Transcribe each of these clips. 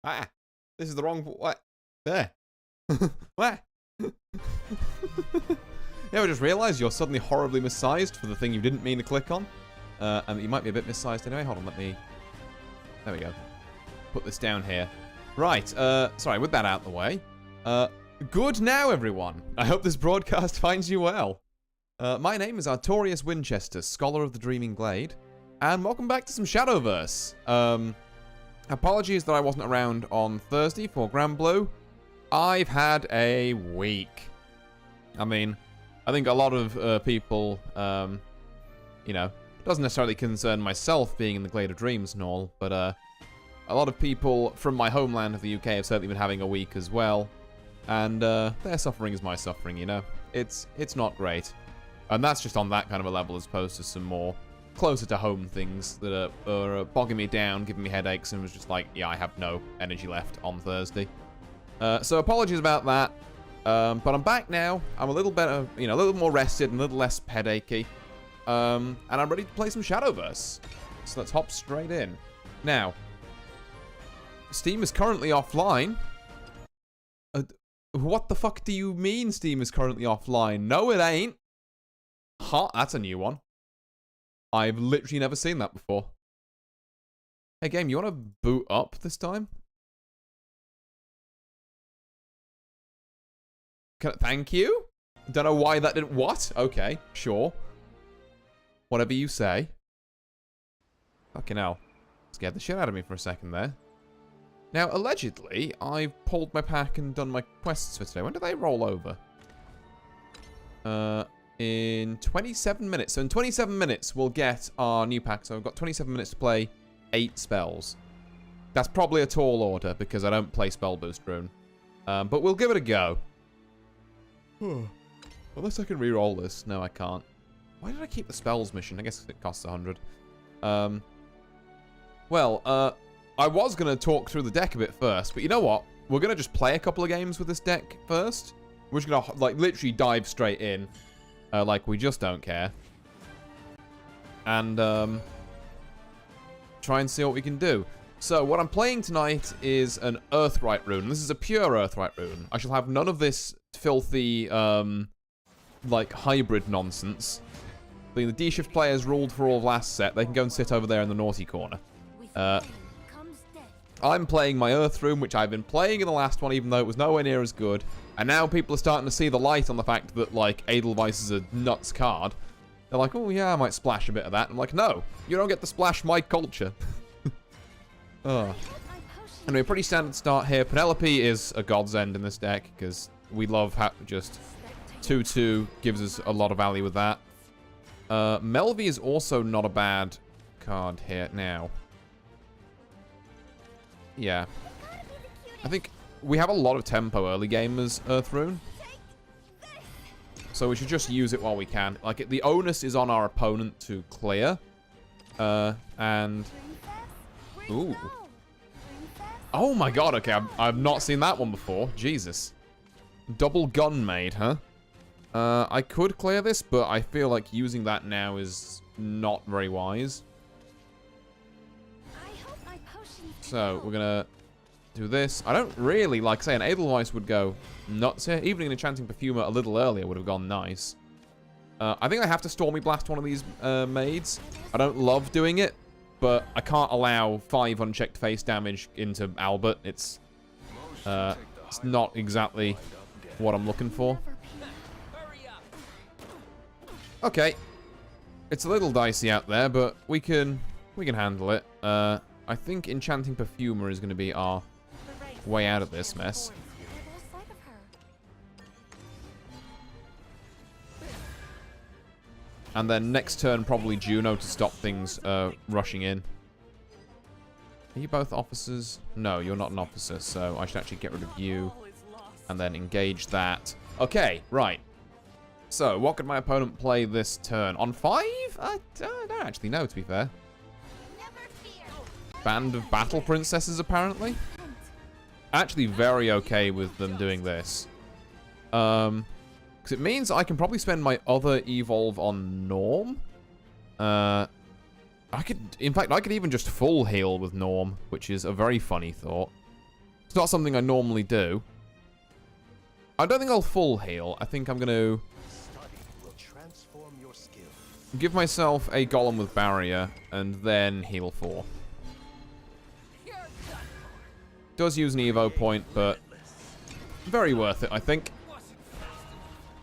Ah, this is the wrong... What? There. What? Yeah, I just realised you're suddenly horribly missized for the thing you didn't mean to click on. And you might be a bit missized anyway. Hold on, let me... There we go. Put this down here. Right, sorry, with that out the way. Good now, everyone. I hope this broadcast finds you well. My name is Artorius Winchester, Scholar of the Dreaming Glade. And welcome back to some Shadowverse. Apologies that I wasn't around on Thursday for Grand Blue. I've had a week. I mean, I think a lot of people, you know, doesn't necessarily concern myself being in the Glade of Dreams and all, but a lot of people from my homeland of the UK have certainly been having a week as well. And their suffering is my suffering, you know. It's not great. And that's just on that kind of a level as opposed to some more closer to home things that are bogging me down, giving me headaches, and was just like, yeah, I have no energy left on Thursday. So apologies about that. But I'm back now. I'm a little better, you know, a little more rested and a little less headachy. And I'm ready to play some Shadowverse. So let's hop straight in. Now, Steam is currently offline. What the fuck do you mean Steam is currently offline? No, it ain't. Huh? That's a new one. I've literally never seen that before. Hey, game, you want to boot up this time? Thank you? Don't know why that didn't... What? Okay, sure. Whatever you say. Fucking hell. Scared the shit out of me for a second there. Now, allegedly, I've pulled my pack and done my quests for today. When do they roll over? In 27 minutes. So in 27 minutes, we'll get our new pack. So I've got 27 minutes to play 8 spells. That's probably a tall order because I don't play spell boost rune. But we'll give it a go. Unless I can re-roll this. No, I can't. Why did I keep the spells mission? I guess it costs 100. I was going to talk through the deck a bit first, but you know what? We're going to just play a couple of games with this deck first. We're just going to, like, literally dive straight in. Like, we just don't care. And, try and see what we can do. So, what I'm playing tonight is an Earthright rune. This is a pure Earthright rune. I shall have none of this filthy, like, hybrid nonsense. The D-shift players ruled for all of last set. They can go and sit over there in the naughty corner. I'm playing my Earth rune, which I've been playing in the last one, even though it was nowhere near as good. And now people are starting to see the light on the fact that, like, Edelweiss is a nuts card. They're like, oh, yeah, I might splash a bit of that. I'm like, no, you don't get to splash my culture. Oh. Anyway, pretty standard start here. Penelope is a godsend in this deck, because we love how just 2-2 gives us a lot of value with that. Melvi is also not a bad card here now. Yeah. I think we have a lot of tempo early game as Earth Rune. So we should just use it while we can. Like, the onus is on our opponent to clear. And... Ooh. Oh my god, okay, I've not seen that one before. Jesus. Double gun made, huh? I could clear this, but I feel like using that now is not very wise. So, we're gonna do this. I don't really, like, say, an Edelweiss would go nuts here. Even an Enchanting Perfumer a little earlier would have gone nice. I think I have to Stormy Blast one of these maids. I don't love doing it, but I can't allow 5 unchecked face damage into Albert. It's not exactly what I'm looking for. Okay. It's a little dicey out there, but we can handle it. I think Enchanting Perfumer is going to be our way out of this mess. And then next turn, probably Juno to stop things rushing in. Are you both officers? No, you're not an officer, so I should actually get rid of you. And then engage that. Okay, right. So, what could my opponent play this turn? On 5? I don't actually know, to be fair. Band of Battle Princesses, apparently. Actually very okay with them doing this. Because it means I can probably spend my other evolve on Norm. In fact, I could even just full heal with Norm, which is a very funny thought. It's not something I normally do. I don't think I'll full heal. I think I'm going to give myself a golem with barrier and then heal 4. Does use an Evo point, but very worth it, I think.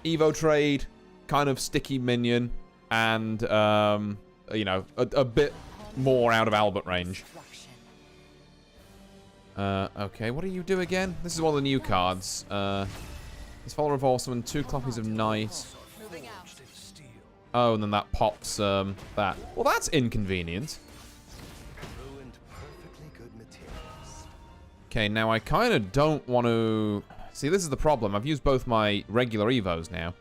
Evo trade, kind of sticky minion, and, you know, a bit more out of Albert range. Okay, what do you do again? This is one of the new cards. This follower of Awesome, 2 copies of Night. Oh, and then that pops, that. Well, that's inconvenient. Okay, now I kind of don't want to... See, this is the problem. I've used both my regular Evos now.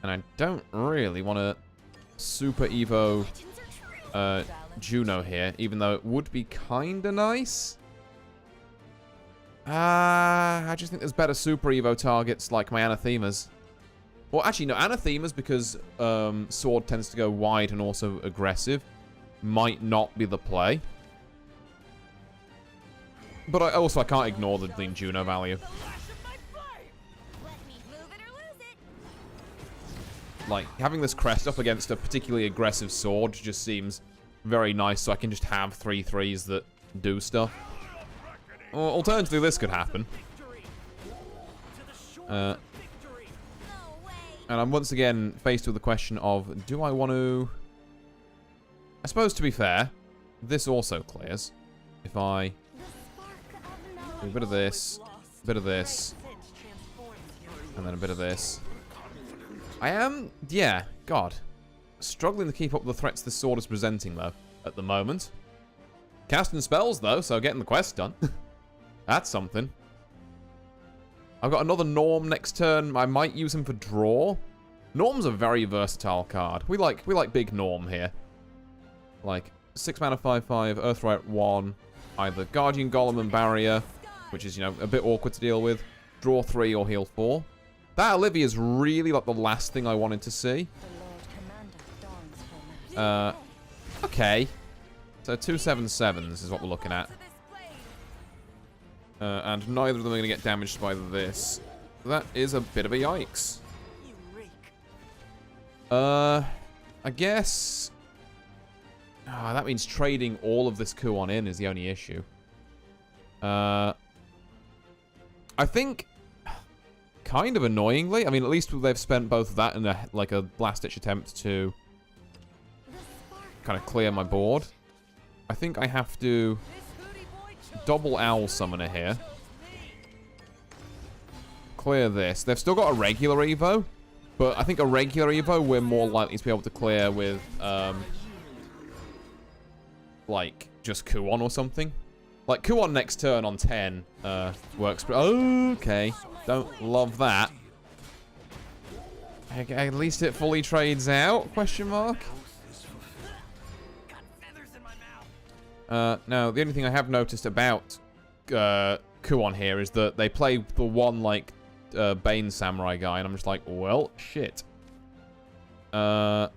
And I don't really want to super Evo Juno here, even though it would be kind of nice. I just think there's better super Evo targets like my Anathemas. Well, actually, no, Anathemas, because Sword tends to go wide and also aggressive, might not be the play. But I can't ignore the Lean Juno value. Like, having this crest up against a particularly aggressive sword just seems very nice, so I can just have 3/3s that do stuff. Or alternatively, this could happen. And I'm once again faced with the question of, do I want to... I suppose, to be fair, this also clears. If I do a bit of this, and then a bit of this. I am, yeah, God, struggling to keep up with the threats this sword is presenting, though, at the moment. Casting spells, though, so getting the quest done. That's something. I've got another Norm next turn. I might use him for draw. Norm's a very versatile card. We like big Norm here. Like 6 mana 5/5, Earthright 1, either Guardian Golem and Barrier, which is, you know, a bit awkward to deal with. Draw 3 or heal 4. That Olivia is really like the last thing I wanted to see. Okay. So 2 7/7s is what we're looking at. And neither of them are going to get damaged by this. That is a bit of a yikes. I guess... that means trading all of this Kuon in is the only issue. I think... Kind of annoyingly. I mean, at least they've spent both of that and a last-ditch attempt to kind of clear my board. I think I have to double Owl Summoner here. Clear this. They've still got a regular Evo, but I think a regular Evo we're more likely to be able to clear with, like, just Kuon or something. Like, Kuon next turn on 10 works. Okay. Don't love that. At least it fully trades out? Question mark. Now, the only thing I have noticed about Kuon here is that they play the one, like, Bane Samurai guy, and I'm just like, well, shit. So,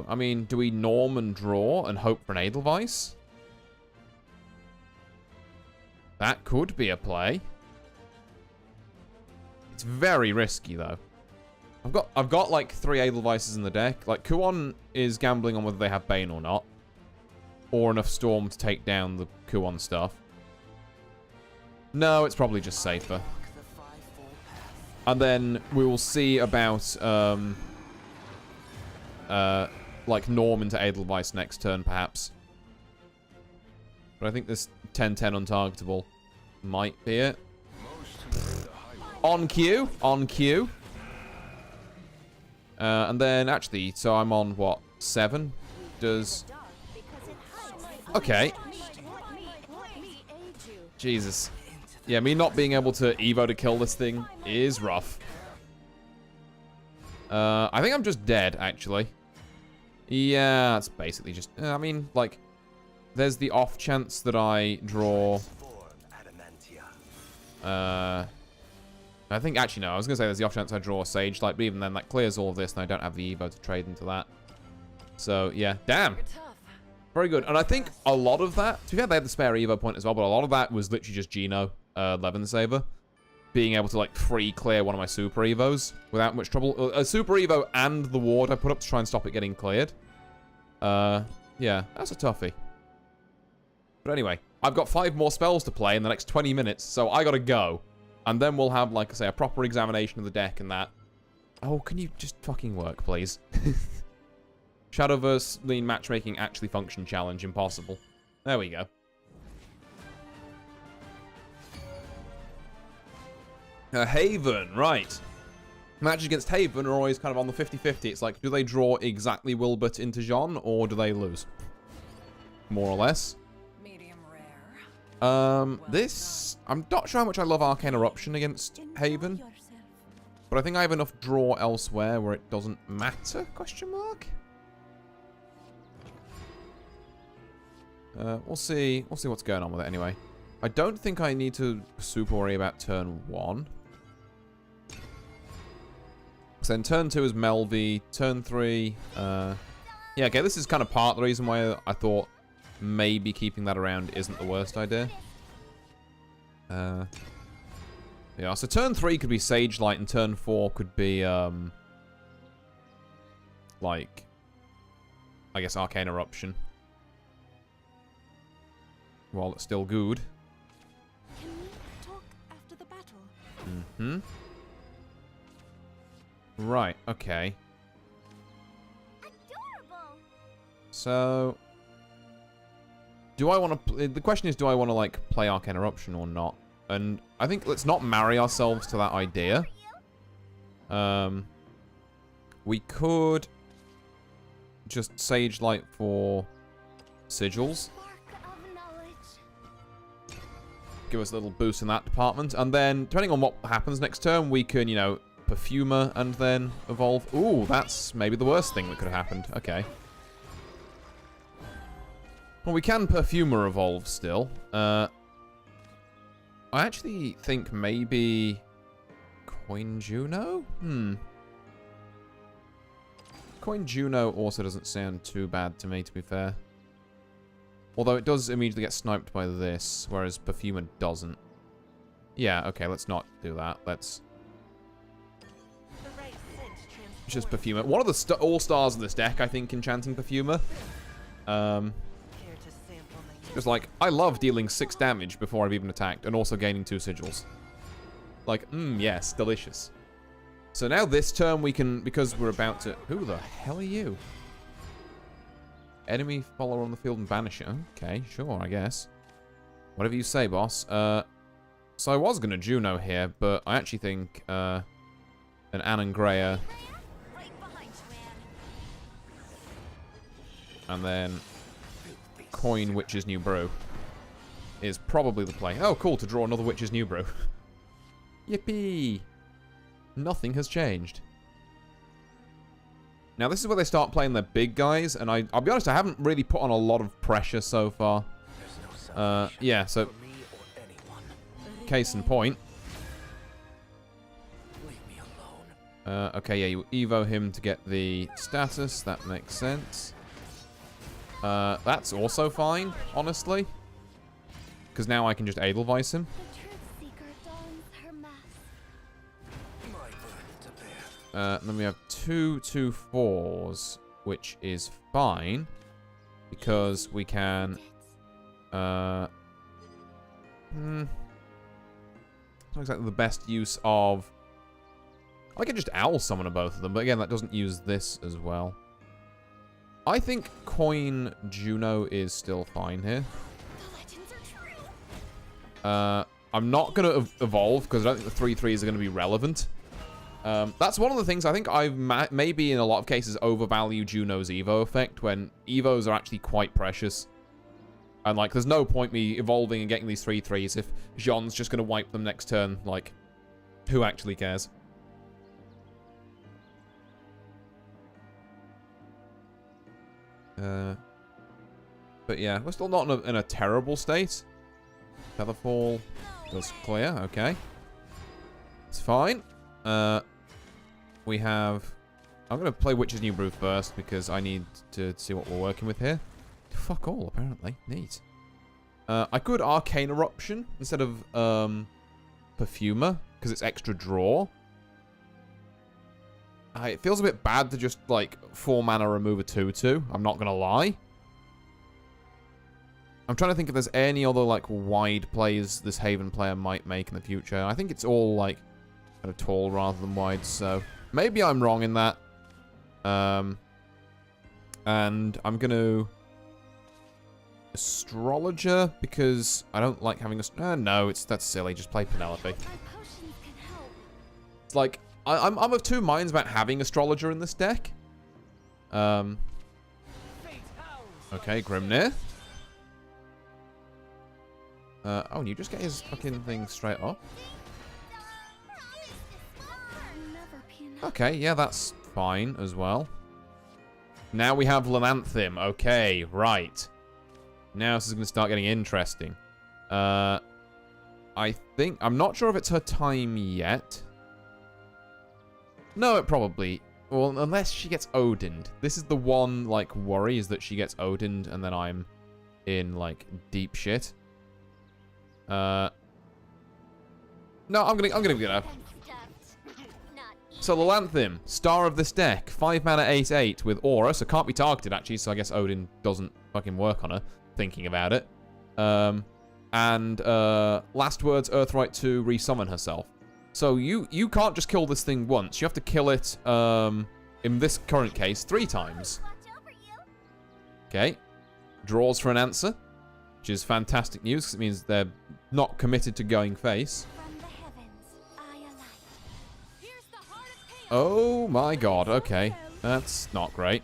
I mean, do we Norm and draw and hope for an Edelweiss? That could be a play. It's very risky, though. I've got like 3 Edelweisses in the deck. Like, Kuon is gambling on whether they have Bane or not. Or enough Storm to take down the Kuon stuff. No, it's probably just safer. And then we will see about, like, Norm into Edelweiss next turn, perhaps. But I think this 10/10 untargetable might be it. On cue. On cue. And then, actually, so I'm on, what, 7? Does... Okay. Jesus. Yeah, me not being able to Evo to kill this thing is rough. I think I'm just dead, actually. Yeah, that's basically just... I mean, like... There's the off chance that I draw... I think, actually, no. I was going to say there's the off chance I draw a Sage Light, but even then, that clears all of this, and I don't have the Evo to trade into that. So, yeah. Damn. Very good. And I think a lot of that, to be fair, they had the spare Evo point as well, but a lot of that was literally just Geno, Levin Saber, being able to, like, free clear one of my Super Evos without much trouble. A Super Evo and the ward I put up to try and stop it getting cleared. Yeah, that's a toughie. But anyway, I've got 5 more spells to play in the next 20 minutes, so I gotta go. And then we'll have, like I say, a proper examination of the deck and that. Oh, can you just fucking work, please? Shadowverse lean matchmaking actually function challenge, impossible. There we go. Haven, right. Matches against Haven are always kind of on the 50-50. It's like, do they draw exactly Wilbert into Jean, or do they lose? More or less. Medium rare. This... I'm not sure how much I love Arcane Eruption against Haven. But I think I have enough draw elsewhere where it doesn't matter, question mark? We'll see what's going on with it anyway. I don't think I need to super worry about turn 1. So then turn 2 is Melvi. Turn 3, yeah, okay, this is kind of part of the reason why I thought maybe keeping that around isn't the worst idea. Yeah, so turn 3 could be Sage Light, and turn 4 could be, like, I guess Arcane Eruption. While it's still good. Can we talk after the battle? Mm-hmm. Right, okay. Adorable. So... do I want to... the question is, do I want to, like, play Arcane Eruption or not? And I think let's not marry ourselves to that idea. We could just Sage Light for sigils. Give us a little boost in that department. And then, depending on what happens next turn, we can, you know, Perfumer and then evolve. Ooh, that's maybe the worst thing that could have happened. Okay. Well, we can Perfumer evolve still. I actually think maybe Coin Juno? Coin Juno also doesn't sound too bad to me, to be fair. Although it does immediately get sniped by this, whereas Perfumer doesn't. Yeah, okay, let's not do that. Let's just Perfumer. One of the all-stars of this deck, I think, enchanting Perfumer. Just like, I love dealing 6 damage before I've even attacked, and also gaining 2 sigils. Like, yes, delicious. So now this turn we can, because we're about to... who the hell are you? Enemy follower on the field and banish it. Okay, sure, I guess. Whatever you say, boss. So I was going to Juno here, but I actually think an Anangrea. And then Coin Witch's New Brew is probably the play. Oh, cool, to draw another Witch's New Brew. Yippee! Nothing has changed. Now, this is where they start playing their big guys, and I'll be honest, I haven't really put on a lot of pressure so far. Yeah, so... case in point. Okay, yeah, you evo him to get the status. That makes sense. That's also fine, honestly. Because now I can just Edelweiss him. Then we have 2 2/4s, which is fine. Because we can... not exactly the best use of... I can just Owl Summon both of them, but again, that doesn't use this as well. I think Coin Juno is still fine here. I'm not going to evolve, because I don't think the 3/3s are going to be relevant. That's one of the things I think I've maybe in a lot of cases overvalue Juno's Evo effect, when Evos are actually quite precious. And, like, there's no point me evolving and getting these 3/3s if Jean's just going to wipe them next turn. Like, who actually cares? But yeah, we're still not in a terrible state. Featherfall does clear, okay. It's fine. We have... I'm going to play Witch's New Brew first, because I need to see what we're working with here. Fuck all, apparently. Neat. I could Arcane Eruption instead of Perfumer, because it's extra draw. It feels a bit bad to just, like, 4 mana remove a 2/2. I'm not gonna lie. I'm trying to think if there's any other, like, wide plays this Haven player might make in the future. I think it's all, like, kind of tall rather than wide, so maybe I'm wrong in that. And I'm gonna Astrologer, because I don't like having a... no, that's silly. Just play Penelope. It's like, I'm of two minds about having Astrologer in this deck. Okay, Grimnir. Oh, and you just get his fucking thing straight up. Okay, yeah, that's fine as well. Now we have Lilanthim. Okay, right. Now this is going to start getting interesting. I think... I'm not sure if it's her time yet. No, it probably... Well, unless she gets Odined. This is the one, like, worry, is that she gets Odined and then I'm in, like, deep shit. No, I'm gonna get her. So Lilanthim, star of this deck, 5 mana 8/8 with aura, so can't be targeted actually, so I guess Odin doesn't fucking work on her, thinking about it. And last words, Earthright to resummon herself. So you can't just kill this thing once, you have to kill it, in this current case, 3 times. Okay. Draws for an answer, which is fantastic news, because it means they're not committed to going face. Oh my god, okay. That's not great.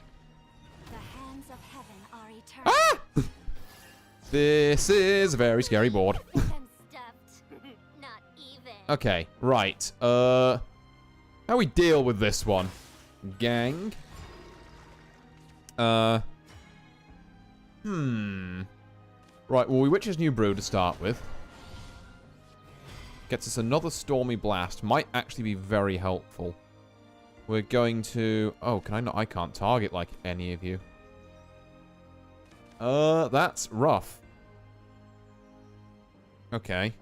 Ah! This is a very scary board. Okay, right. How we deal with this one? Gang. Right, well, we Witch's New Brew to start with. Gets us another Stormy Blast. Might actually be very helpful. We're going to... Oh, can I not? I can't target, like, any of you. That's rough. Okay.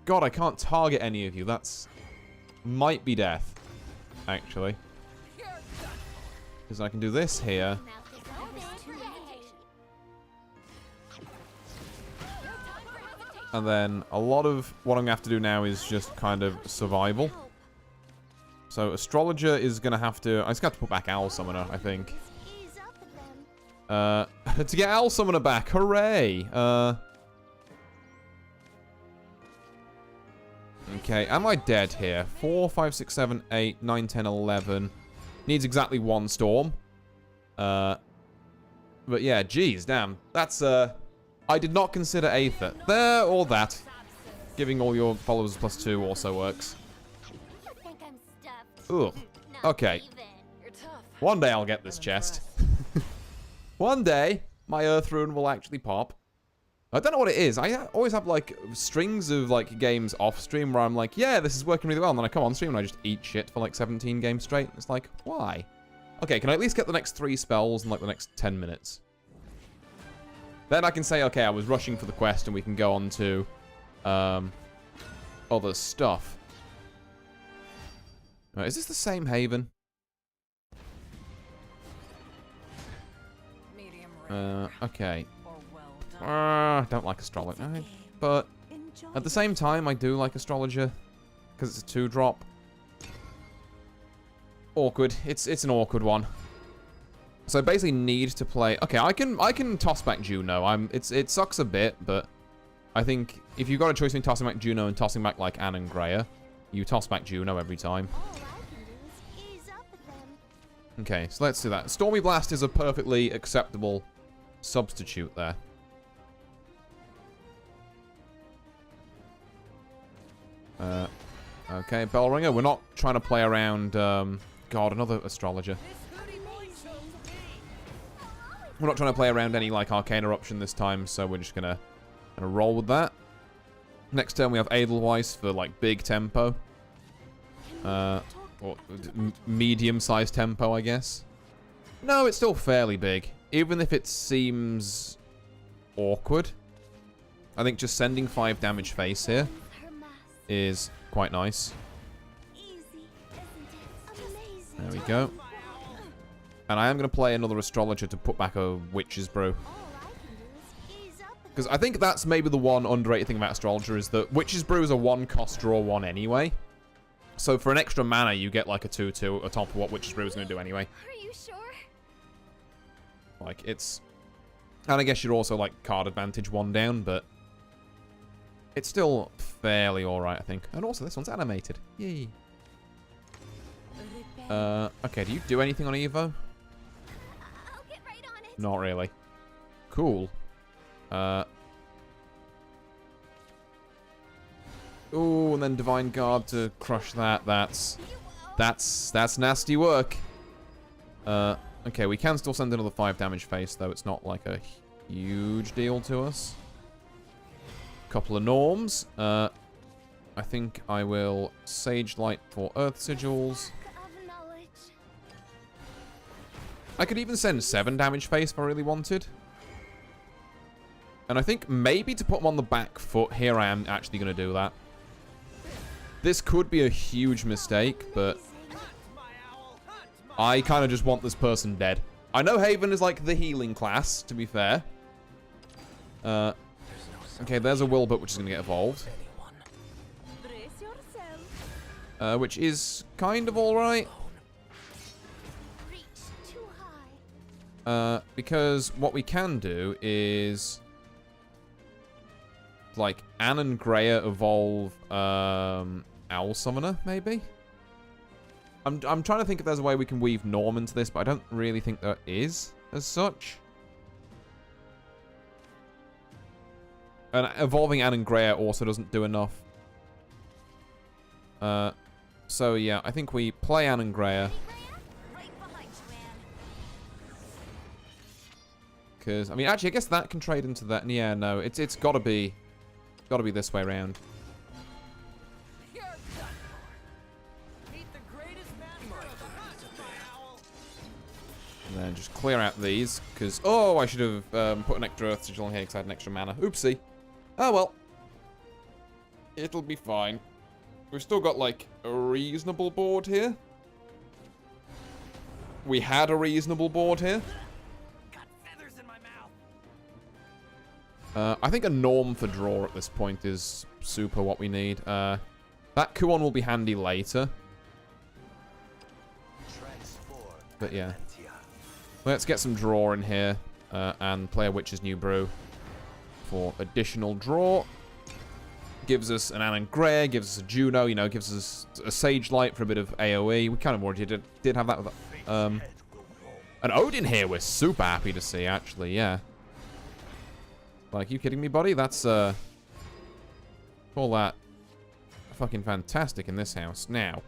God, I can't target any of you. That's... Might be death, actually. Because I can do this here. And then a lot of what I'm going to have to do now is just kind of survival. So Astrologer is going to have to... I just got to put back Owl Summoner, I think. To get Owl Summoner back. Hooray! Okay, am I dead here? 4, 5, 6, 7, 8, 9, 10, 11. Needs exactly 1 storm. But yeah, geez, damn. That's, I did not consider Aether. There or that. Giving all your followers +2 also works. Ugh. Okay. One day I'll get this chest. One day, my Earth Rune will actually pop. I don't know what it is. I always have, like, strings of, like, games off-stream where I'm like, yeah, this is working really well. And then I come on stream and I just eat shit for, like, 17 games straight. It's like, why? Okay, can I at least get the next 3 spells in, like, the next 10 minutes? Then I can say, okay, I was rushing for the quest and we can go on to, other stuff. Right, is this the same Haven? Okay. Don't like Astrologer, but at the same time, I do like Astrologer because it's a 2-drop. Awkward. It's an awkward one. So I basically need to play. Okay, I can toss back Juno. It sucks a bit, but I think if you've got a choice between tossing back Juno and tossing back like Anne and Greya, you toss back Juno every time. Okay, so let's do that. Stormy Blast is a perfectly acceptable substitute there. Okay, Bellringer. We're not trying to play around... God, another Astrologer. We're not trying to play around any, like, Arcane Eruption this time, so we're just gonna roll with that. Next turn we have Edelweiss for, like, big tempo. Or medium-sized tempo, I guess. No, it's still fairly big. Even if it seems awkward. I think just sending 5 damage face here is quite nice. There we go. And I am going to play another astrologer to put back a witch's brew. Because I think that's maybe the one underrated thing about astrologer is that witch's brew is a 1-cost draw 1 anyway. So for an extra mana, you get like a 2/2 on top of what witch's brew is going to do anyway. Are you sure? Like, it's... And I guess you're also, like, card advantage 1 down, but... It's still fairly alright, I think. And also, this one's animated. Yay. Okay, do you do anything on Evo? I'll get right on it. Not really. Cool. Ooh, and then Divine Guard to crush that. That's nasty work. Okay, we can still send another 5 damage face, though. It's not like a huge deal to us. Couple of norms. I think I will Sage Light for Earth Sigils. I could even send 7 damage face if I really wanted. And I think maybe to put them on the back foot here, I am actually going to do that. This could be a huge mistake, but I kind of just want this person dead. I know Haven is like the healing class, to be fair. Okay, there's a Wilbert which is going to get evolved. Which is kind of alright. Because what we can do is... like, Anne and Greya evolve Owl Summoner, maybe? I'm trying to think if there's a way we can weave Norm into this, but I don't really think there is, as such. And evolving Anne and Greya also doesn't do enough. So yeah, I think we play Anne and Greya. Because, I mean, actually, I guess that can trade into that. Yeah, no, it's gotta be this way around. And then just clear out these, because, oh, I should have put an extra Earth Sigil in here because I had an extra mana. Oopsie. Oh, well. It'll be fine. We've still got, like, a reasonable board here. We had a reasonable board here. I think a Norm for draw at this point is super what we need. That Kuon will be handy later. But yeah. Let's get some draw in here and play a Witch's New Brew for additional draw. Gives us an Anne and Greya, gives us a Juno, you know, gives us a Sage Light for a bit of AoE. We kind of already did have that with an Odin here we're super happy to see, actually, yeah. Like, you kidding me, buddy? That's, call that fucking fantastic in this house. Now,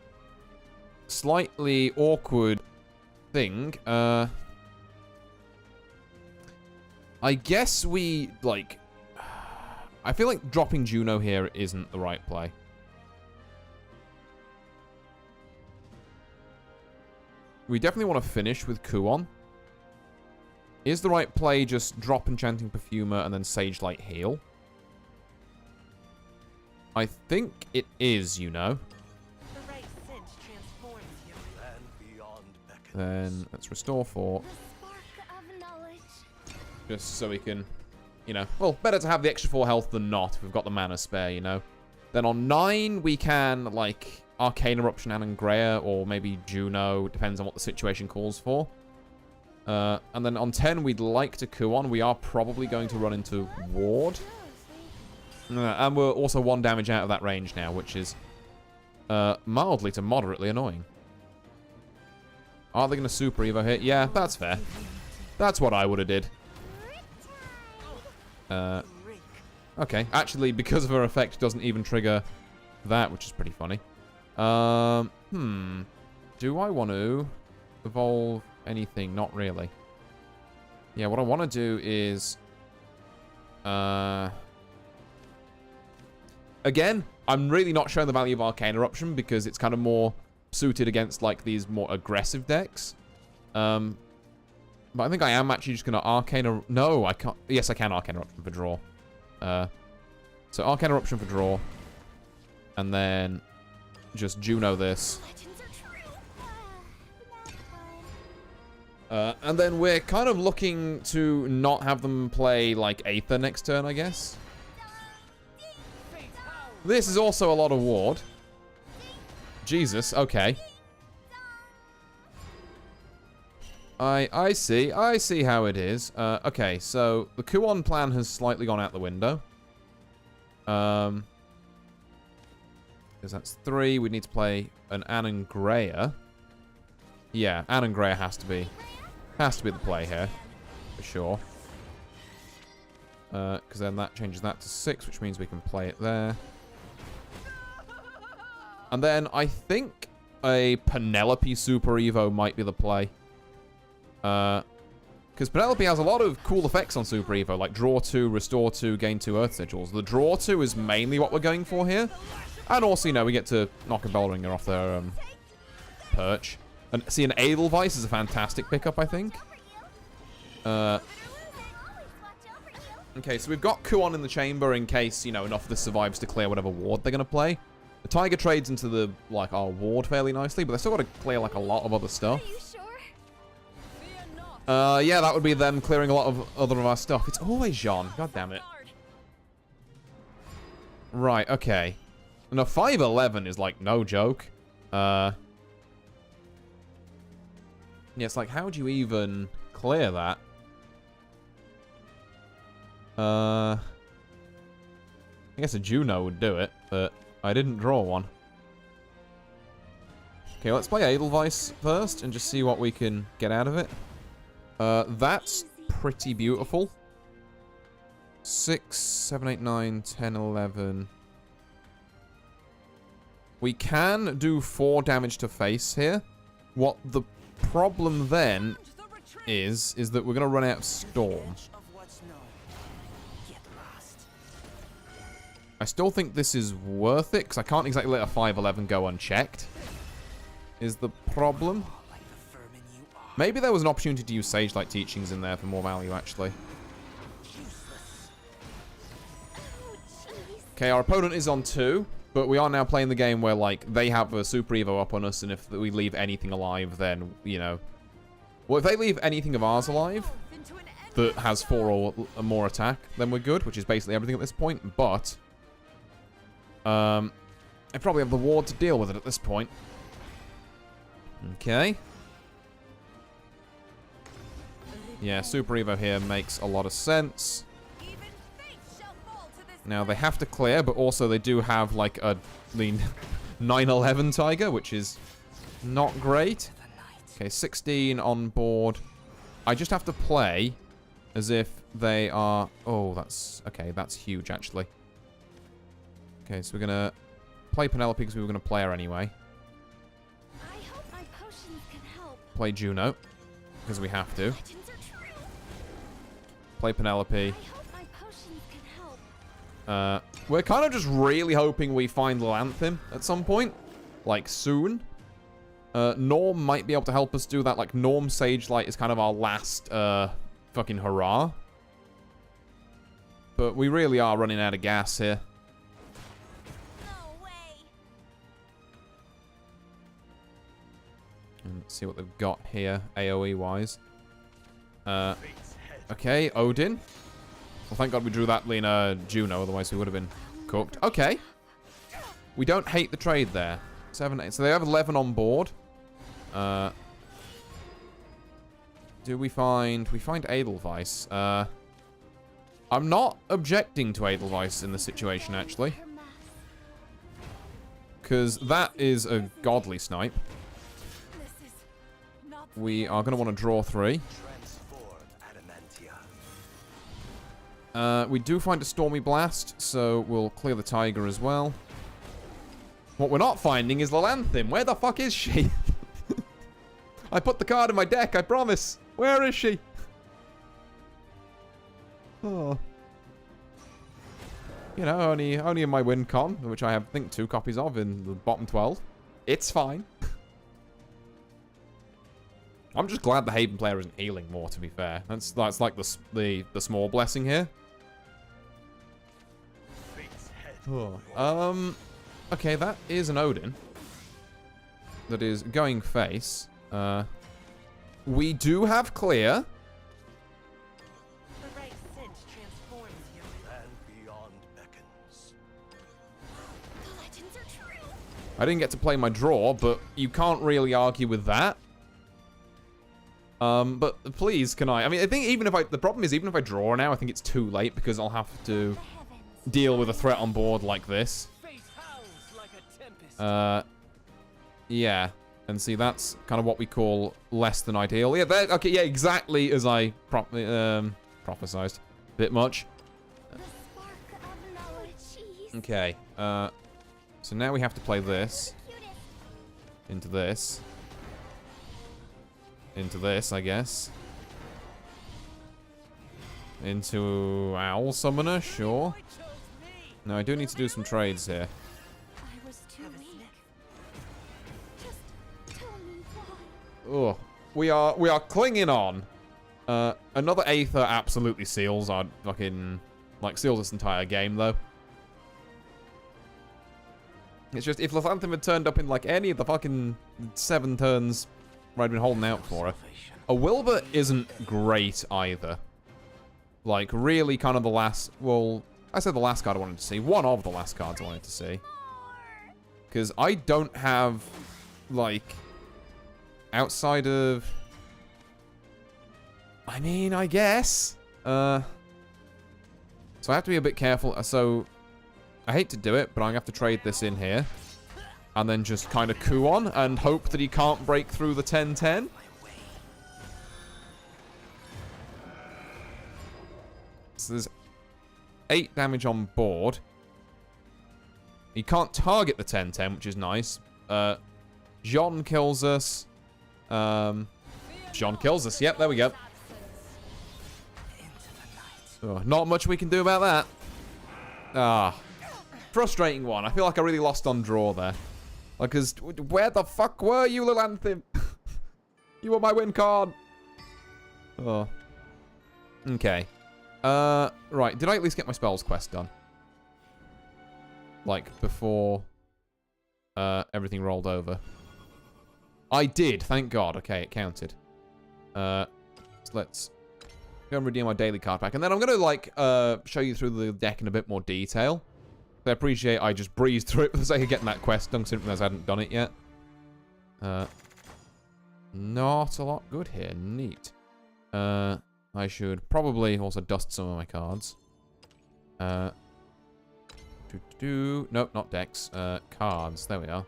slightly awkward thing, I guess we, like, I feel like dropping Juno here isn't the right play. We definitely want to finish with Kuon. Is the right play just drop Enchanting Perfumer and then Sage Light heal? I think it is, you know. Then let's restore 4. Just so we can, you know, well, better to have the extra 4 health than not if we've got the mana spare, you know. Then on 9, we can, like, Arcane Eruption Anne and Greya, or maybe Juno, depends on what the situation calls for. And then on 10, we'd like to Kuon. We are probably going to run into Ward. And we're also 1 damage out of that range now, which is mildly to moderately annoying. Are they going to Super Evo hit? Yeah, that's fair. That's what I would have did. Okay, actually, because of her effect, doesn't even trigger that, which is pretty funny. Do I want to evolve anything? Not really. Yeah, what I want to do is... again, I'm really not showing the value of Arcane Eruption because it's kind of more suited against, like, these more aggressive decks. But I think I am actually just going to Arcane... No, I can't. Yes, I can Arcane Eruption for draw. So Arcane Eruption for draw. And then just Juno this. And then we're kind of looking to not have them play, like, Aether next turn, I guess. This is also a lot of ward. Jesus, okay. I see how it is. Okay, so the Kuon plan has slightly gone out the window. Because that's 3. We need to play an Anangreya. Yeah, Anangreya has to be the play here, for sure. Because then that changes that to 6, which means we can play it there. And then I think a Penelope Super Evo might be the play. Because Penelope has a lot of cool effects on Super Evo, like draw 2, restore 2, gain 2 Earth Sigils. The draw 2 is mainly what we're going for here. And also, you know, we get to knock a Bellringer off their perch. And see, an Edelweiss is a fantastic pickup, I think. Okay, so we've got Kuon in the chamber in case, you know, enough of this survives to clear whatever ward they're going to play. The Tiger trades into the, like, our ward fairly nicely, but they've still got to clear, like, a lot of other stuff. Yeah, that would be them clearing a lot of other of our stuff. It's always Jean. God damn it. Right, okay. No, 511 is, like, no joke. Yeah, it's like, how do you even clear that? I guess a Juno would do it, but I didn't draw one. Okay, let's play Edelweiss first and just see what we can get out of it. That's pretty beautiful. 6, 7, 8, 9, 10, 11. We can do 4 damage to face here. What the problem then is that we're going to run out of Storm. I still think this is worth it, because I can't exactly let a 511 go unchecked, is the problem. Maybe there was an opportunity to use Sage-like Teachings in there for more value, actually. Okay, our opponent is on 2, but we are now playing the game where, like, they have a Super Evo up on us, and if we leave anything alive, then, you know... Well, if they leave anything of ours alive that has 4 or more attack, then we're good, which is basically everything at this point, but... I probably have the ward to deal with it at this point. Okay. Yeah, Super Evo here makes a lot of sense. Now, they have to clear, but also they do have, like, the 911 Tiger, which is not great. Okay, 16 on board. I just have to play as if they are... Oh, that's... Okay, that's huge, actually. Okay, so we're going to play Penelope because we were going to play her anyway. I hope my potions can help. Play Juno because we have to. Play Penelope. I hope my potions can help. We're kind of just really hoping we find Lilanthim at some point. Like, soon. Norm might be able to help us do that. Like, Norm Sagelight is kind of our last, fucking hurrah. But we really are running out of gas here. No way. And let's see what they've got here, AoE-wise. Okay, Odin. Well, thank God we drew that Lena Juno, otherwise we would have been cooked. Okay. We don't hate the trade there. 7, 8. So they have 11 on board. Do we find... We find Edelweiss. I'm not objecting to Edelweiss in this situation, actually. Because that is a godly snipe. We are going to want to draw 3. We do find a Stormy Blast, so we'll clear the Tiger as well. What we're not finding is Lilanthim. Where the fuck is she? I put the card in my deck, I promise. Where is she? Oh. You know, only in my win con, which I have, I think, 2 copies of in the bottom 12. It's fine. I'm just glad the Haven player isn't healing more, to be fair. That's like the small blessing here. Oh. Okay, that is an Odin. That is going face. We do have clear. The right scent transforms you. And beyond beckons. The legends are true. I didn't get to play my draw, but you can't really argue with that. But please, can I? I mean, I think even if the problem is even if I draw now, I think it's too late because I'll have to deal with a threat on board like this. Yeah. And see, that's kind of what we call less than ideal. Yeah, okay, yeah, exactly as I prophesized. Bit much. Okay, so now we have to play this. Into this. Into this, I guess. Into Owl Summoner, sure. No, I do need to do some trades here. I was too weak. Just tell me Oh, why. we are clinging on. Another Aether absolutely seals our fucking, like, seals this entire game, though. It's just, if Lilanthim had turned up in, like, any of the fucking 7 turns where I'd been holding out for her. A Wilbur isn't great, either. Like, really kind of the last, well, I said the last card I wanted to see. One of the last cards I wanted to see. Because I don't have, like, outside of... I mean, I guess. So I have to be a bit careful. So, I hate to do it, but I'm going to have to trade this in here. And then just kind of coup on and hope that he can't break through the 10-10. So there's 8 damage on board. He can't target the 10-10, which is nice. John kills us. John kills us. Yep, there we go. Oh, not much we can do about that. Ah. Frustrating one. I feel like I really lost on draw there. Like, cause where the fuck were you, Lilanthim? You were my win card. Oh. Okay. Right. Did I at least get my spells quest done? Like, before everything rolled over. I did, thank God. Okay, it counted. So let's go and redeem my daily card pack. And then I'm going to, like, show you through the deck in a bit more detail. I appreciate I just breezed through it for the sake of getting that quest done, because I didn't realize I hadn't done it yet. Not a lot good here. Neat. I should probably also dust some of my cards. Nope, not decks. Cards. There we are.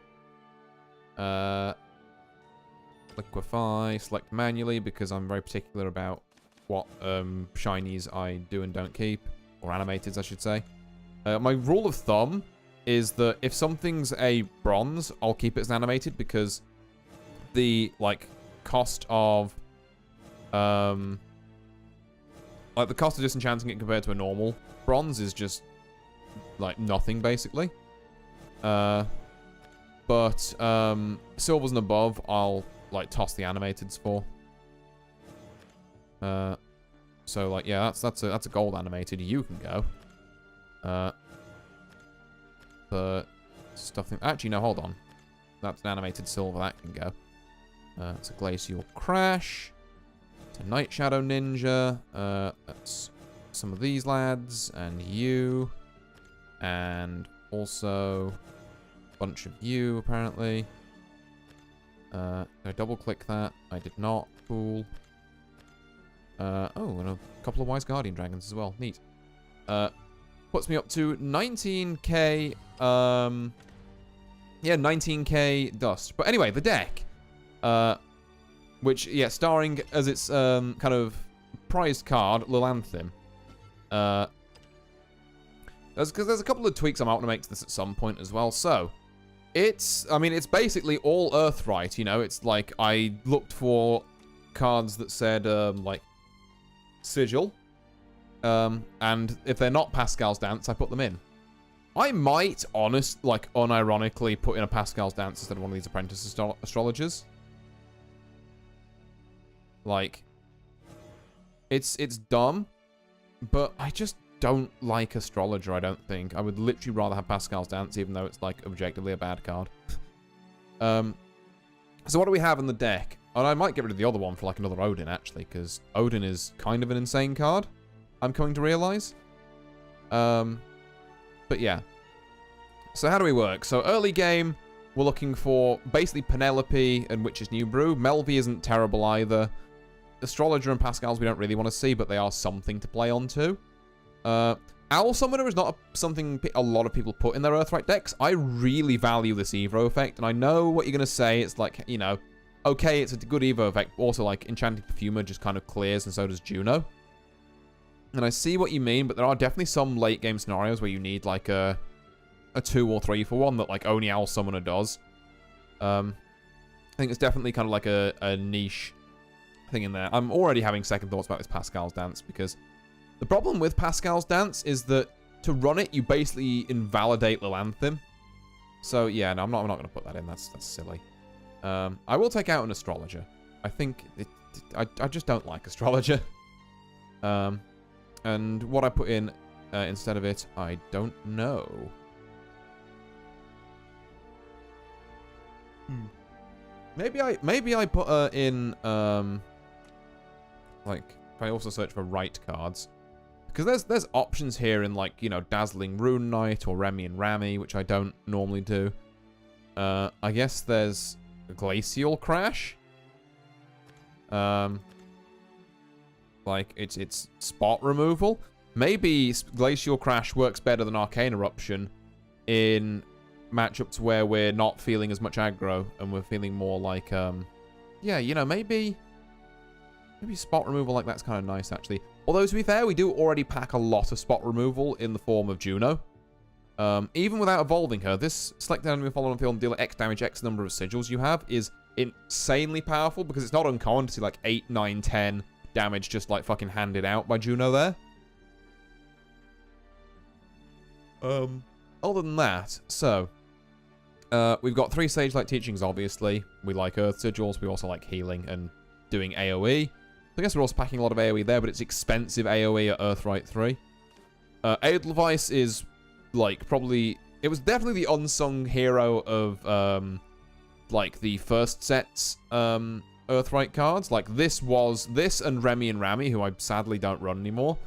Liquefy. Select manually, because I'm very particular about what shinies I do and don't keep. Or animateds, I should say. My rule of thumb is that if something's a bronze, I'll keep it as an animated because the, like, cost of, like, the cost of disenchanting it compared to a normal bronze is just, like, nothing, basically. But, silvers and above, I'll, like, toss the animateds for. So, like, yeah, that's a gold animated. You can go. The stuff... Actually, no, hold on. That's an animated silver. That can go. It's a Glacial Crash. It's a Night Shadow Ninja. That's some of these lads. And you. And also a bunch of you, apparently. Did I double-click that? I did not. Cool. Oh, and a couple of Wise Guardian Dragons as well. Neat. Puts me up to 19k, yeah, 19k dust. But anyway, the deck, which, yeah, starring as its, kind of prized card, Lilanthim. Because there's a couple of tweaks I might want to make to this at some point as well. So, I mean, it's basically all Earthright, you know? It's like, I looked for cards that said, like, Sigil. And if they're not Pascal's Dance, I put them in. I might, unironically put in a Pascal's Dance instead of one of these apprentice astrologers. Like, it's dumb, but I just don't like Astrologer, I don't think. I would literally rather have Pascal's Dance, even though it's, like, objectively a bad card. So what do we have in the deck? And I might get rid of the other one for, like, another Odin, actually, because Odin is kind of an insane card, I'm coming to realize. But yeah. So how do we work? So early game, we're looking for basically Penelope and Witch's New Brew. Melvi isn't terrible either. Astrologer and Pascal's we don't really want to see, but they are something to play on to. Owl Summoner is not something a lot of people put in their Earthright decks. I really value this Evo effect, and I know what you're going to say. It's like, you know, okay, it's a good Evo effect. Also, like, Enchanting Perfumer just kind of clears, and so does Juno. And I see what you mean, but there are definitely some late game scenarios where you need, like, a 2 or 3 for 1 that, like, only Owl Summoner does. I think it's definitely kind of like a niche thing in there. I'm already having second thoughts about this Pascal's Dance, because the problem with Pascal's Dance is that to run it, you basically invalidate Lilanthim. So, yeah, no, I'm not going to put that in. That's silly. I will take out an Astrologer. I think I just don't like Astrologer. And what I put in instead of it, I don't know. Maybe I put her in, like, if I also search for right cards. Because there's options here in, like, you know, Dazzling Rune Knight or Remy and Rami, which I don't normally do. I guess there's Glacial Crash. Like, it's spot removal. Maybe Glacial Crash works better than Arcane Eruption in matchups where we're not feeling as much aggro and we're feeling more like, yeah, you know, maybe spot removal like that's kind of nice, actually. Although, to be fair, we do already pack a lot of spot removal in the form of Juno. Even without evolving her, this select an enemy following on field and deal X damage, X number of sigils you have is insanely powerful because it's not uncommon to see like 8, 9, 10 damage just like fucking handed out by Juno there. Other than that, so we've got 3 Sage-like teachings, obviously. We like Earth Sigils, we also like healing and doing AoE. I guess we're also packing a lot of AoE there, but it's expensive AoE at Earthright 3. Edelweiss is, like, probably... It was definitely the unsung hero of, like, the first set's Earthright cards. Like, this and Remy and Rami, who I sadly don't run anymore,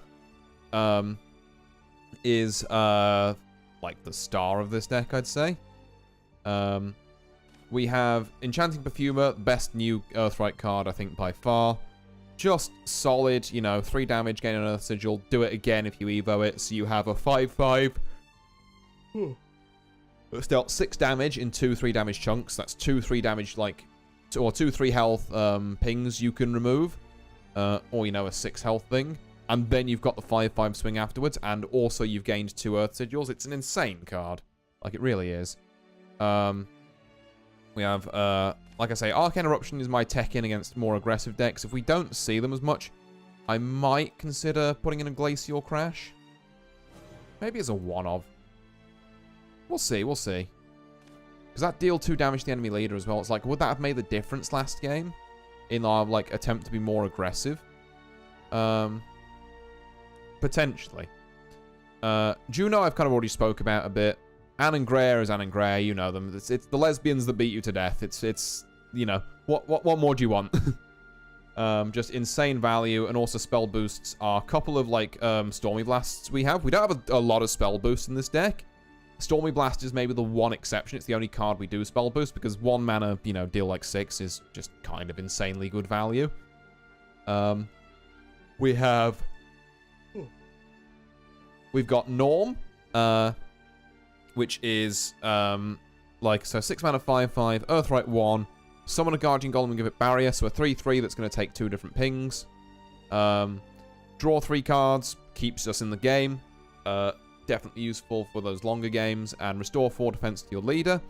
is, like, the star of this deck, I'd say. We have Enchanting Perfumer, best new Earthright card, I think, by far. Just solid, you know, 3 damage, gain an Earth Sigil. Do it again if you Evo it. So you have a 5/5. It's dealt 6 damage in 2 3 damage chunks. That's 2 3 damage, like, or 2 3 health pings you can remove. Or, you know, a 6 health thing. And then you've got the 5/5 swing afterwards. And also you've gained 2 Earth Sigils. It's an insane card. Like, it really is. We have, like I say, Arcane Eruption is my tech in against more aggressive decks. If we don't see them as much, I might consider putting in a Glacial Crash. Maybe as a one-of. We'll see, we'll see. Because that deal 2 damage to the enemy leader as well. It's like, would that have made the difference last game? In our, like, attempt to be more aggressive? Potentially. Juno I've kind of already spoke about a bit. Anne and Greer is Anne and Greer, you know them. It's the lesbians that beat you to death. It's you know, what more do you want? Just insane value, and also spell boosts are a couple of, like, Stormy Blasts we have. We don't have a lot of spell boosts in this deck. Stormy Blast is maybe the one exception. It's the only card we do spell boost, because 1 mana, you know, deal like 6 is just kind of insanely good value. We've got Norm, which is, like, so 6 mana, 5/5, Earthright 1, summon a Guardian Golem and give it Barrier, so a 3/3 that's going to take 2 different pings. Draw 3 cards, keeps us in the game, definitely useful for those longer games, and restore 4 defense to your leader.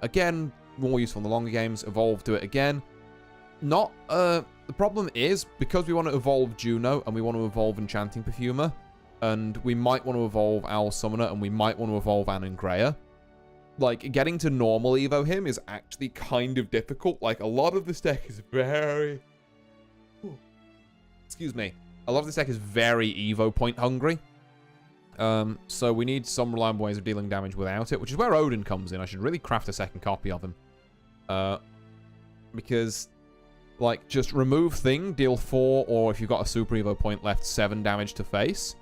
Again, more useful in the longer games, evolve, do it again. Not, the problem is, because we want to evolve Juno, and we want to evolve Enchanting Perfumer, and we might want to evolve Owl Summoner, and we might want to evolve Anne and Greer. Like, getting to normal Evo him is actually kind of difficult. Like, a lot of this deck is very... excuse me, a lot of this deck is very Evo point hungry. So we need some reliable ways of dealing damage without it, which is where Odin comes in. I should really craft a second copy of him. Because, like, just remove thing, deal 4, or if you've got a super Evo point left, 7 damage to face.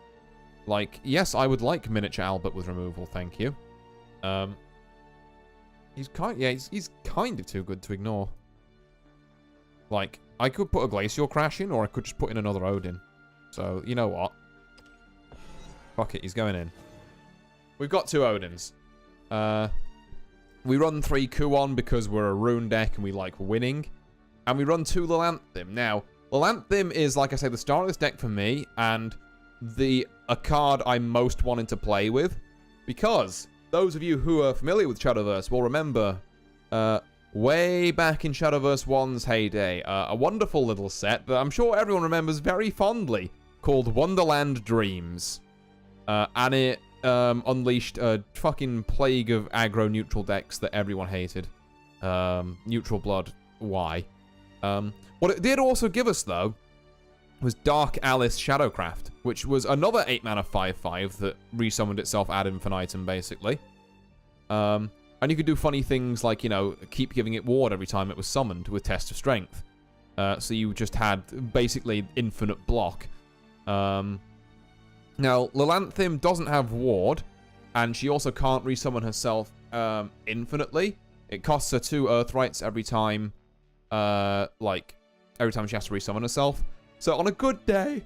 Like, yes, I would like Miniature Albert with removal, thank you. He's kind of too good to ignore. Like, I could put a Glacial Crash in, or I could just put in another Odin. So, you know what? Fuck it, he's going in. We've got 2 Odins. We run 3 Kuon because we're a Rune deck and we like winning. And we run 2 Lilanthim. Now, Lilanthim is, like I say, the star of this deck for me, and a card I'm most wanting to play with. Because those of you who are familiar with Shadowverse will remember way back in Shadowverse 1's heyday, a wonderful little set that I'm sure everyone remembers very fondly, called Wonderland Dreams. And it unleashed a fucking plague of aggro neutral decks that everyone hated. Neutral blood, why? What it did also give us, though, was Dark Alice Shadowcraft, which was another 8-mana 5/5 that resummoned itself ad infinitum, basically. And you could do funny things like, you know, keep giving it ward every time it was summoned with Test of Strength. So you just had basically infinite block. Now, Lilanthim doesn't have ward, and she also can't resummon herself infinitely. It costs her 2 Earthrights every time, every time she has to resummon herself. So on a good day...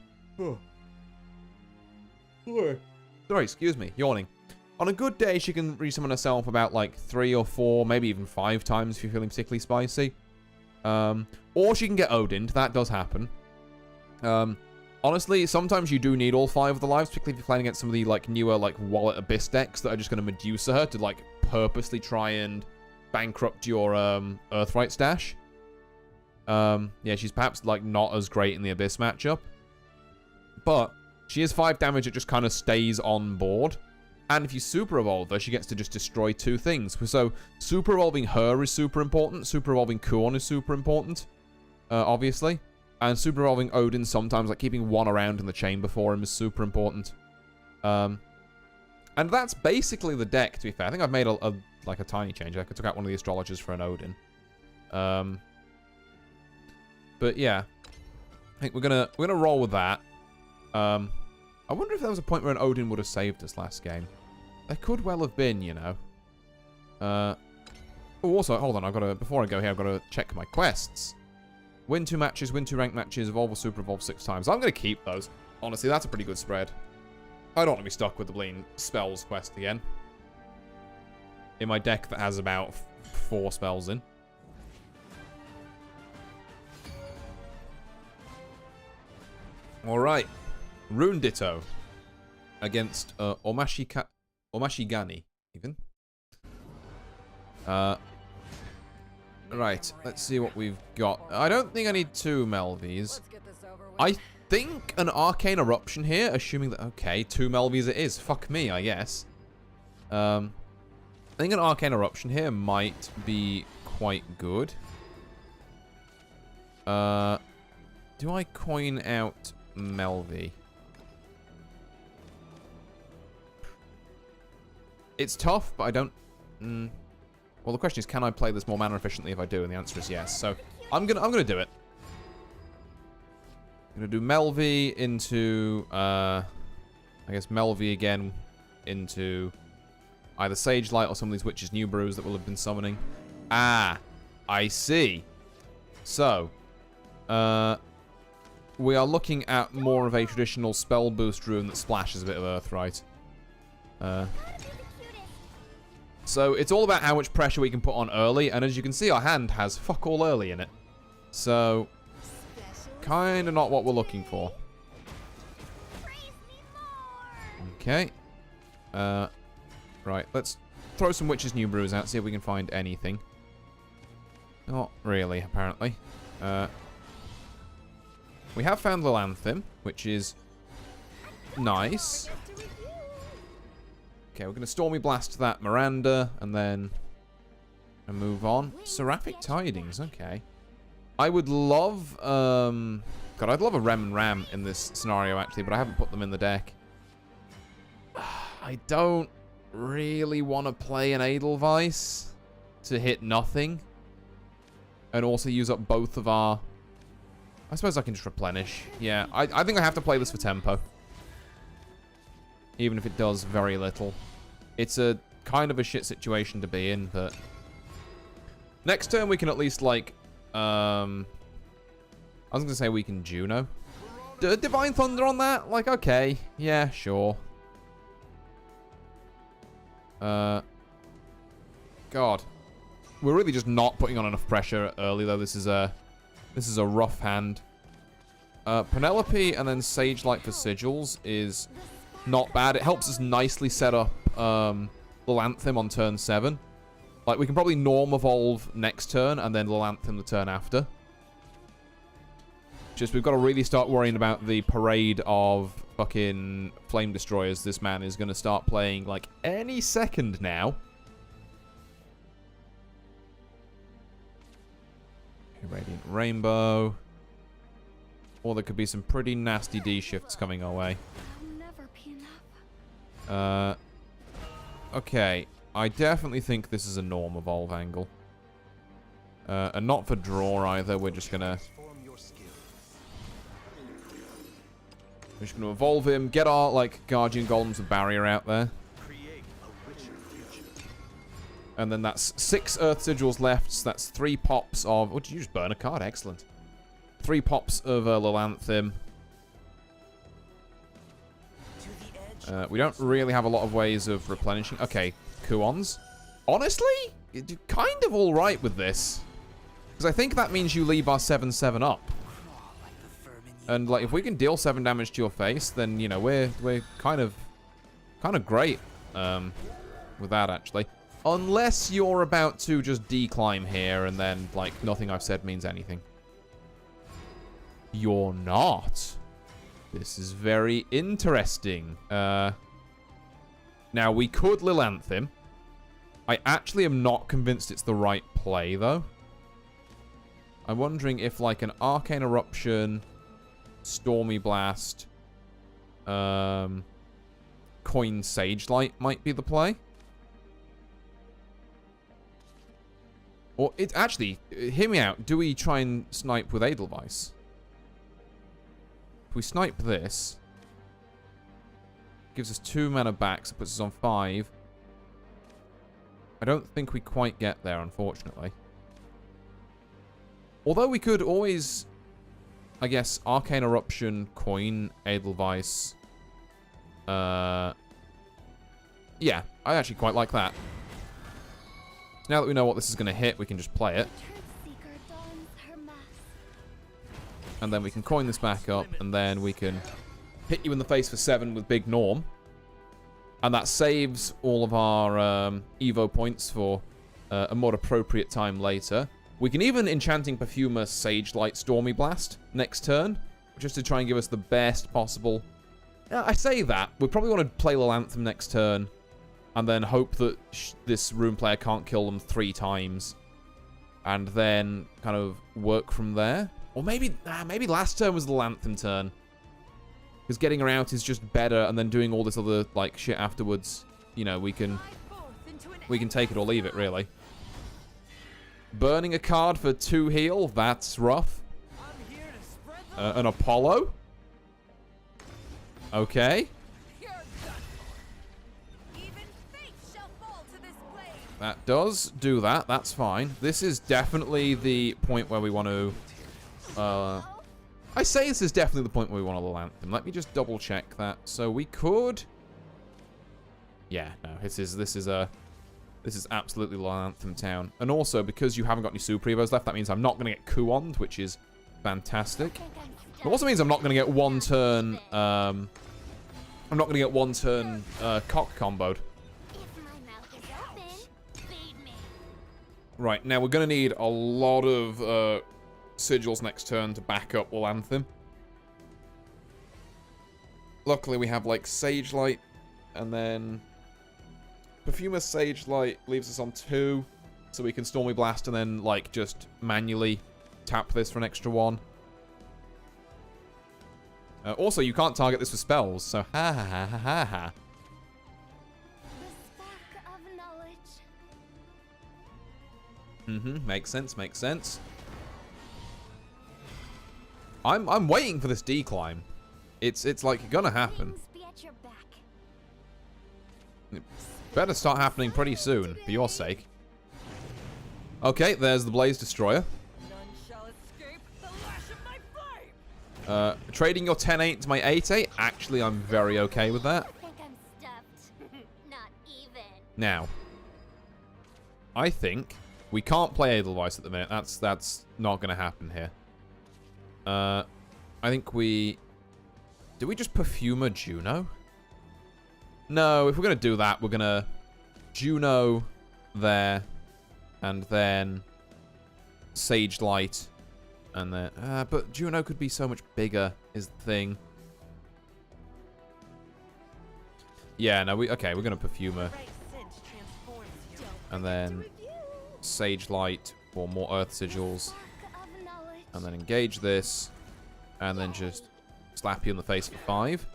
Sorry, excuse me, yawning. On a good day, she can resummon herself about, like, 3 or 4, maybe even 5 times if you're feeling particularly spicy. Or she can get Odin'd. That does happen. Honestly, sometimes you do need all 5 of the lives, particularly if you're playing against some of the, like, newer, like, Wallet Abyss decks that are just going to Medusa her to, like, purposely try and bankrupt your, Earthright stash. Yeah, she's perhaps, like, not as great in the Abyss matchup. But she is 5 damage, it just kind of stays on board. And if you Super Evolve her, she gets to just destroy 2 things. So, Super Evolving her is super important. Super Evolving Kuon is super important, obviously. And Super Evolving Odin sometimes, like keeping 1 around in the chamber for him is super important. And that's basically the deck, to be fair. I think I've made a tiny change. I took out one of the astrologers for an Odin. But yeah, I think we're gonna roll with that. I wonder if there was a point where an Odin would have saved us last game. There could well have been, you know. Oh, also, hold on. Before I go here, I've got to check my quests. Win 2 matches, win 2 ranked matches, evolve or super evolve 6 times. I'm going to keep those. Honestly, that's a pretty good spread. I don't want to be stuck with the bleeding spells quest again. In my deck that has about 4 spells in. Alright. Rune Ditto. Against Omashigani, even. Right, let's see what we've got. I don't think I need 2 Melvies. I think an Arcane Eruption here, assuming that... Okay, 2 Melvies it is. Fuck me, I guess. I think an Arcane Eruption here might be quite good. Do I coin out Melvie? It's tough, but I don't... Well, the question is, can I play this more mana efficiently if I do? And the answer is yes. So I'm gonna do it. I'm gonna do Melvie into I guess Melvie again into either Sage Light or some of these Witches' New Brews that will have been summoning. Ah, I see. So we are looking at more of a traditional spell boost rune that splashes a bit of Earthright. So it's all about how much pressure we can put on early, and as you can see, our hand has fuck all early in it. So, kind of not what we're looking for. Okay. Right, let's throw some Witches' New Brews out, see if we can find anything. Not really, apparently. We have found Lilanthim, which is nice. Okay, we're going to Stormy Blast that Miranda, and then move on. Seraphic Tidings, okay. I would love God, I'd love a Rem and Ram in this scenario, actually, but I haven't put them in the deck. I don't really want to play an Edelweiss to hit nothing. And also use up both of our... I suppose I can just replenish. Yeah, I think I have to play this for tempo. Even if it does very little. It's a kind of a shit situation to be in, but... Next turn we can at least, like... I was going to say we can Juno. Divine Thunder on that? Like, okay. Yeah, sure. God. We're really just not putting on enough pressure early, though. This is a rough hand. Penelope and then Sage Light for Sigils is not bad. It helps us nicely set up Lilanthim on turn 7. Like, we can probably Norm Evolve next turn and then Lilanthim the turn after. Just, we've got to really start worrying about the parade of fucking Flame Destroyers this man is going to start playing, like, any second now. Radiant Rainbow. Or there could be some pretty nasty D-shifts coming our way. Okay. I definitely think this is a Norm Evolve angle. And not for draw either. We're just gonna... We're just gonna evolve him, get our, like, Guardian Golems with Barrier out there. And then that's 6 Earth Sigils left, so that's 3 pops of... Oh, did you just burn a card? Excellent. 3 pops of Lilanthim. We don't really have a lot of ways of replenishing. Okay, Kuons. Honestly, you're kind of alright with this. Because I think that means you leave our 7/7 up. And, like, if we can deal 7 damage to your face, then, you know, we're kind of great with that, actually. Unless you're about to just declimb here and then, like, nothing I've said means anything. You're not. This is very interesting. Now, we could Lilanthim. I actually am not convinced it's the right play, though. I'm wondering if, like, an Arcane Eruption, Stormy Blast, Coin Sagelight might be the play. Or, it actually, hear me out. Do we try and snipe with Edelweiss? If we snipe this, gives us 2 mana back, so puts us on 5. I don't think we quite get there, unfortunately. Although we could always, I guess, Arcane Eruption, Coin, Edelweiss. Yeah, I actually quite like that. So now that we know what this is going to hit, we can just play it. And then we can coin this back up, and then we can hit you in the face for 7 with Big Norm. And that saves all of our Evo points for a more appropriate time later. We can even Enchanting Perfumer Sagelight Stormy Blast next turn, just to try and give us the best possible... I say that. We probably want to play Lilanthim next turn, and then hope that this Rune player can't kill them 3 times. And then kind of work from there. Or maybe last turn was the Lilanthim turn. Because getting her out is just better, and then doing all this other, like, shit afterwards. You know, we can take it or leave it, really. Burning a card for 2 heal, that's rough. An Apollo? Okay. That does do that, that's fine. This is definitely the point where we want to... I say this is definitely the point where we want to Lilanthim. Let me just double check that. So we could... Yeah, no, this is absolutely Lilanthim town. And also, because you haven't got any Super Evos left, that means I'm not going to get Kuoned, which is fantastic. It also means I'm not going to get 1 turn... I'm not going to get 1 turn cock comboed. Right, now we're going to need a lot of sigils next turn to back up Lilanthim. Luckily, we have, like, Sagelight, and then Perfumer Sagelight leaves us on 2, so we can Stormy Blast and then, like, just manually tap this for an extra 1. Also, you can't target this with spells, so ha ha ha ha ha ha. The spark of knowledge. Makes sense, makes sense. I'm waiting for this declimb. It's like gonna happen. Wings be at your back. It better start happening pretty soon, for your sake. Okay, there's the Blaze Destroyer. None shall escape the lash of my flame. Trading your 10-8 to my 8-8, actually I'm very okay with that. I think I'm stuffed. Not even. Now, I think we can't play Edelweiss at the minute. That's not gonna happen here. I think we... Do we just Perfumer Juno? No, if we're gonna do that, we're gonna Juno there, and then Sage Light, and then... but Juno could be so much bigger, is the thing. Yeah, no, okay, we're gonna Perfumer. And then Sage Light for more Earth Sigils. And then engage this. And then just slap you in the face for 5.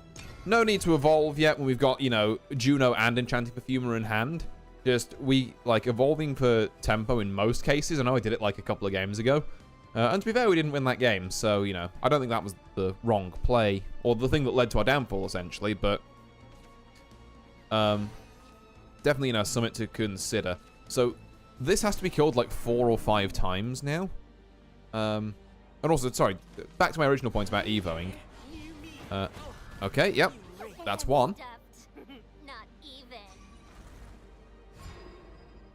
No need to evolve yet when we've got, you know, Juno and Enchanting Perfumer in hand. Just, like, evolving for tempo in most cases. I know I did it, like, a couple of games ago. And to be fair, we didn't win that game. So, you know, I don't think that was the wrong play. Or the thing that led to our downfall, essentially. But, definitely, you know, something to consider. So, this has to be killed, like, 4 or 5 times now. And also, sorry, back to my original point about evoing. Okay, yep. That's one. Not even.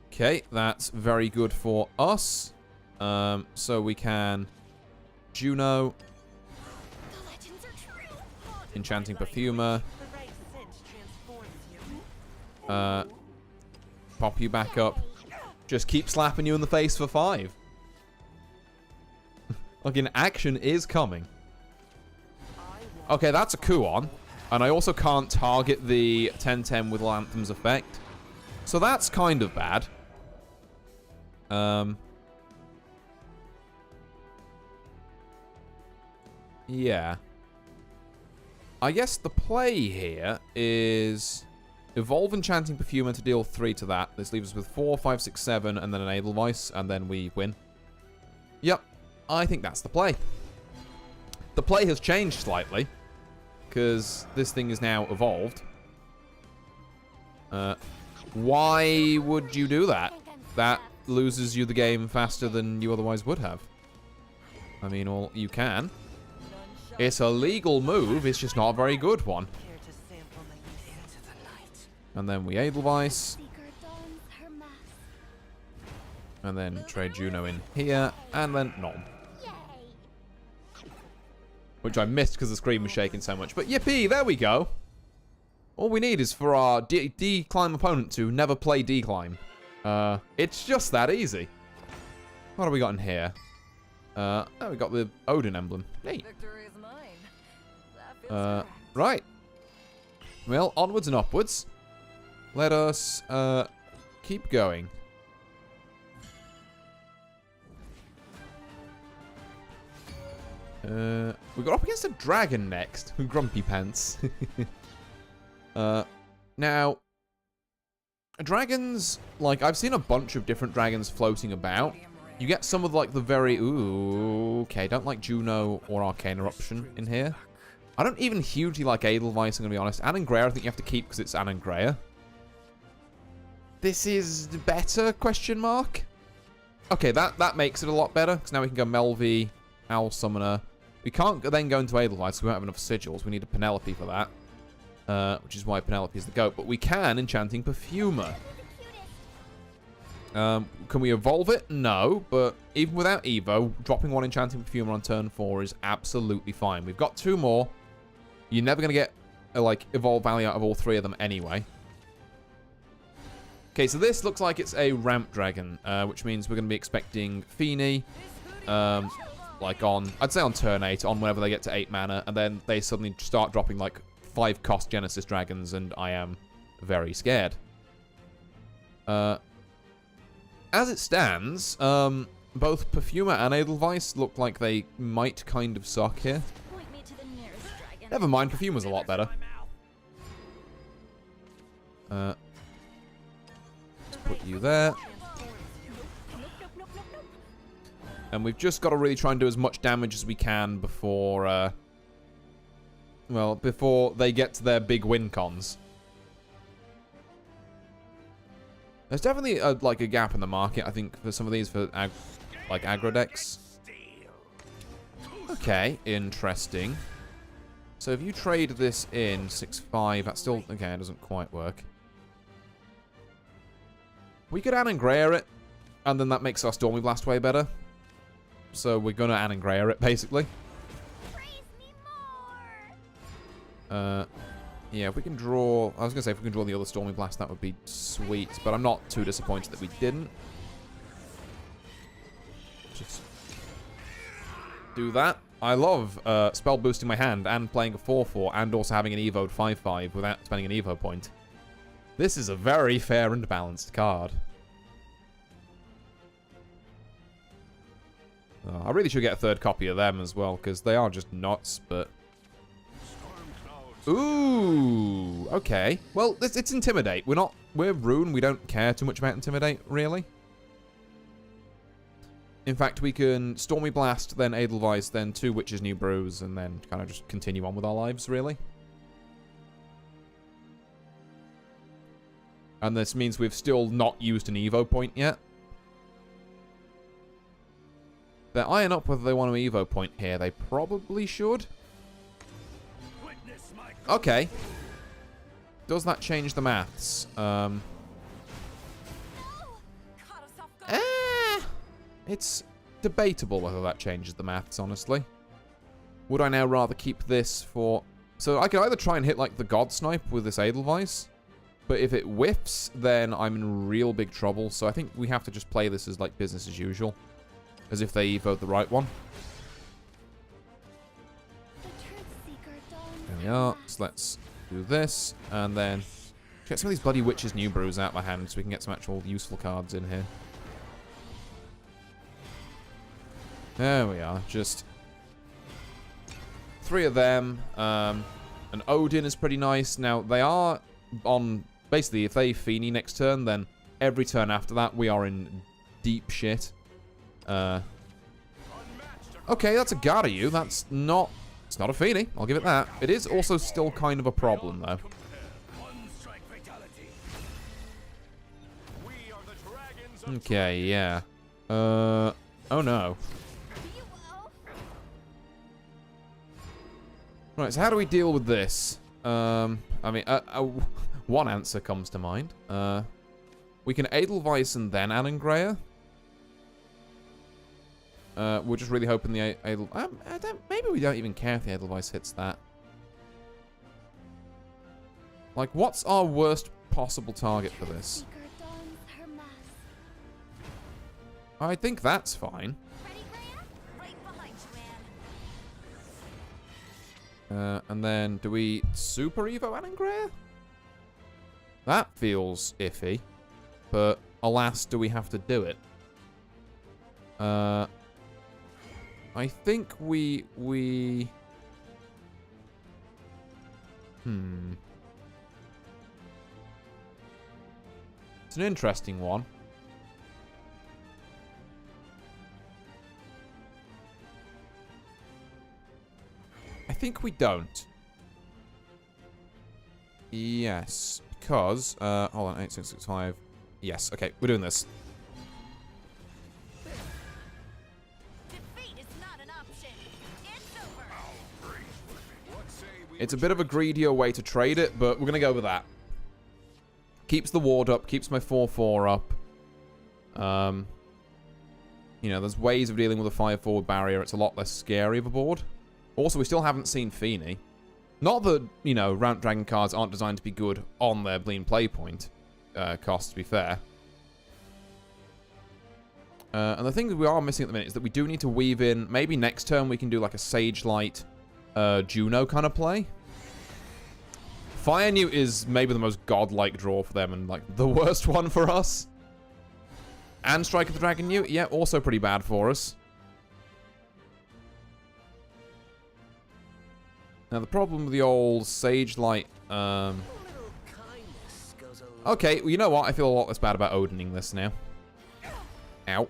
Okay, that's very good for us. So we can Juno, The legends are true. Enchanting Perfumer, pop you back up. Just keep slapping you in the face for 5. Fucking action is coming. Okay, that's a Kuon. And I also can't target the 10-10 with Lilanthim's effect. So that's kind of bad. Yeah. I guess the play here is evolve Enchanting Perfumer to deal 3 to that. This leaves us with 4, 5, 6, 7, and then an Edelweiss, and then we win. Yep. I think that's the play. The play has changed slightly, because this thing is now evolved. Why would you do that? That loses you the game faster than you otherwise would have. I mean, all you can. It's a legal move, it's just not a very good one. And then we Edelweiss. And then trade Juno in here, and then Nom. Which I missed because the screen was shaking so much. But yippee, there we go. All we need is for our declimb opponent to never play declimb. It's just that easy. What have we got in here? Oh, we got the Odin emblem. Neat. Victory is mine. That feels Right. Well, onwards and upwards. Let us keep going. We got up against a dragon next. Grumpy Pants. Now, dragons, like, I've seen a bunch of different dragons floating about. You get some of, like, the very... Ooh, okay, don't like Juno or Arcane Eruption in here. I don't even hugely like Edelweiss, I'm going to be honest. Anangrea, I think you have to keep because it's Anangrea. This is better, question mark? Okay, that makes it a lot better, because now we can go Melvi, Owl Summoner. We can't then go into Edelweiss, so we don't have enough sigils. We need a Penelope for that, which is why Penelope is the GOAT. But we can Enchanting Perfumer. Can we evolve it? No, but even without Evo, dropping 1 Enchanting Perfumer on turn 4 is absolutely fine. We've got 2 more. You're never going to get, like, evolve value out of all 3 of them anyway. Okay, so this looks like it's a ramp dragon, which means we're going to be expecting Feeny, like on, I'd say on turn 8, on whenever they get to 8 mana, and then they suddenly start dropping like 5 cost Genesis dragons, and I am very scared. As it stands, both Perfumer and Edelweiss look like they might kind of suck here. Point me to the nearest dragon. Never mind, perfume was a lot better. Let's put you there. And we've just got to really try and do as much damage as we can before, well, before they get to their big win cons. There's definitely like a gap in the market, I think, for some of these for like aggro decks. Okay, interesting. So if you trade this in 6-5, that's still okay. It doesn't quite work. We could Anangreya it, and then that makes our Stormy Blast way better. So we're gonna Anangreya it basically. Yeah, if we can draw... I was going to say, if we can draw the other Stormy Blast, that would be sweet. But I'm not too disappointed that we didn't. Just do that. I love spell boosting my hand and playing a 4-4 and also having an Evo'd 5-5 without spending an Evo point. This is a very fair and balanced card. I really should get a third copy of them as well, because they are just nuts, but... Ooh, okay. Well, it's Intimidate. We're Rune. We don't care too much about Intimidate, really. In fact, we can Stormy Blast, then Edelweiss, then 2 Witches' New Brews, and then kind of just continue on with our lives, really. And this means we've still not used an Evo point yet. They're eyeing up whether they want an Evo point here. They probably should. Okay. Does that change the maths? It's debatable whether that changes the maths, honestly. Would I now rather keep this for... So I could either try and hit, like, the God Snipe with this Edelweiss, but if it whiffs, then I'm in real big trouble, so I think we have to just play this as, like, business as usual. As if they evoed the right one. There we are. So let's do this, and then get some of these bloody Witches' New Brews out of my hand so we can get some actual useful cards in here. There we are. Just 3 of them. An Odin is pretty nice. Now, they are on... Basically, if they Feeny next turn, then every turn after that, we are in deep shit. Okay, that's a Garyu. That's not... It's not a Feeny. I'll give it that. It is also still kind of a problem, though. Okay, yeah. Oh no. Right, so how do we deal with this? I mean, one answer comes to mind. We can Edelweiss and then Anangreya. We're just really hoping the maybe we don't even care if the Edelweiss hits that. Like, what's our worst possible target for this? I think that's fine. And then, do we Super Evo Anangreya? That feels iffy. But, alas, do we have to do it? I think we... It's an interesting one. I think we don't. Yes, because... hold on, 8665. Yes, okay, we're doing this. It's a bit of a greedier way to trade it, but we're going to go with that. Keeps the ward up, keeps my 4-4 up. You know, there's ways of dealing with a 5-4 barrier. It's a lot less scary of a board. Also, we still haven't seen Feeny. Not that, you know, Ramp Dragon cards aren't designed to be good on their Bleed play point cost, to be fair. And the thing that we are missing at the minute is that we do need to weave in... Maybe next turn we can do like a Sage Light Juno kind of play. Fire Newt is maybe the most godlike draw for them and like the worst one for us. And Strike of the Dragon Newt, yeah, also pretty bad for us. Now, the problem with the old Sage Light... Okay, well, you know what? I feel a lot less bad about Odining this now. Ow.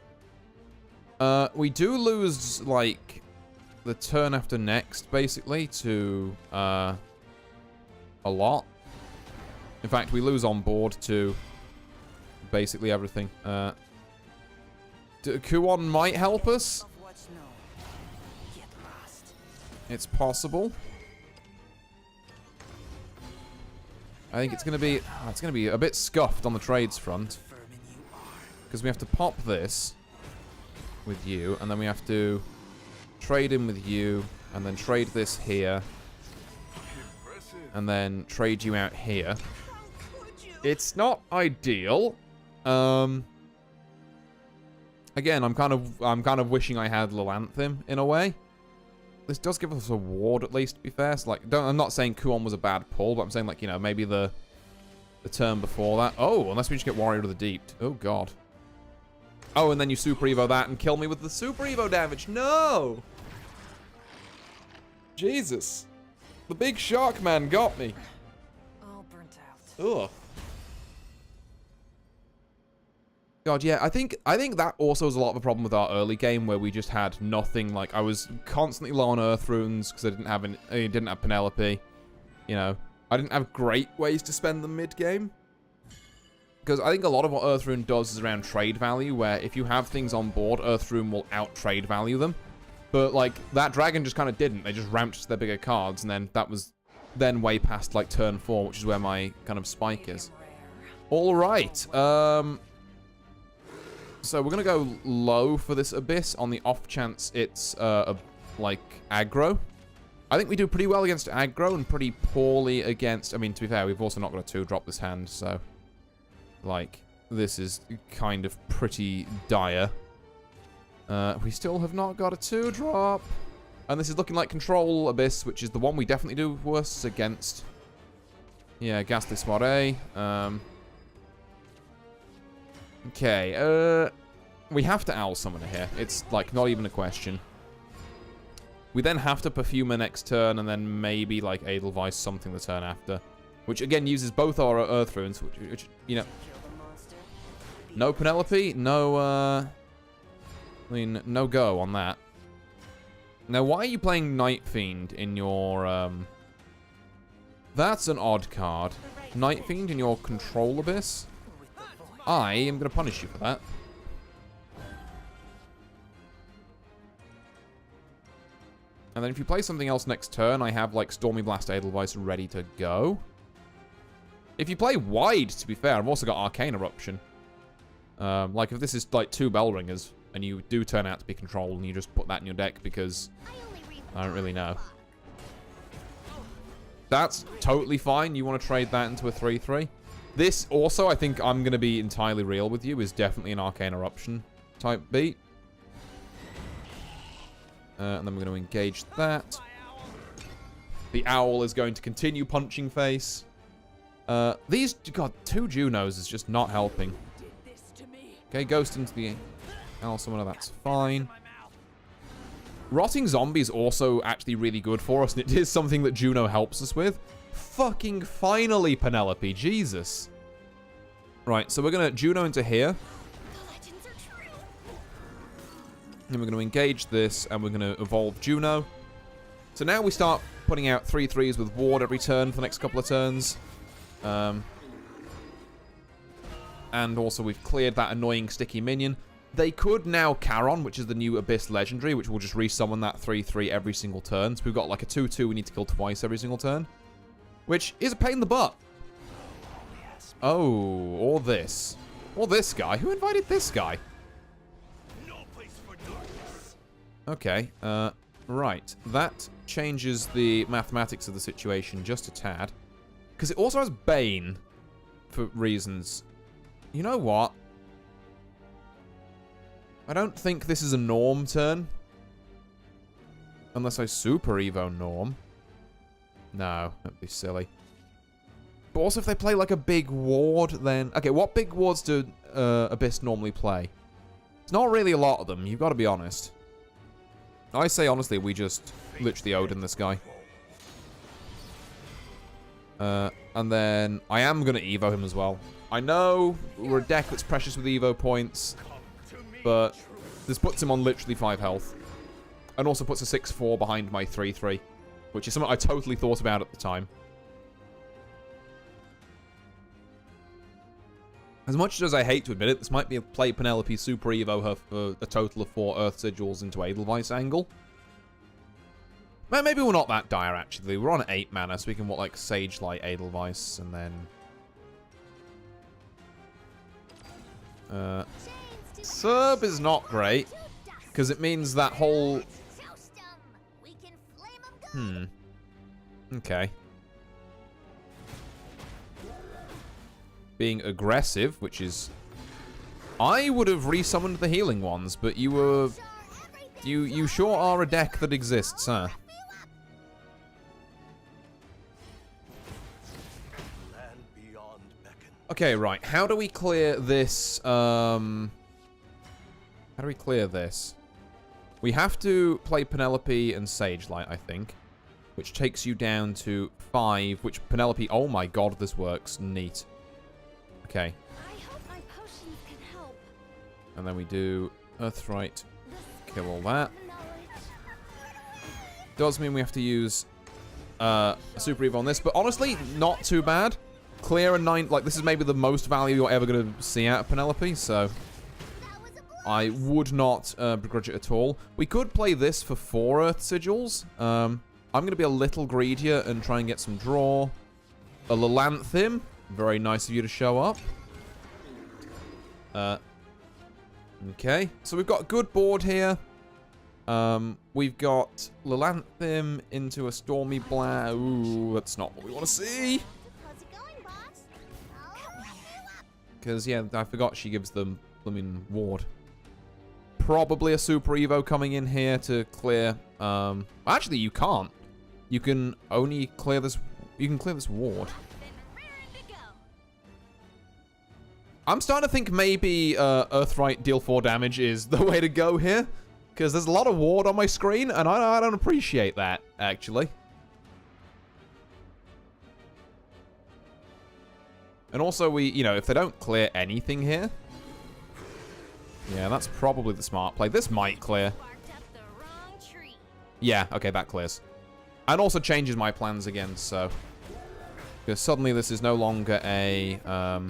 We do lose, like, the turn after next, basically, to a lot. In fact, we lose on board to basically everything. Kuon might help us. It's possible. I think it's gonna be a bit scuffed on the trades front, because we have to pop this with you, and then we have to trade in with you, and then trade this here, and then trade you out here. It's not ideal. Again, I'm kind of wishing I had Lilanthim in a way. This does give us a ward, at least, to be fair. So, like, I'm not saying Kuon was a bad pull, but I'm saying, like, you know, maybe the turn before that. Oh, unless we just get Warrior of the Deep. Oh, God. Oh, and then you Super Evo that and kill me with the Super Evo damage. No! Jesus. The big shark man got me. All burnt out. Ugh. God, yeah, I think that also was a lot of a problem with our early game, where we just had nothing. Like, I was constantly low on Earth Runes because I didn't have Penelope. You know, I didn't have great ways to spend them mid-game. Because I think a lot of what Earth Rune does is around trade value, where if you have things on board, Earth Rune will out-trade value them. But, like, that dragon just kind of didn't. They just ramped their bigger cards, and then that was then way past, like, turn 4, which is where my kind of spike is. All right, so we're going to go low for this Abyss on the off chance it's, like, aggro. I think we do pretty well against aggro and pretty poorly against... I mean, to be fair, we've also not got a 2-drop this hand, so... Like, this is kind of pretty dire. We still have not got a 2-drop. And this is looking like Control Abyss, which is the one we definitely do worse against. Yeah, Ghastly Soiree. Okay, we have to Owl Summoner here. It's, like, not even a question. We then have to Perfumer next turn, and then maybe, like, Edelweiss something the turn after. Which, again, uses both our Earth Runes, which you know... No Penelope, no, I mean, no go on that. Now, why are you playing Night Fiend in your, That's an odd card. Night Fiend in your Control Abyss? I am going to punish you for that. And then if you play something else next turn, I have, like, Stormy Blast Edelweiss ready to go. If you play wide, to be fair, I've also got Arcane Eruption. Like, if this is, like, 2 Bell Ringers, and you do turn out to be Control, and you just put that in your deck because... I don't really know. That's totally fine. You want to trade that into a 3-3. This also, I think I'm going to be entirely real with you, is definitely an Arcane Eruption type beat. And then we're going to engage that. The Owl is going to continue punching face. These, God, 2 Junos is just not helping. Okay, Ghost into the Owl Summoner, that's fine. Rotting Zombie is also actually really good for us, and it is something that Juno helps us with. Fucking finally, Penelope, Jesus. Right, so we're going to Juno into here. And we're going to engage this, and we're going to evolve Juno. So now we start putting out 3/3s with Ward every turn for the next couple of turns. And also we've cleared that annoying sticky minion. They could now Charon, which is the new Abyss Legendary, which will just resummon that 3/3 every single turn. So we've got like a 2/2 we need to kill twice every single turn. Which is a pain in the butt. Oh, or this. Or this guy. Who invited this guy? Okay, right. That changes the mathematics of the situation just a tad. Because it also has Bane for reasons. You know what? I don't think this is a Norm turn. Unless I Super Evo Norm. No, that'd be silly. But also if they play like a big ward, then... Okay, what big wards do Abyss normally play? It's not really a lot of them, you've got to be honest. I say honestly, we just literally Odin this guy. And then I am going to Evo him as well. I know we're a deck that's precious with Evo points, but this puts him on literally 5 health. And also puts a 6-4 behind my 3-3, which is something I totally thought about at the time. As much as I hate to admit it, this might be a play Penelope Super Evo her for a total of 4 Earth Sigils into Edelweiss angle. Maybe we're not that dire, actually. We're on 8 mana, so we can, what, like, Sage Light Edelweiss, and then... Serb is not great, because it means that whole... Okay. Being aggressive, which is... I would have resummoned the healing ones, but you were... You sure are a deck that exists, huh? Okay, right. How do we clear this? How do we clear this? We have to play Penelope and Sagelight, I think. Which takes you down to 5, which Penelope... Oh my god, this works. Neat. Okay. I hope my potions can help. And then we do Earthright. Kill all that. Does mean we have to use a Super Evo on this, but honestly, not too bad. Clear a 9... Like, this is maybe the most value you're ever going to see out of Penelope, so... I would not begrudge it at all. We could play this for 4 Earth Sigils. I'm going to be a little greedier and try and get some draw. A Lilanthim. Very nice of you to show up. Okay. So we've got a good board here. We've got Lilanthim into a Stormy Blast. Ooh, that's not what we want to see. Because, yeah, I forgot she gives them blooming ward. Probably a Super Evo coming in here to clear... actually, you can't. You can only clear this... You can clear this ward. I'm starting to think maybe Earthright deal 4 damage is the way to go here. Because there's a lot of ward on my screen, and I don't appreciate that, actually. And also, you know, if they don't clear anything here... Yeah, that's probably the smart play. This might clear. Yeah, okay, that clears. And also changes my plans again, so... Because suddenly this is no longer a... Yeah,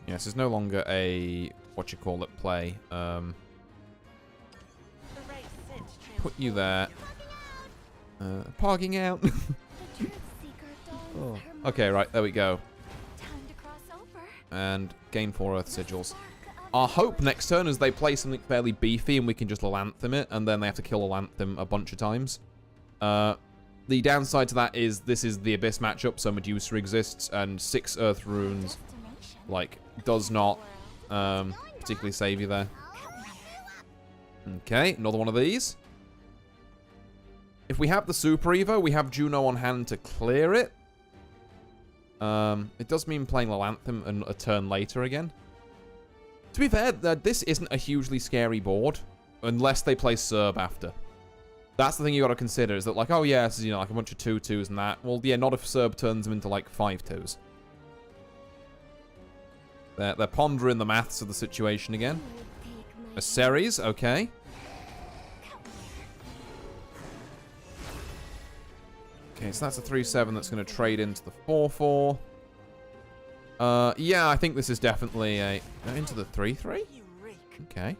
this is no longer a... What-you-call-it play. Put you there. Parking out. Oh. Okay, right, there we go. And gain 4 Earth Sigils. Our hope next turn is they play something fairly beefy and we can just Lilanthim it, and then they have to kill Lilanthim a bunch of times. The downside to that is this is the Abyss matchup, so Medusa exists, and 6 Earth Runes, like, does not particularly save you there. Okay, another one of these. If we have the Super Evo, we have Juno on hand to clear it. It does mean playing Lilanthim and a turn later again. To be fair, this isn't a hugely scary board, unless they play Serb after. That's the thing you got to consider, is that like, oh yeah, this is, you know, like a bunch of 2/2s and that. Well, yeah, not if Serb turns them into like 5/2s. They're pondering the maths of the situation again. A Ceres, okay. Okay, so that's a 3/7 that's going to trade into the 4/4. Yeah, I think this is definitely a... into the 3/3? Okay.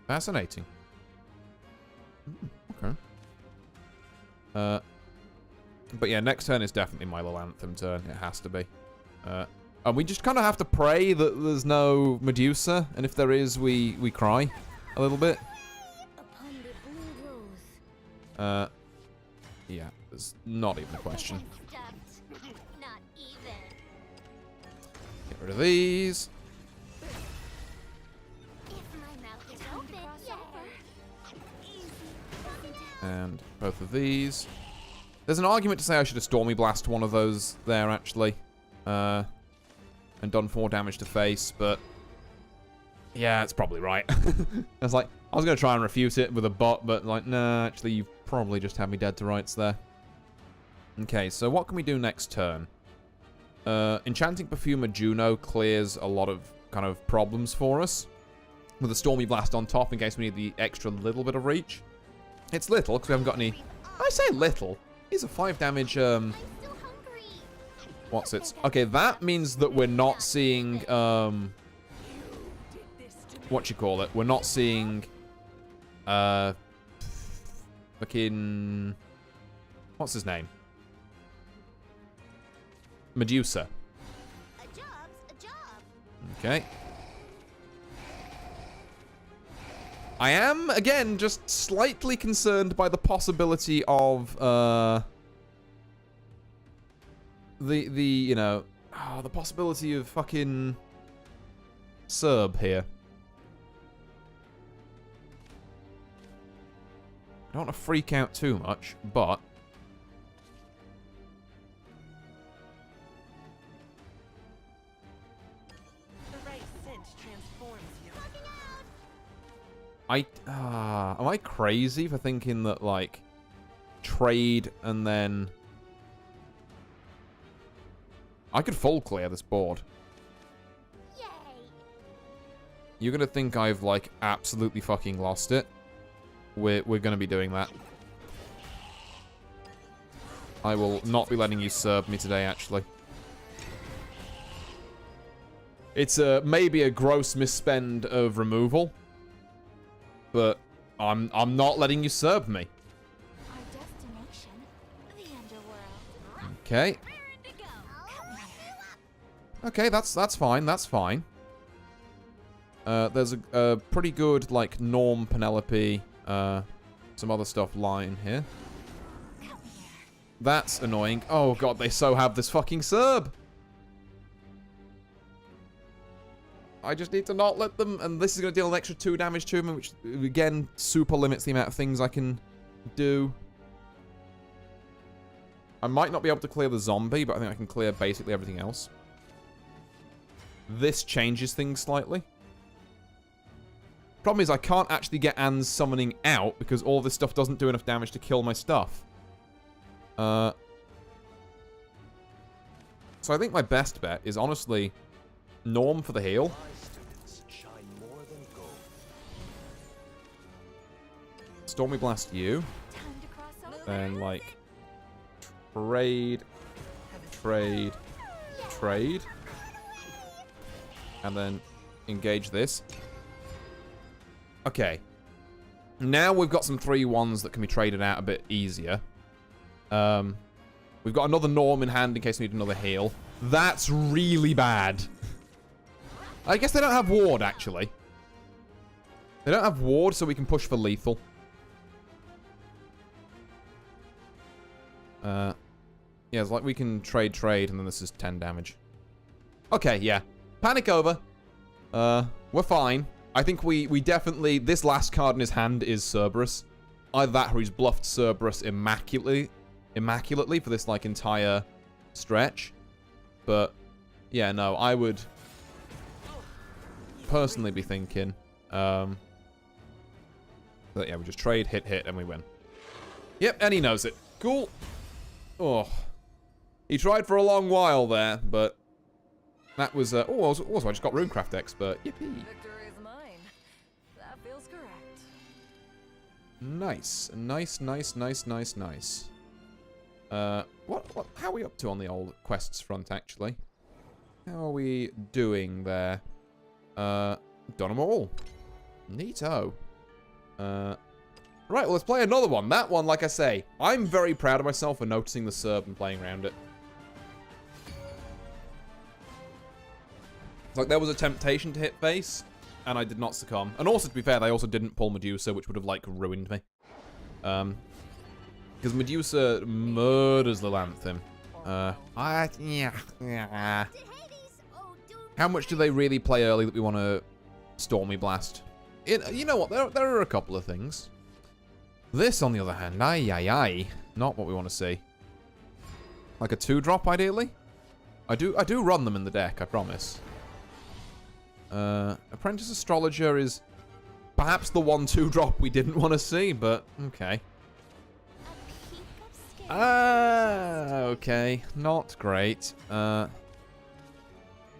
Fascinating. Okay. But yeah, next turn is definitely my Lilanthim turn. It has to be. And we just kind of have to pray that there's no Medusa, and if there is, we cry a little bit. Yeah, there's not even a question. Get rid of these. And both of these. There's an argument to say I should have Stormy Blast one of those there, actually. And done 4 damage to face, but... Yeah, it's probably right. I was like, I was going to try and refute it with a bot, but like, nah, actually, you've probably just had me dead to rights there. Okay, so what can we do next turn? Enchanting Perfumer Juno clears a lot of kind of problems for us. With a Stormy Blast on top in case we need the extra little bit of reach. It's little because we haven't got any... I say little. He's a 5 damage... What's it? Okay, that means that we're not seeing... what you call it? We're not seeing... fucking... What's his name? Medusa. A job's a job. Okay. I am, again, just slightly concerned by the possibility of, you know, the possibility of fucking Serb here. I don't want to freak out too much, but... am I crazy for thinking that, like, trade and then... I could full clear this board. Yay. You're gonna think I've, like, absolutely fucking lost it. We're gonna be doing that. I will not be letting you serve me today, actually. It's maybe a gross misspend of removal. But I'm not letting you serve me. Our destination, the underworld. Okay. Okay, that's fine. That's fine. There's a pretty good like Norm Penelope, some other stuff lying here. That's annoying. Oh god, they so have this fucking Serb. I just need to not let them, and this is going to deal an extra 2 damage to me, which, again, super limits the amount of things I can do. I might not be able to clear the zombie, but I think I can clear basically everything else. This changes things slightly. Problem is, I can't actually get Anne's summoning out, because all this stuff doesn't do enough damage to kill my stuff. So I think my best bet is, honestly, Norm for the heal. Stormy Blast you. Then, like, trade. And then engage this. Okay. Now we've got some 3/1s that can be traded out a bit easier. We've got another Norm in hand in case we need another heal. That's really bad. I guess they don't have ward, actually. They don't have ward, so we can push for lethal. Yeah, it's like we can trade, and then this is 10 damage. Okay, yeah. Panic over. We're fine. I think we definitely... This last card in his hand is Cerberus. Either that or he's bluffed Cerberus immaculately for this, like, entire stretch. But, yeah, no, I would personally be thinking... that, yeah, we just trade, hit, and we win. Yep, and he knows it. Cool. Oh. He tried for a long while there, but... That was, also, I just got Runecraft Expert. Yippee. Victory is mine. That feels correct. Nice. Nice. How are we up to on the old quests front, actually? How are we doing there? Done them all. Neato. Right, well, let's play another one. That one, like I say, I'm very proud of myself for noticing the Serb and playing around it. It's like there was a temptation to hit base, and I did not succumb. And also, to be fair, they also didn't pull Medusa, which would have, like, ruined me. Because Medusa murders Lilanthim. How much do they really play early that we want to Stormy Blast? You know what? There are a couple of things. This, on the other hand, not what we want to see. Like a 2-drop, ideally. I do run them in the deck, I promise. Apprentice Astrologer is perhaps the 1/2 drop we didn't want to see, but okay. A peek of Okay. Not great. We're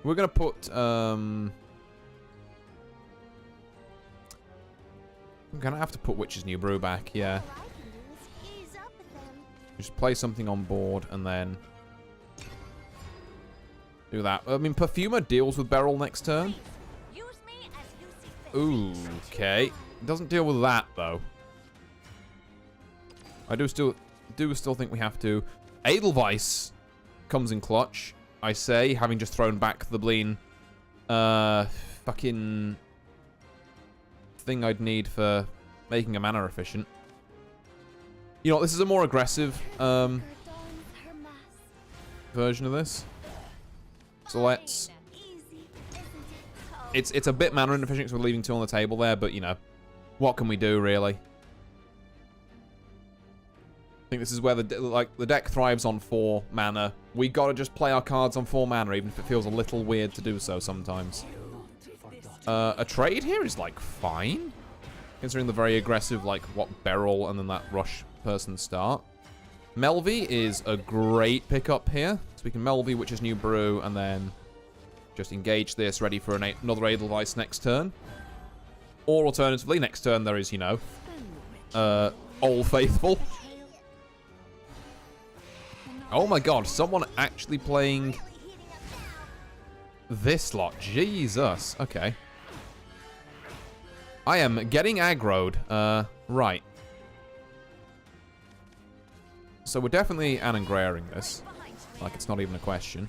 gonna put, I'm gonna have to put Witch's New Brew back, yeah. All I can do is ease up with them. Just play something on board and then do that. I mean, Perfumer deals with Beryl next turn. Use me as you see fit. Ooh, okay. Doesn't deal with that, though. I do still think we have to. Edelweiss comes in clutch, I say, having just thrown back the bleen fucking thing I'd need for making a mana efficient. You know, this is a more aggressive version of this. So let's... It's a bit mana inefficient because we're leaving 2 on the table there, but, you know, what can we do, really? I think this is where the deck thrives on 4 mana. We gotta just play our cards on 4 mana, even if it feels a little weird to do so sometimes. A trade here is, like, fine. Considering the very aggressive, like, what, Beryl and then that rush person start. Melvie is a great pickup here. So we can Melvie, Witch's New Brew, and then just engage this, ready for another Edelweiss next turn. Or alternatively, next turn there is, you know, Old Faithful. Oh my god, someone actually playing this lot. Jesus. Okay. I am getting aggroed. Right. So we're definitely Anangraring this. Like, it's not even a question.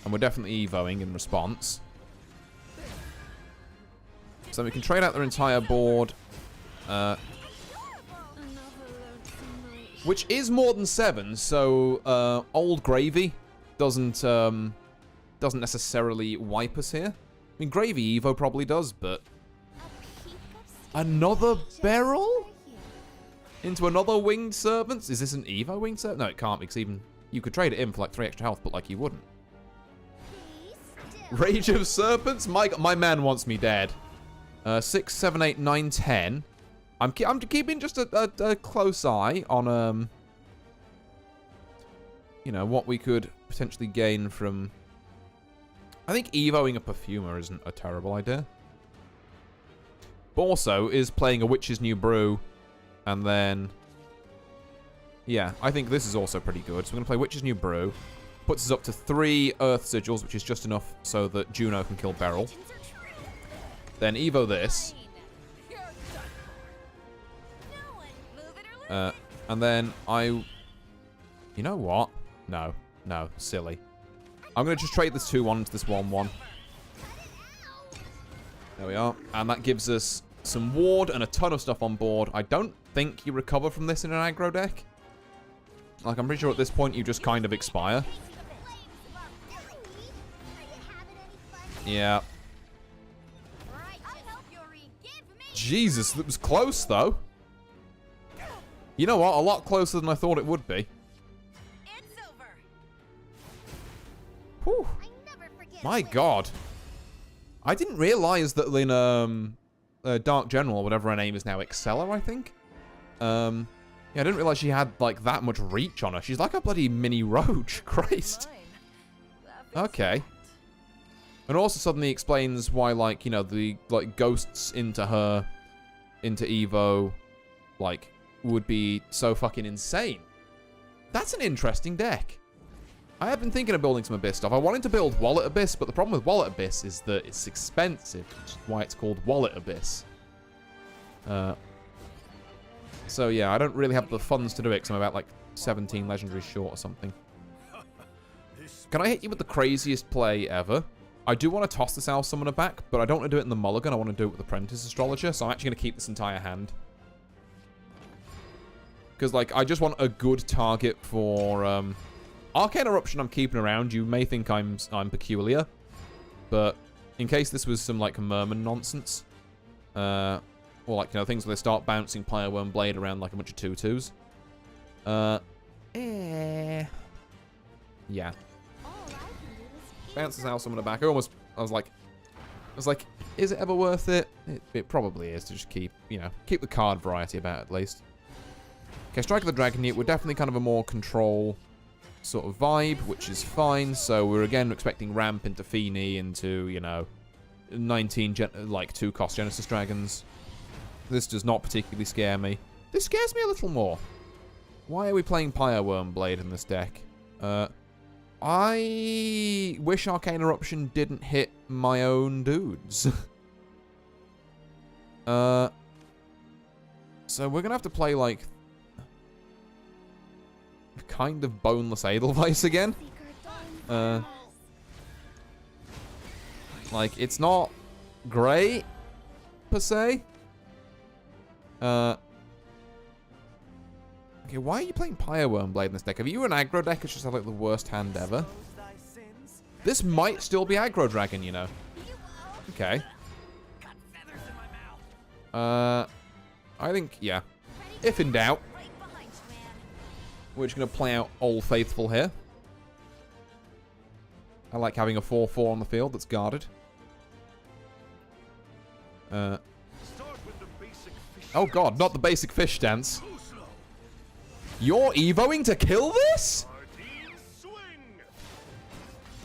And we're definitely evoing in response. So we can trade out their entire board. Which is more than 7, so Old Gravy doesn't necessarily wipe us here. I mean, Gravy Evo probably does, but... Another Beryl? Into another Winged Serpents? Is this an Evo Winged Serpent? No, it can't, because even... You could trade it in for like 3 extra health, but like you wouldn't. Rage of Serpents? My man wants me dead. 6, 7, 8, 9, 10. I'm keeping just a close eye on, you know, what we could potentially gain from... I think evoing a Perfumer isn't a terrible idea. Borso is playing a Witch's New Brew, and then... Yeah, I think this is also pretty good. So we're going to play Witch's New Brew. Puts us up to 3 Earth Sigils, which is just enough so that Juno can kill Beryl. Then evo this. And then you know what? No, silly. I'm going to just trade this 2-1 into this 1-1. There we are. And that gives us some ward and a ton of stuff on board. I don't think you recover from this in an aggro deck. Like, I'm pretty sure at this point you just kind of expire. Yeah. Jesus, that was close, though. You know what? A lot closer than I thought it would be. Whew. My god. I didn't realize that in Dark General, or whatever her name is now, Excella, I think. Yeah, I didn't realize she had, like, that much reach on her. She's like a bloody mini roach. Christ. Okay. And also suddenly explains why, like, you know, the, like, ghosts into Evo, like, would be so fucking insane. That's an interesting deck. I have been thinking of building some Abyss stuff. I wanted to build Wallet Abyss, but the problem with Wallet Abyss is that it's expensive, which is why it's called Wallet Abyss. So yeah, I don't really have the funds to do it because I'm about like 17 legendaries short or something. Can I hit you with the craziest play ever? I do want to toss this Owl Summoner back, but I don't want to do it in the Mulligan. I want to do it with the Apprentice Astrologer, so I'm actually going to keep this entire hand. Because, like, I just want a good target for... Arcane Eruption I'm keeping around. You may think I'm peculiar, but in case this was some, like, Merman nonsense, or, like, you know, things where they start bouncing Player Worm Blade around like a bunch of 2/2s. Yeah. Bounces Owl Summoner back. I was like, is it ever worth it? It probably is to just keep, you know, keep the card variety about at least. Okay, Strike of the Dragon Newt, we're definitely kind of a more control sort of vibe, which is fine. So we're again expecting ramp into Feeny, into, you know, 19, 2-cost Genesis Dragons. This does not particularly scare me. This scares me a little more. Why are we playing Pyre Wormblade in this deck? I wish Arcane Eruption didn't hit my own dudes. So we're gonna have to play, like, kind of boneless Edelweiss again. Like, it's not great, per se. Okay, why are you playing Pyre Wormblade in this deck? Are you an aggro deck that's just had, like, the worst hand ever? This might still be aggro dragon, you know. Okay. I think, yeah. If in doubt, we're just going to play out Old Faithful here. I like having a 4/4 on the field that's guarded. Oh god, not the basic fish dance. You're evoing to kill this?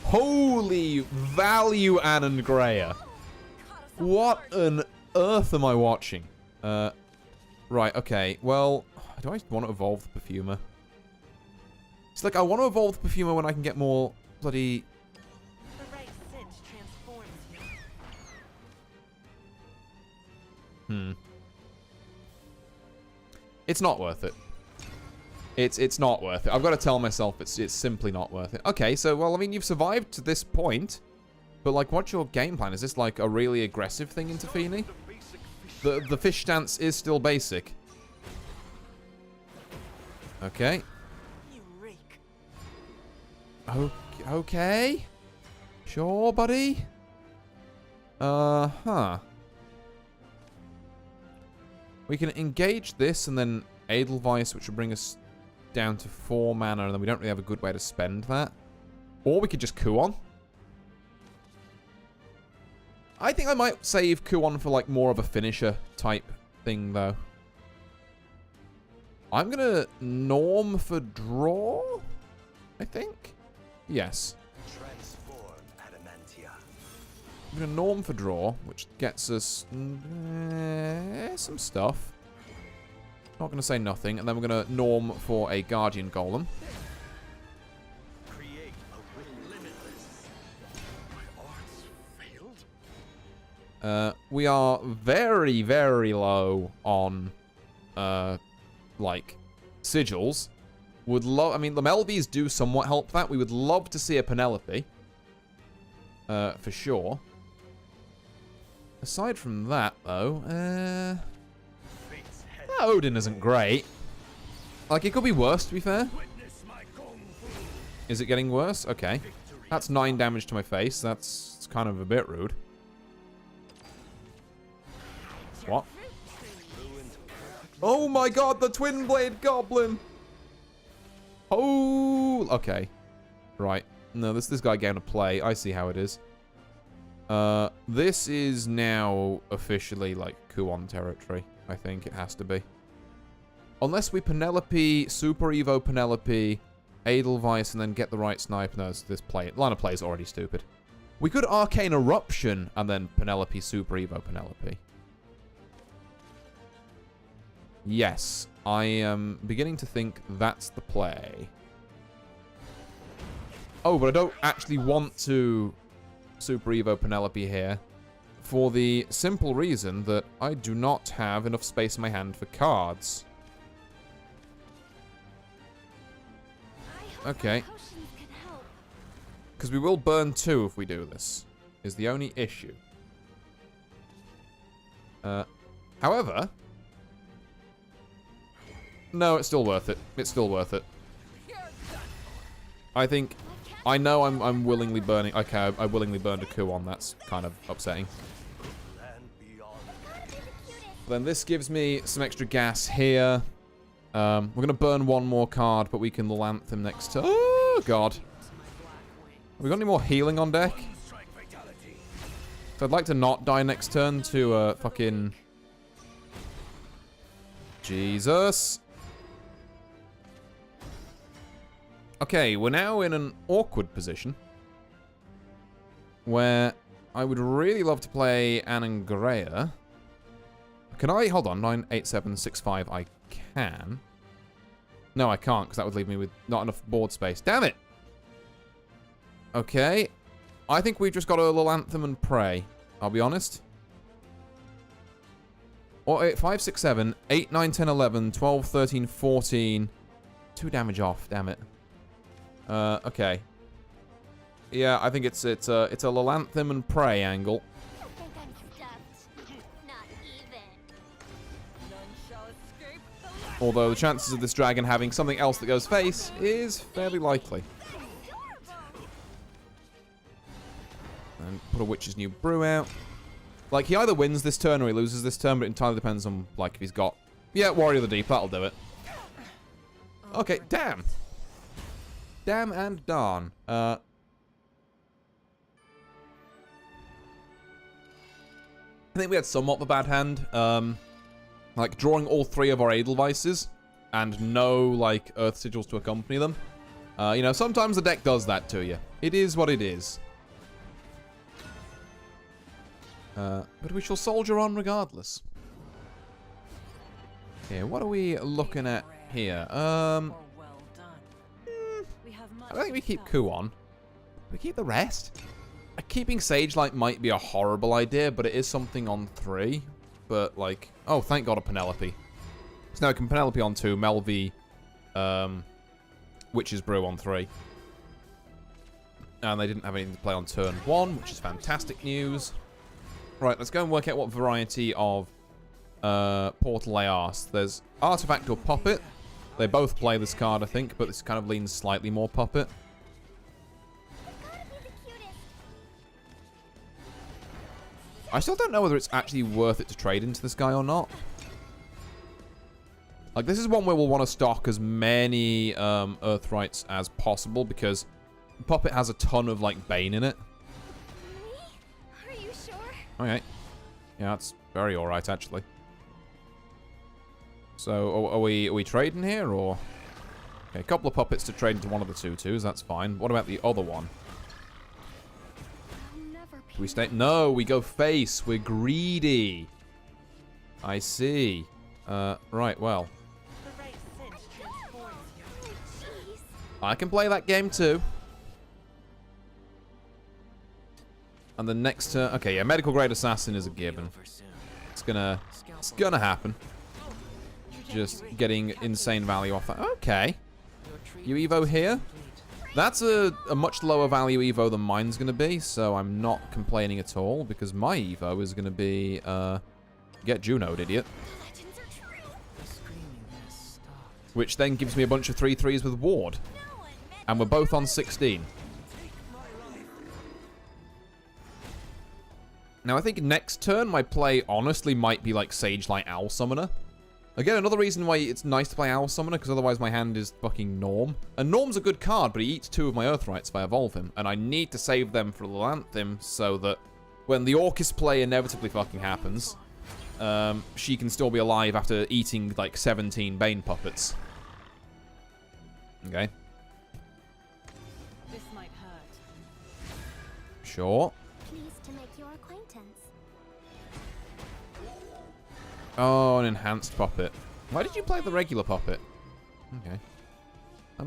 Holy value, Anon Greya. What on earth am I watching? Right, okay. Well, do I want to evolve the Perfumer? It's like, I want to evolve the Perfumer when I can get more bloody... The right scent transforms you. It's not worth it. It's not worth it. I've got to tell myself it's simply not worth it. Okay, so, well, I mean, you've survived to this point. But, like, what's your game plan? Is this, like, a really aggressive thing into Feeny? The fish dance is still basic. Okay. You reek. Okay. Sure, buddy. Huh. We can engage this and then Edelweiss, which will bring us down to 4 mana, and then we don't really have a good way to spend that. Or we could just Kuon. I think I might save Kuon for, like, more of a finisher type thing, though. I'm gonna norm for draw, I think. Yes. I'm gonna norm for draw, which gets us some stuff. Not gonna say nothing, and then we're gonna norm for a Guardian Golem. We are very, very low on, like, sigils. Would love, I mean, the Melvies do somewhat help that. We would love to see a Penelope. For sure. Aside from that, though, Odin isn't great. Like, it could be worse, to be fair. Is it getting worse? Okay. That's 9 damage to my face. That's kind of a bit rude. What? Oh my god, the Twin Blade Goblin! Oh, okay. Right. No, this guy getting a play. I see how it is. This is now officially, like, Kuon territory. I think it has to be. Unless we Penelope, Super Evo Penelope, Edelweiss, and then get the right sniper. No, this line of play is already stupid. We could Arcane Eruption and then Penelope, Super Evo Penelope. Yes, I am beginning to think that's the play. Oh, but I don't actually want to Super Evo Penelope here for the simple reason that I do not have enough space in my hand for cards. Okay. Because we will burn 2 if we do this, is the only issue. However... No, it's still worth it. It's still worth it. I think... I know I'm willingly burning... Okay, I willingly burned a Kuon. That's kind of upsetting. Then this gives me some extra gas here. We're going to burn 1 more card, but we can Lilanthim next turn. Oh, God. Have we got any more healing on deck? So I'd like to not die next turn to fucking... Jesus. Okay, we're now in an awkward position where I would really love to play Anangrea. Can I? Hold on. 98765. I can. No, I can't, because that would leave me with not enough board space. Damn it! Okay. I think we've just got a Lilanthim and Prey. I'll be honest. Or 8, 5, 6, 7, 8, 9, 10, 11, 12, 13, 14. 2 damage off. Damn it. Okay. Yeah, I think it's a Lilanthim and Prey angle. I think I'm stuffed. Not even. None shall escape the lash. Although the chances of this dragon having something else that goes face is fairly likely. And put a Witch's New Brew out. Like, he either wins this turn or he loses this turn, but it entirely depends on, like, if he's got... Yeah, Warrior of the Deep, that'll do it. Okay, damn. Damn and darn. I think we had somewhat of a bad hand. Like, drawing all 3 of our Edelweises and no, like, Earth Sigils to accompany them. You know, sometimes the deck does that to you. It is what it is. But we shall soldier on regardless. Okay, what are we looking at here? Well done. We have much I don't think we keep to Ku on. We keep the rest. Keeping Sagelight might be a horrible idea, but it is something on 3. But, like... Oh, thank God, a Penelope. So now I can Penelope on 2, Melvi, Witch's Brew on 3. And they didn't have anything to play on turn 1, which is fantastic news. Right, let's go and work out what variety of portal they are. So there's Artifact or Puppet. They both play this card, I think, but this kind of leans slightly more Puppet. I still don't know whether it's actually worth it to trade into this guy or not. Like, this is one where we'll want to stock as many Earthrights as possible, because Puppet has a ton of, like, Bane in it. Are you sure? Okay. Yeah, that's very alright, actually. So, are we trading here, or... Okay, a couple of Puppets to trade into one of the 2/2s, that's fine. What about the other one? Do we stay? No, we go face. We're greedy. I see. Right, well. The right cinch transforms you. I can play that game too. And the next turn... Okay, yeah, Medical Grade Assassin is a given. It's gonna happen. Just getting insane value off that. Okay. You Evo here? That's a much lower value Evo than mine's going to be, so I'm not complaining at all, because my Evo is going to be, get Juno'd, idiot. Which then gives me a bunch of 3/3s with Ward. And we're both on 16. Now, I think next turn, my play, honestly, might be like Sagelight Owl Summoner. Again, another reason why it's nice to play Owl Summoner, because otherwise my hand is fucking Norm. And Norm's a good card, but he eats 2 of my Earthrights if I evolve him. And I need to save them for Lilanthim so that when the Orcus play inevitably fucking happens, she can still be alive after eating, like, 17 Bane Puppets. Okay. This might hurt. Sure. Pleased to make your acquaintance. Oh, an enhanced puppet. Why did you play the regular puppet? Okay.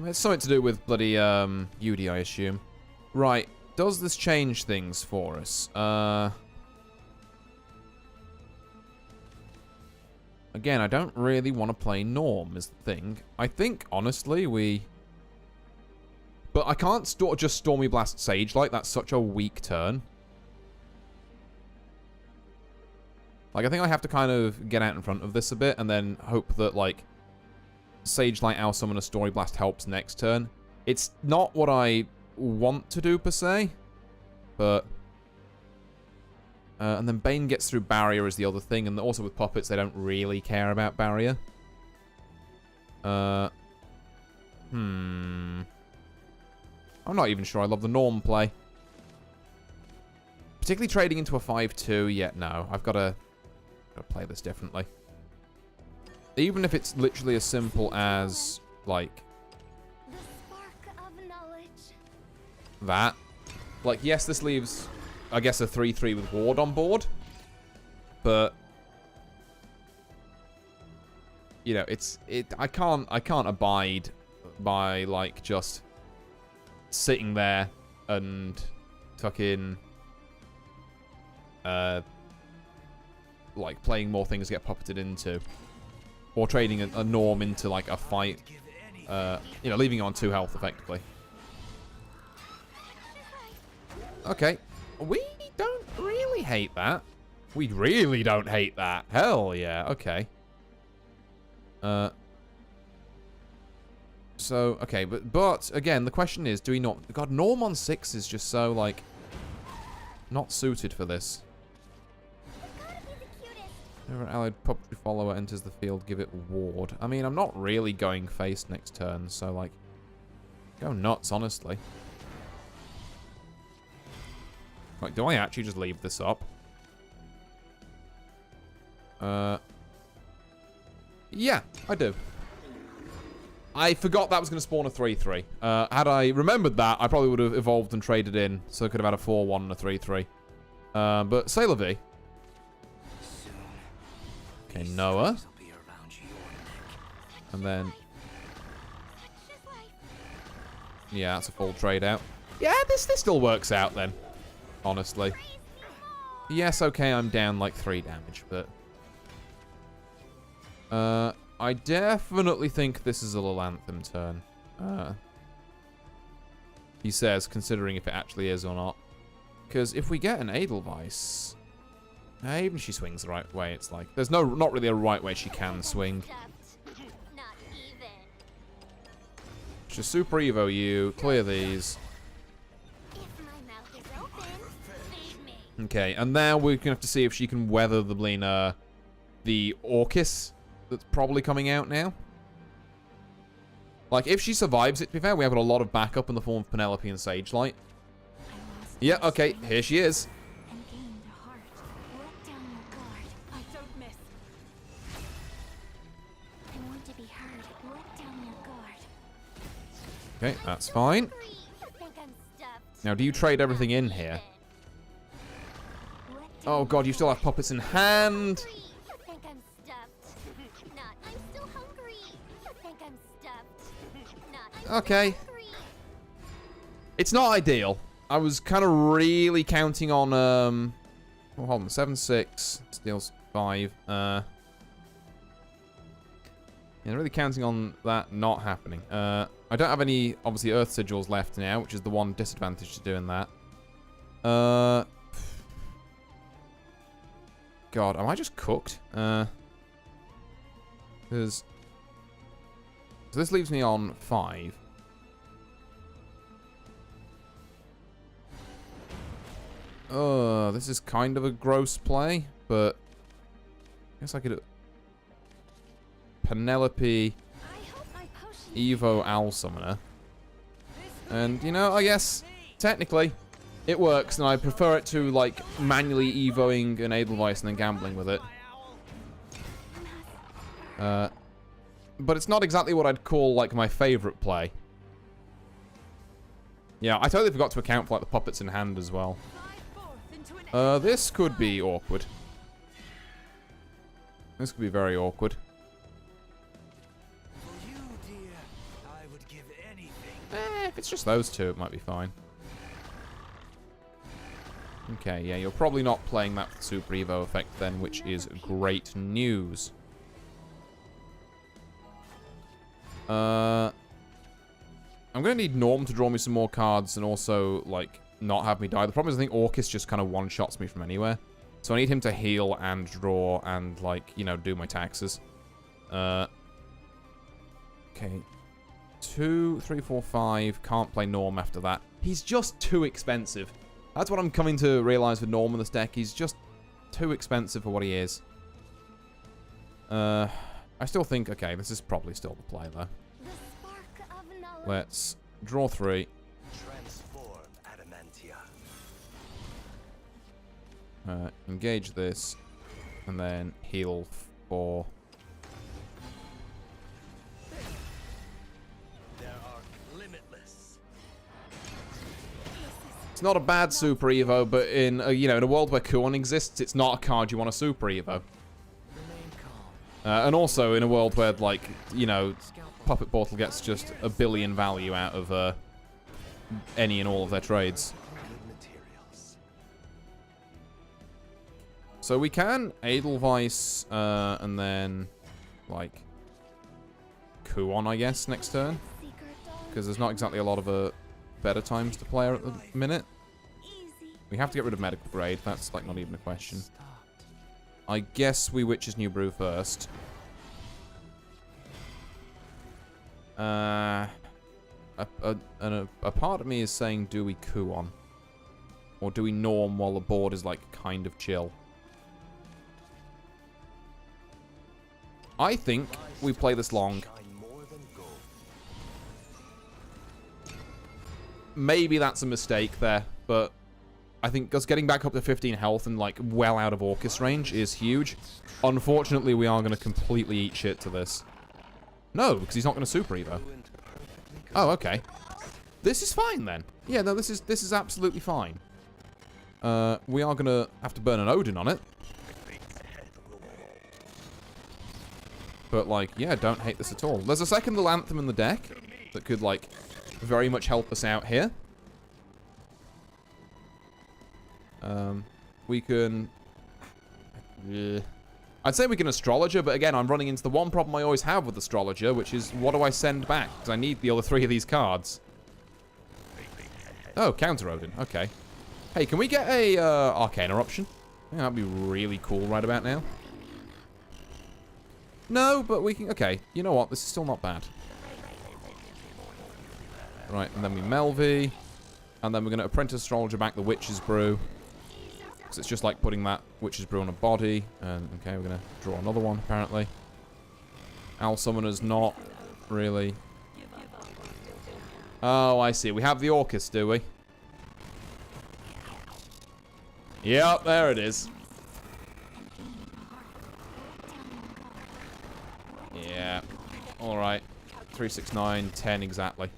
It's something to do with bloody UD, I assume. Right. Does this change things for us? Again, I don't really want to play Norm, is the thing. I think, honestly, we... But I can't just Stormy Blast Sagelight. That's such a weak turn. Like, I think I have to kind of get out in front of this a bit and then hope that, like, Sagelight Owl Summoner Story Blast helps next turn. It's not what I want to do, per se, but... and then Bane gets through Barrier is the other thing, and also with Puppets, they don't really care about Barrier. I'm not even sure I love the Norm play. Particularly trading into a 5/2, yet no. I've got to play this differently. Even if it's literally as simple as, like... The spark of that. Like, yes, this leaves, I guess, a 3-3 with Ward on board. But, you know, I can't abide by, like, just sitting there and fucking, like, playing more things get puppeted into. Or trading a Norm into, like, a fight. You know, leaving it on 2 health, effectively. Okay. We don't really hate that. We really don't hate that. Hell yeah. Okay. So, okay. But again, the question is, do we not... God, Norm on 6 is just so, like... not suited for this. Whenever an allied puppetry follower enters the field, give it ward. I mean, I'm not really going face next turn, so, like... go nuts, honestly. Like, do I actually just leave this up? Yeah, I do. I forgot that was going to spawn a 3-3. Had I remembered that, I probably would have evolved and traded in, so I could have had a 4-1 and a 3-3. But Sailor V. Okay, Noah. And then... yeah, that's a full trade out. Yeah, this still works out then. Honestly. Yes, okay, I'm down like 3 damage, but... I definitely think this is a Lilanthim turn. He says, considering if it actually is or not. Because if we get an Edelweiss... even if she swings the right way, it's like... there's not really a right way she can swing. Just Super Evo you, clear these. Okay, and now we're gonna have to see if she can weather the Orcus that's probably coming out now. Like, if she survives it, to be fair, we have got a lot of backup in the form of Penelope and Sagelight. Yeah, okay, here she is. Okay, that's fine. Now, do you trade everything in here? Oh god, you still have puppets in hand. Okay. It's not ideal. I was kind of really counting on, oh, hold on, 7-6, steals 5. Yeah, really counting on that not happening. I don't have any, obviously, Earth Sigils left now, which is the one disadvantage to doing that. God, am I just cooked? Because... so this leaves me on 5. This is kind of a gross play, but... I guess I could... Penelope... Evo Owl Summoner. And, you know, I guess, technically, it works, and I prefer it to, like, manually Evoing an Edelweiss and then gambling with it. But it's not exactly what I'd call, like, my favorite play. Yeah, I totally forgot to account for, like, the puppets in hand as well. This could be awkward. This could be very awkward. If it's just those two, it might be fine. Okay, yeah, you're probably not playing that Super Evo effect then, which is great news. I'm going to need Norm to draw me some more cards and also, like, not have me die. The problem is I think Orcus just kind of one-shots me from anywhere. So I need him to heal and draw and, like, you know, do my taxes. Okay. 2, 3, 4, 5. Can't play Norm after that. He's just too expensive. That's what I'm coming to realize with Norm in this deck. He's just too expensive for what he is. I still think, okay, this is probably still the play, though. Let's draw 3. Transform Adamantia. Engage this. And then heal 4. It's not a bad Super Evo, but in a, you know, in a world where Kuon exists, it's not a card you want to Super Evo. And also in a world where, like, you know, Puppet Portal gets just a billion value out of any and all of their trades. So we can Edelweiss, and then, like, Kuon, I guess, next turn. Because there's not exactly a lot of better times to play at the minute. We have to get rid of medical grade. That's, like, not even a question. I guess we Witch's New Brew first. A part of me is saying, do we Kuon? Or do we Norm while the board is, like, kind of chill? I think we play this long. Maybe that's a mistake there, but I think us getting back up to 15 health and, like, well out of Orcus range is huge. Unfortunately, we are going to completely eat shit to this. No, because he's not going to Super Evo. Oh, okay. This is fine, then. Yeah, no, this is absolutely fine. We are going to have to burn an Odin on it. But, like, yeah, don't hate this at all. There's a second Lilanthim in the deck that could, like, very much help us out here. We can... I'd say we can Astrologer, but again, I'm running into the one problem I always have with Astrologer, which is, what do I send back? Because I need the other 3 of these cards. Oh, Counter Odin. Okay. Hey, can we get a Arcane Eruption? Yeah, that'd be really cool right about now. No, but we can... Okay, you know what? This is still not bad. Right, and then we Melvi. And then we're going to Apprentice Astrologer back the Witch's Brew. Because it's just like putting that Witch's Brew on a body. And, okay, we're going to draw another one, apparently. Owl Summoner's not really... Oh, I see. We have the Orcus, do we? Yep, there it is. Yeah. Alright. 3, 6, 9, 10 exactly.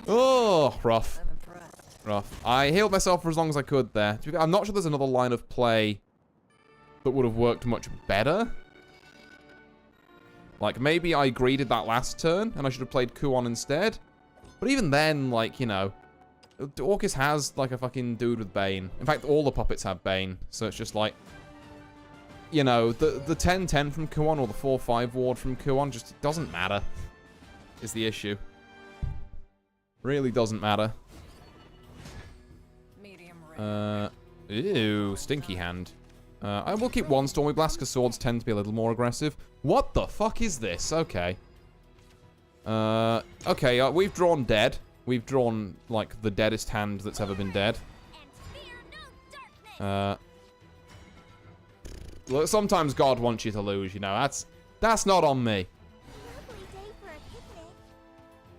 Oh, rough. Rough. I healed myself for as long as I could there. I'm not sure there's another line of play that would have worked much better. Like, maybe I greeded that last turn, and I should have played Kuon instead. But even then, like, you know, Orcus has, like, a fucking dude with Bane. In fact, all the puppets have Bane. So it's just like, you know, the 10-10 from Kuon or the 4-5 ward from Kuon just doesn't matter, is the issue. Really doesn't matter. Ew, stinky hand. I will keep one Stormy Blast because swords tend to be a little more aggressive. What the fuck is this? Okay. Okay, we've drawn dead. We've drawn, like, the deadest hand that's ever been dead. Look, sometimes God wants you to lose, you know. That's not on me.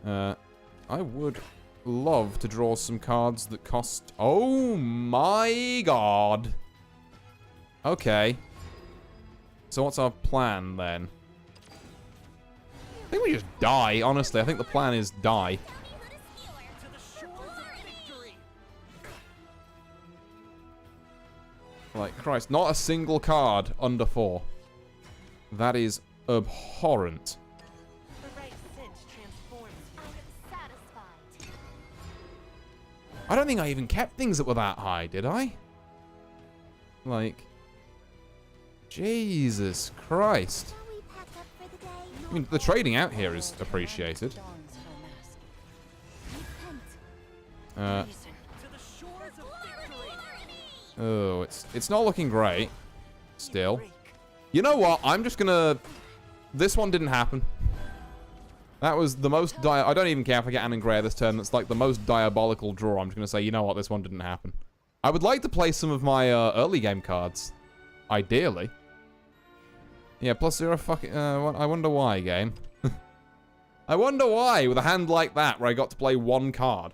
I would love to draw some cards that cost... Oh my god. Okay. So what's our plan, then? I think we just die, honestly. I think the plan is die. Like, Christ, not a single card under 4. That is abhorrent. I don't think I even kept things that were that high, did I? Like, Jesus Christ. I mean, the trading out here is appreciated. Oh, it's not looking great. Still. You know what? I'm just gonna... This one didn't happen. That was the most I don't even care if I get Annan Grey this turn. That's like the most diabolical draw. I'm just gonna say, you know what? This one didn't happen. I would like to play some of my early game cards. Ideally. Yeah, plus 0 fucking... I wonder why, game. I wonder why, with a hand like that, where I got to play one card.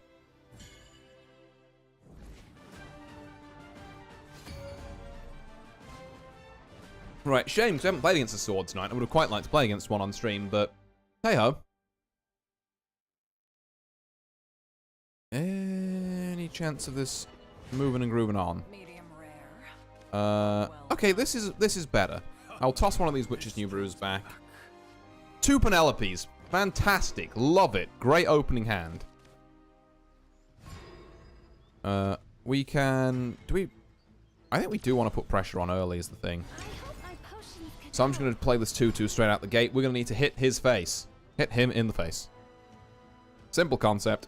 Right, shame, because I haven't played against a sword tonight. I would have quite liked to play against one on stream, but... Hey-ho. chance of this moving and grooving on? Medium rare. Okay, this is better. I'll toss one of these Witch's New Brews back. 2 Penelopes. Fantastic. Love it. Great opening hand. We can... I think we do want to put pressure on early is the thing. So I'm just going to play this 2-2 straight out the gate. We're going to need to hit his face. Hit him in the face. Simple concept.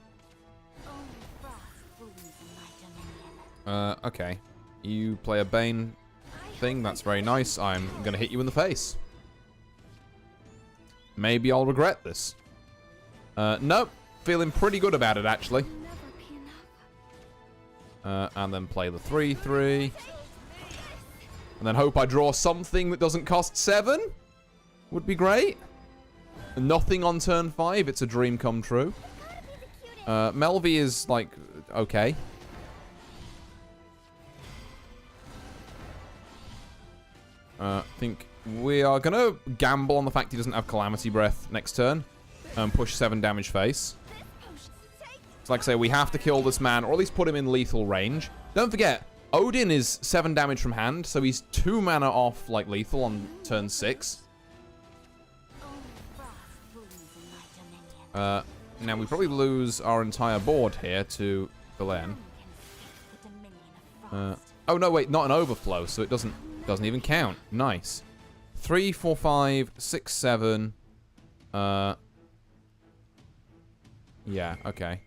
Okay. You play a Bane thing. That's very nice. I'm going to hit you in the face. Maybe I'll regret this. Nope. Feeling pretty good about it, actually. And then play the 3-3. And then hope I draw something that doesn't cost 7. Would be great. Nothing on turn 5. It's a dream come true. Melvie is, like, okay. I think we are going to gamble on the fact he doesn't have Calamity Breath next turn. And push 7 damage face. So like I say, we have to kill this man, or at least put him in lethal range. Don't forget, Odin is 7 damage from hand, so he's 2 mana off, like, lethal on turn 6. Now, we probably lose our entire board here to Belen. Oh, no, wait, not an overflow, so it doesn't even count. Nice. 3, 4, 5, 6, 7. Yeah, okay.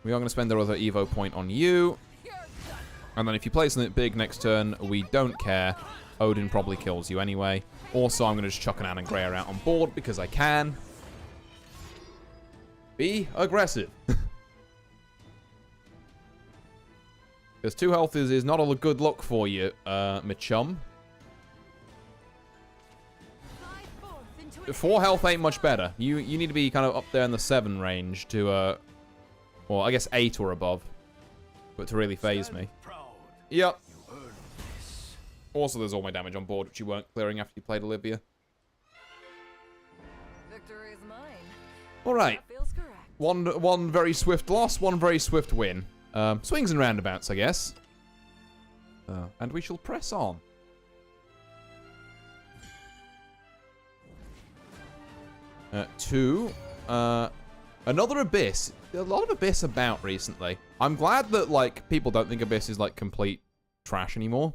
We are going to spend our other Evo point on you. And then if you play something big next turn, we don't care. Odin probably kills you anyway. Also, I'm going to just chuck an Anna Greyer out on board because I can. Be aggressive. Because 2 health is not a good look for you, my chum. 4 health ain't much better. You need to be kind of up there in the 7 range to, well, I guess 8 or above. But to really phase me. Yep. Also, there's all my damage on board, which you weren't clearing after you played Olivia. Victory is mine. Alright. That feels correct. One very swift loss, one very swift win. Swings and roundabouts, I guess. And we shall press on. Another Abyss. A lot of Abyss about recently. I'm glad that, like, people don't think Abyss is, like, complete trash anymore.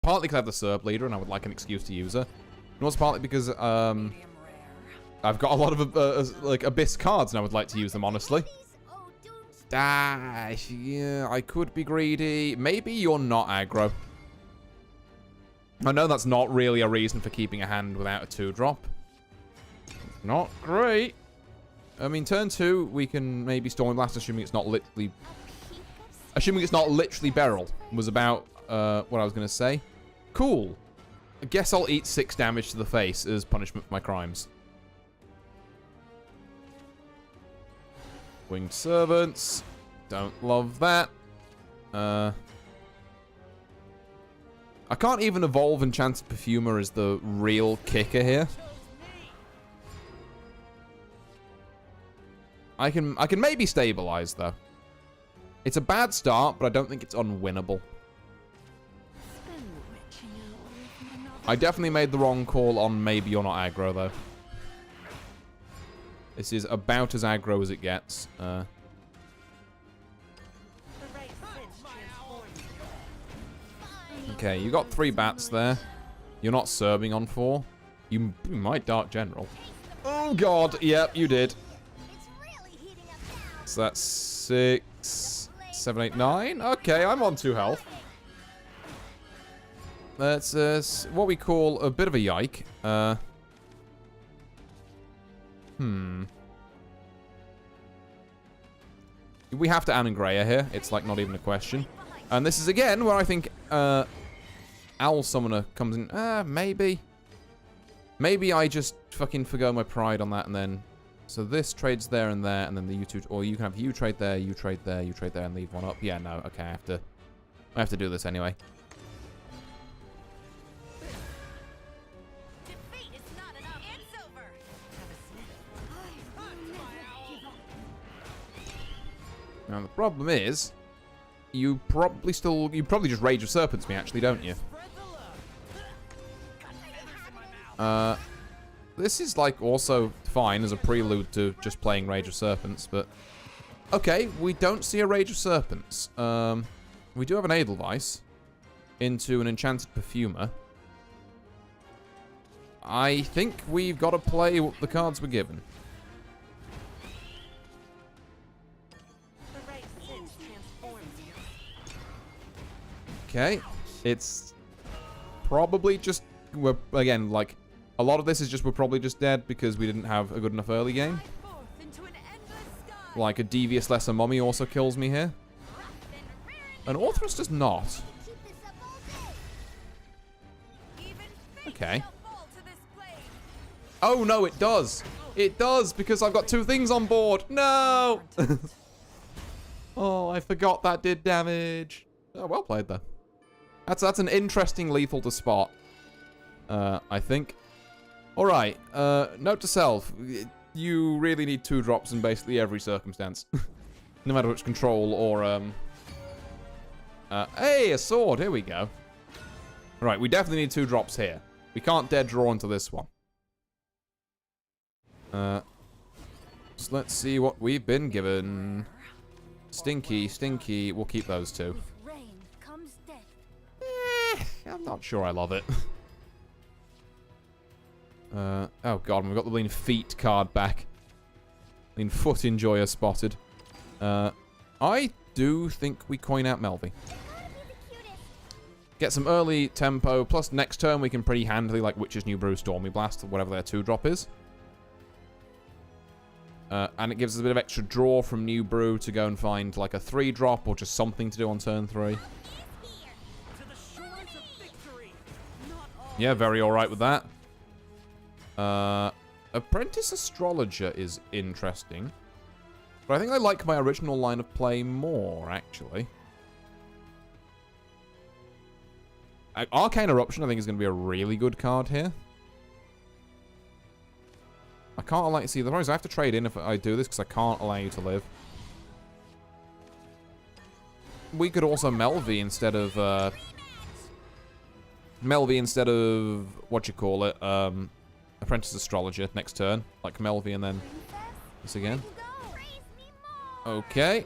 Partly because I have the Serb leader and I would like an excuse to use her. And also partly because, I've got a lot of, like, Abyss cards and I would like to use them, honestly. Yeah, I could be greedy. Maybe you're not aggro. I know that's not really a reason for keeping a hand without a 2-drop. Not great. I mean, turn 2, we can maybe Storm Blast, assuming it's not literally... Assuming it's not literally Beryl, was about what I was going to say. Cool. I guess I'll eat 6 damage to the face as punishment for my crimes. Winged Servants. Don't love that. I can't even evolve Enchanted Perfumer as the real kicker here. I can maybe stabilize, though. It's a bad start, but I don't think it's unwinnable. I definitely made the wrong call on maybe you're not aggro, though. This is about as aggro as it gets. Okay, you got 3 bats there. You're not serving on 4. You might Dark General. Oh, God. Yep, you did. So that's 6, 7, 8, 9. Okay, I'm on 2 health. That's what we call a bit of a yike. We have to Anna Greyer here. It's like not even a question. And this is again where I think Owl Summoner comes in. Maybe. Maybe I just fucking forgo my pride on that and then... So this trades there and there, and then the U2, or you can have you trade there, you trade there, you trade there, and leave one up. Yeah, no, okay, I have to do this anyway. Defeat is not enough. It's over. Now, the problem is, you probably just Rage of Serpents me, actually, don't you? This is, like, also fine as a prelude to just playing Rage of Serpents, but... Okay, we don't see a Rage of Serpents. We do have an Edelweiss into an Enchanted Perfumer. I think we've got to play the cards we're given. Okay, it's probably just, again, like, a lot of this is just we're probably just dead because we didn't have a good enough early game. Like, a Devious Lesser Mummy also kills me here. An Orthrus does not. Okay. Oh, no, it does. It does, because I've got 2 things on board. No! Oh, I forgot that did damage. Oh, well played, though. That's an interesting lethal to spot. I think. Alright, note to self. You really need 2 drops in basically every circumstance. No matter which control or, hey, a sword. Here we go. Right, we definitely need 2 drops here. We can't dead draw into this one. So let's see what we've been given. Stinky, stinky. We'll keep those 2. I'm not sure I love it. Oh god, we've got the Lean Feet card back. Lean Foot Enjoyer spotted. I do think we coin out Melvie. Get some early tempo, plus next turn we can pretty handily, like, Witch's New Brew, Stormy Blast, whatever their 2-drop is. And it gives us a bit of extra draw from New Brew to go and find, like, a 3-drop or just something to do on turn 3. Yeah, very alright with that. Apprentice Astrologer is interesting. But I think I like my original line of play more, actually. Arcane Eruption, I think, is going to be a really good card here. I can't allow you... See, the problem is I have to trade in if I do this, because I can't allow you to live. We could also Melvie instead of... what you call it, Apprentice Astrologer next turn. Like Melvie and then this again. Okay.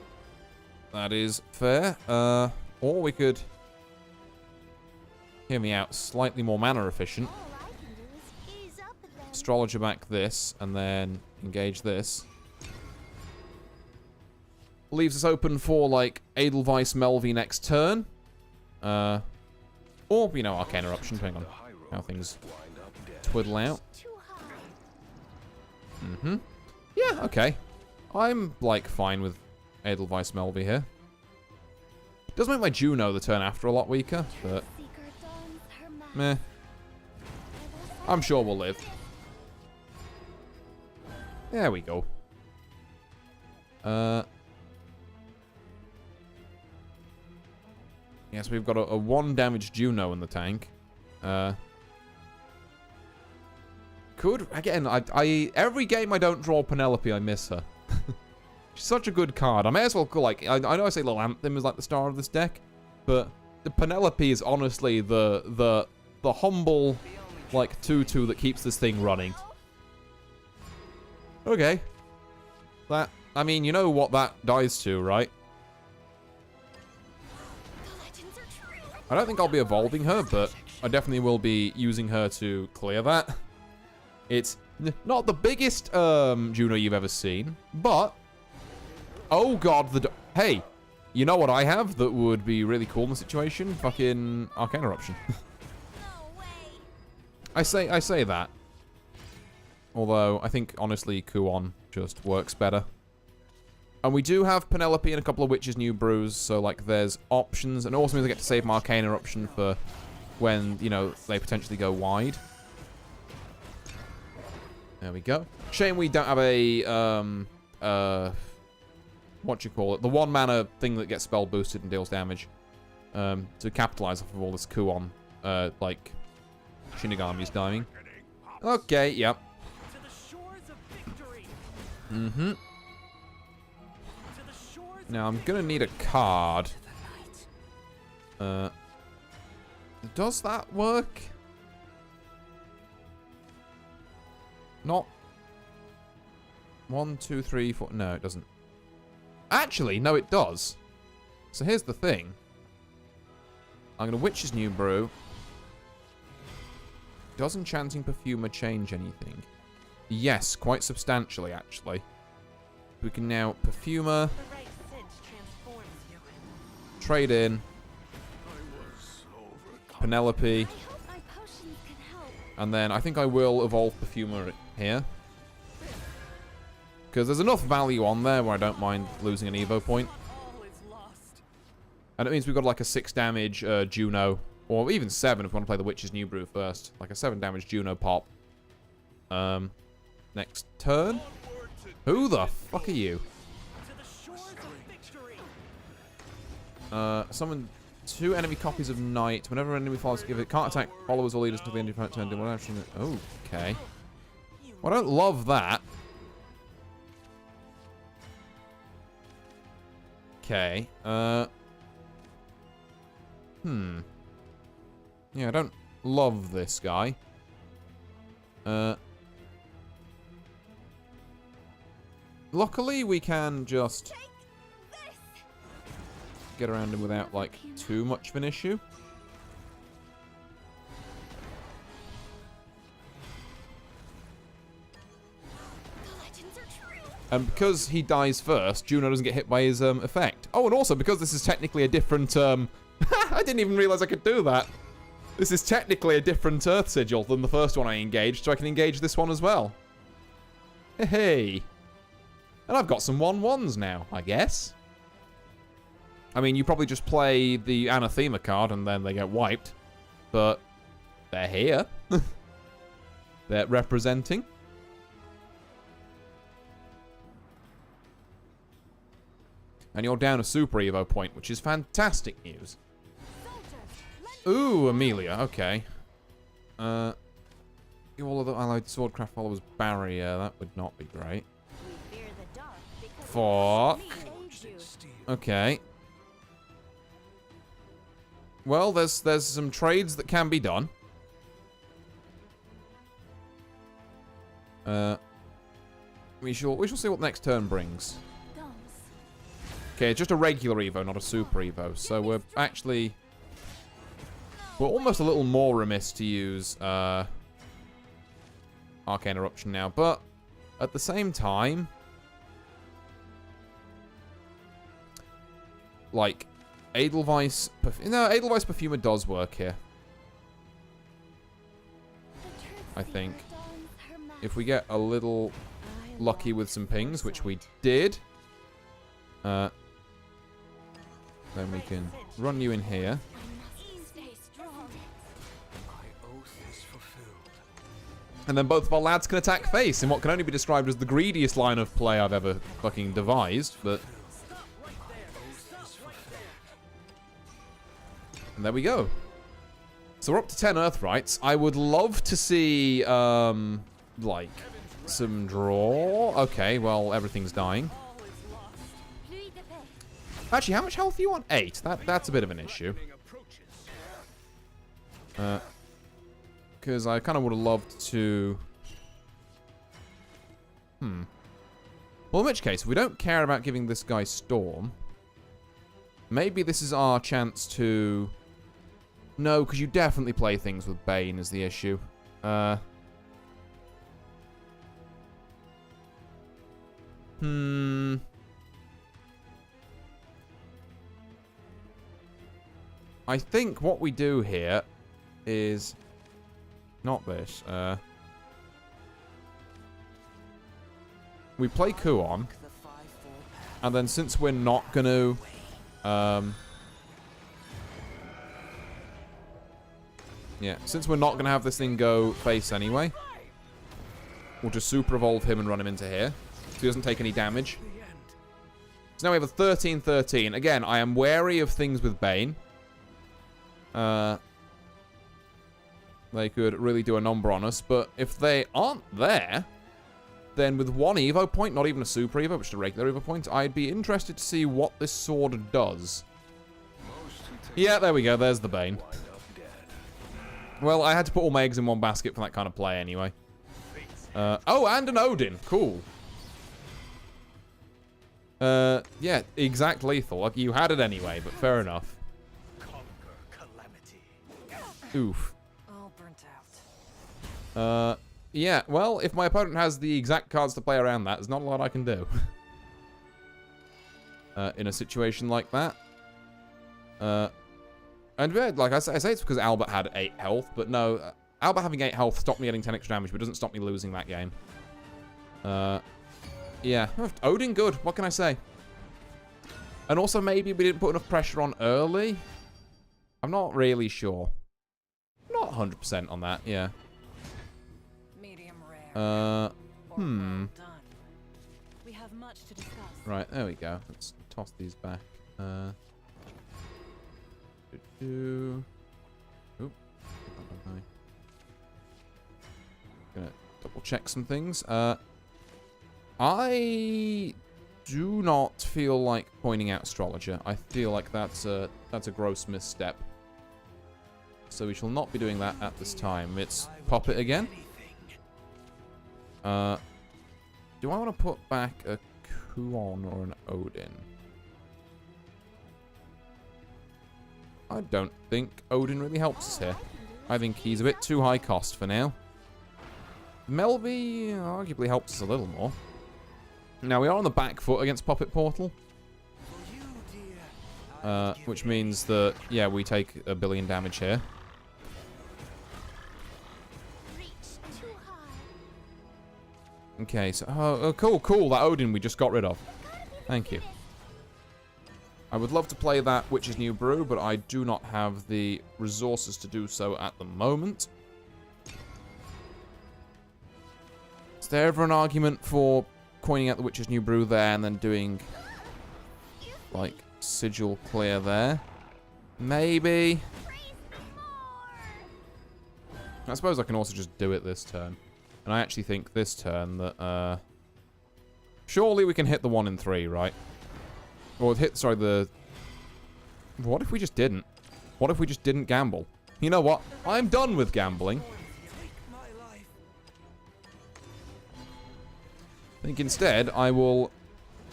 That is fair. Or we could... Hear me out. Slightly more mana efficient. Astrologer back this, and then engage this. Leaves us open for, like, Edelweiss Melvie next turn. Or, you know, Arcane Eruption, depending on how things twiddle out. Yeah, okay. I'm, like, fine with Edelweiss Melvie here. Does make my Juno the turn after a lot weaker, but... Meh. I'm sure we'll live. There we go. Yes, we've got a 1-damage Juno in the tank. Could, again, every game I don't draw Penelope, I miss her. She's such a good card. I may as well go, like, I know I say Lilanthim is like the star of this deck, but the Penelope is honestly the humble, like, 2/2 that keeps this thing running. Okay. That, I mean, you know what that dies to, right? I don't think I'll be evolving her, but I definitely will be using her to clear that. It's not the biggest Juno you've ever seen, but... Oh god, hey, you know what I have that would be really cool in the situation? Fucking Arcane Eruption. I say that. Although, I think, honestly, Kuon just works better. And we do have Penelope and a couple of Witches' New Brews, so, like, there's options. And it also means I get to save my Arcane Eruption for when, you know, they potentially go wide. There we go. Shame we don't have a, what you call it? The 1-mana thing that gets spell boosted and deals damage. To capitalize off of all this Kuon, like, Shinigami's dying. Okay, yep. Now, I'm going to need a card. Does that work? Not. 1, 2, 3, 4. No, it doesn't. Actually, no, it does. So here's the thing. I'm going to Witch's New Brew. Does Enchanting Perfumer change anything? Yes, quite substantially, actually. We can now Perfumer. Trade in. Penelope. And then I think I will evolve Perfumer here. Because there's enough value on there where I don't mind losing an Evo point. And it means we've got like a 6 damage Juno. Or even 7 if we want to play the Witch's New Brew first. Like a 7 damage Juno pop. Next turn. Who the fuck are you? Summon 2 enemy copies of Knight. Whenever an enemy follows, give it. Can't attack followers or leaders until the end of your turn. Do what action? Okay. Well, I don't love that. Okay. Yeah, I don't love this guy. Luckily, we can just get around him without, like, too much of an issue. And because he dies first, Juno doesn't get hit by his effect. Oh, and also because this is technically a different... I didn't even realize I could do that. This is technically a different Earth Sigil than the first one I engaged, so I can engage this one as well. Hey. And I've got some 1/1s now, I guess. I mean, you probably just play the Anathema card and then they get wiped. But they're here. They're representing. And you're down a Super Evo point, which is fantastic news. Ooh, Amelia. Okay. Give all of the allied swordcraft followers barrier. That would not be great. Fuck. Okay. Well, there's some trades that can be done. We shall see what next turn brings. Okay, just a regular Evo, not a Super Evo. So we're actually... We're almost a little more remiss to use Arcane Eruption now. But at the same time... Like, Edelweiss... No, Edelweiss Perfumer does work here. I think. If we get a little lucky with some pings, which we did... then we can run you in here. And then both of our lads can attack face in what can only be described as the greediest line of play I've ever fucking devised, but... And there we go. So we're up to 10 Earthrights. I would love to see, like, some draw. Okay, well, everything's dying. Actually, how much health are you on? 8. That's a bit of an issue. Because I kind of would have loved to... Well, in which case, if we don't care about giving this guy Storm, maybe this is our chance to... No, because you definitely play things with Bane is the issue. I think what we do here is not this. We play Kuon, and then since we're not going to, since we're not going to have this thing go face anyway, we'll just super evolve him and run him into here, so he doesn't take any damage. So now we have a 13-13. Again, I am wary of things with Bane. They could really do a number on us, but if they aren't there, then with 1 Evo point, not even a Super Evo, but just a regular Evo point, I'd be interested to see what this sword does. Yeah, there we go. There's the Bane. Well, I had to put all my eggs in one basket for that kind of play anyway. Oh, and an Odin. Cool. Yeah, exact lethal. Like, you had it anyway, but fair enough. Oof. All burnt out. Yeah, well, if my opponent has the exact cards to play around that, there's not a lot I can do. In a situation like that. And yeah, like I say it's because Albert had 8 health, but no, Albert having 8 health stopped me getting 10 extra damage, but doesn't stop me losing that game. Yeah, Odin good, what can I say? And also maybe we didn't put enough pressure on early? I'm not really sure. Not 100% on that, yeah. Medium rare. Uh, Or well done. We have much to discuss. Right, there we go. Let's toss these back. Oop. Gonna double check some things. I do not feel like pointing out Astrologer. I feel like that's a gross misstep. So we shall not be doing that at this time. It's Puppet again. Do I want to put back a Kuon or an Odin? I don't think Odin really helps us here. I think he's a bit too high cost for now. Melvi arguably helps us a little more. Now, we are on the back foot against Puppet Portal. Which means that, yeah, we take 1 billion damage here. Okay, so... Oh, cool. That Odin we just got rid of. Thank you. I would love to play that Witch's New Brew, but I do not have the resources to do so at the moment. Is there ever an argument for coining out the Witch's New Brew there and then doing, like, Sigil Clear there? Maybe. I suppose I can also just do it this turn. And I actually think this turn that, surely we can hit the 1 in 3, right? Or hit, sorry, the... What if we just didn't? What if we just didn't gamble? You know what? I'm done with gambling. I think instead I will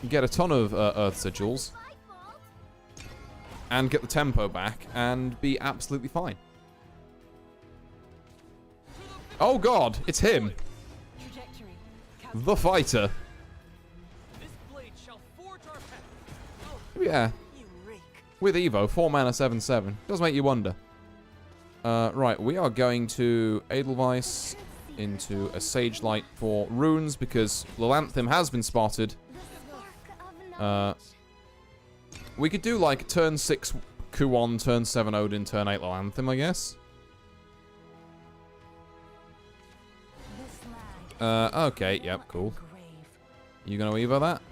get a ton of Earth Sigils and get the tempo back and be absolutely fine. Oh god, it's him. The fighter. Yeah. With Evo, 4 mana, 7/7. Does make you wonder. Right, we are going to Edelweiss into a Sage Light for runes because Lilanthim has been spotted. We could do like turn 6 Kuon, turn 7 Odin, turn 8 Lilanthim, I guess. Okay, yep, cool. You gonna Evo that?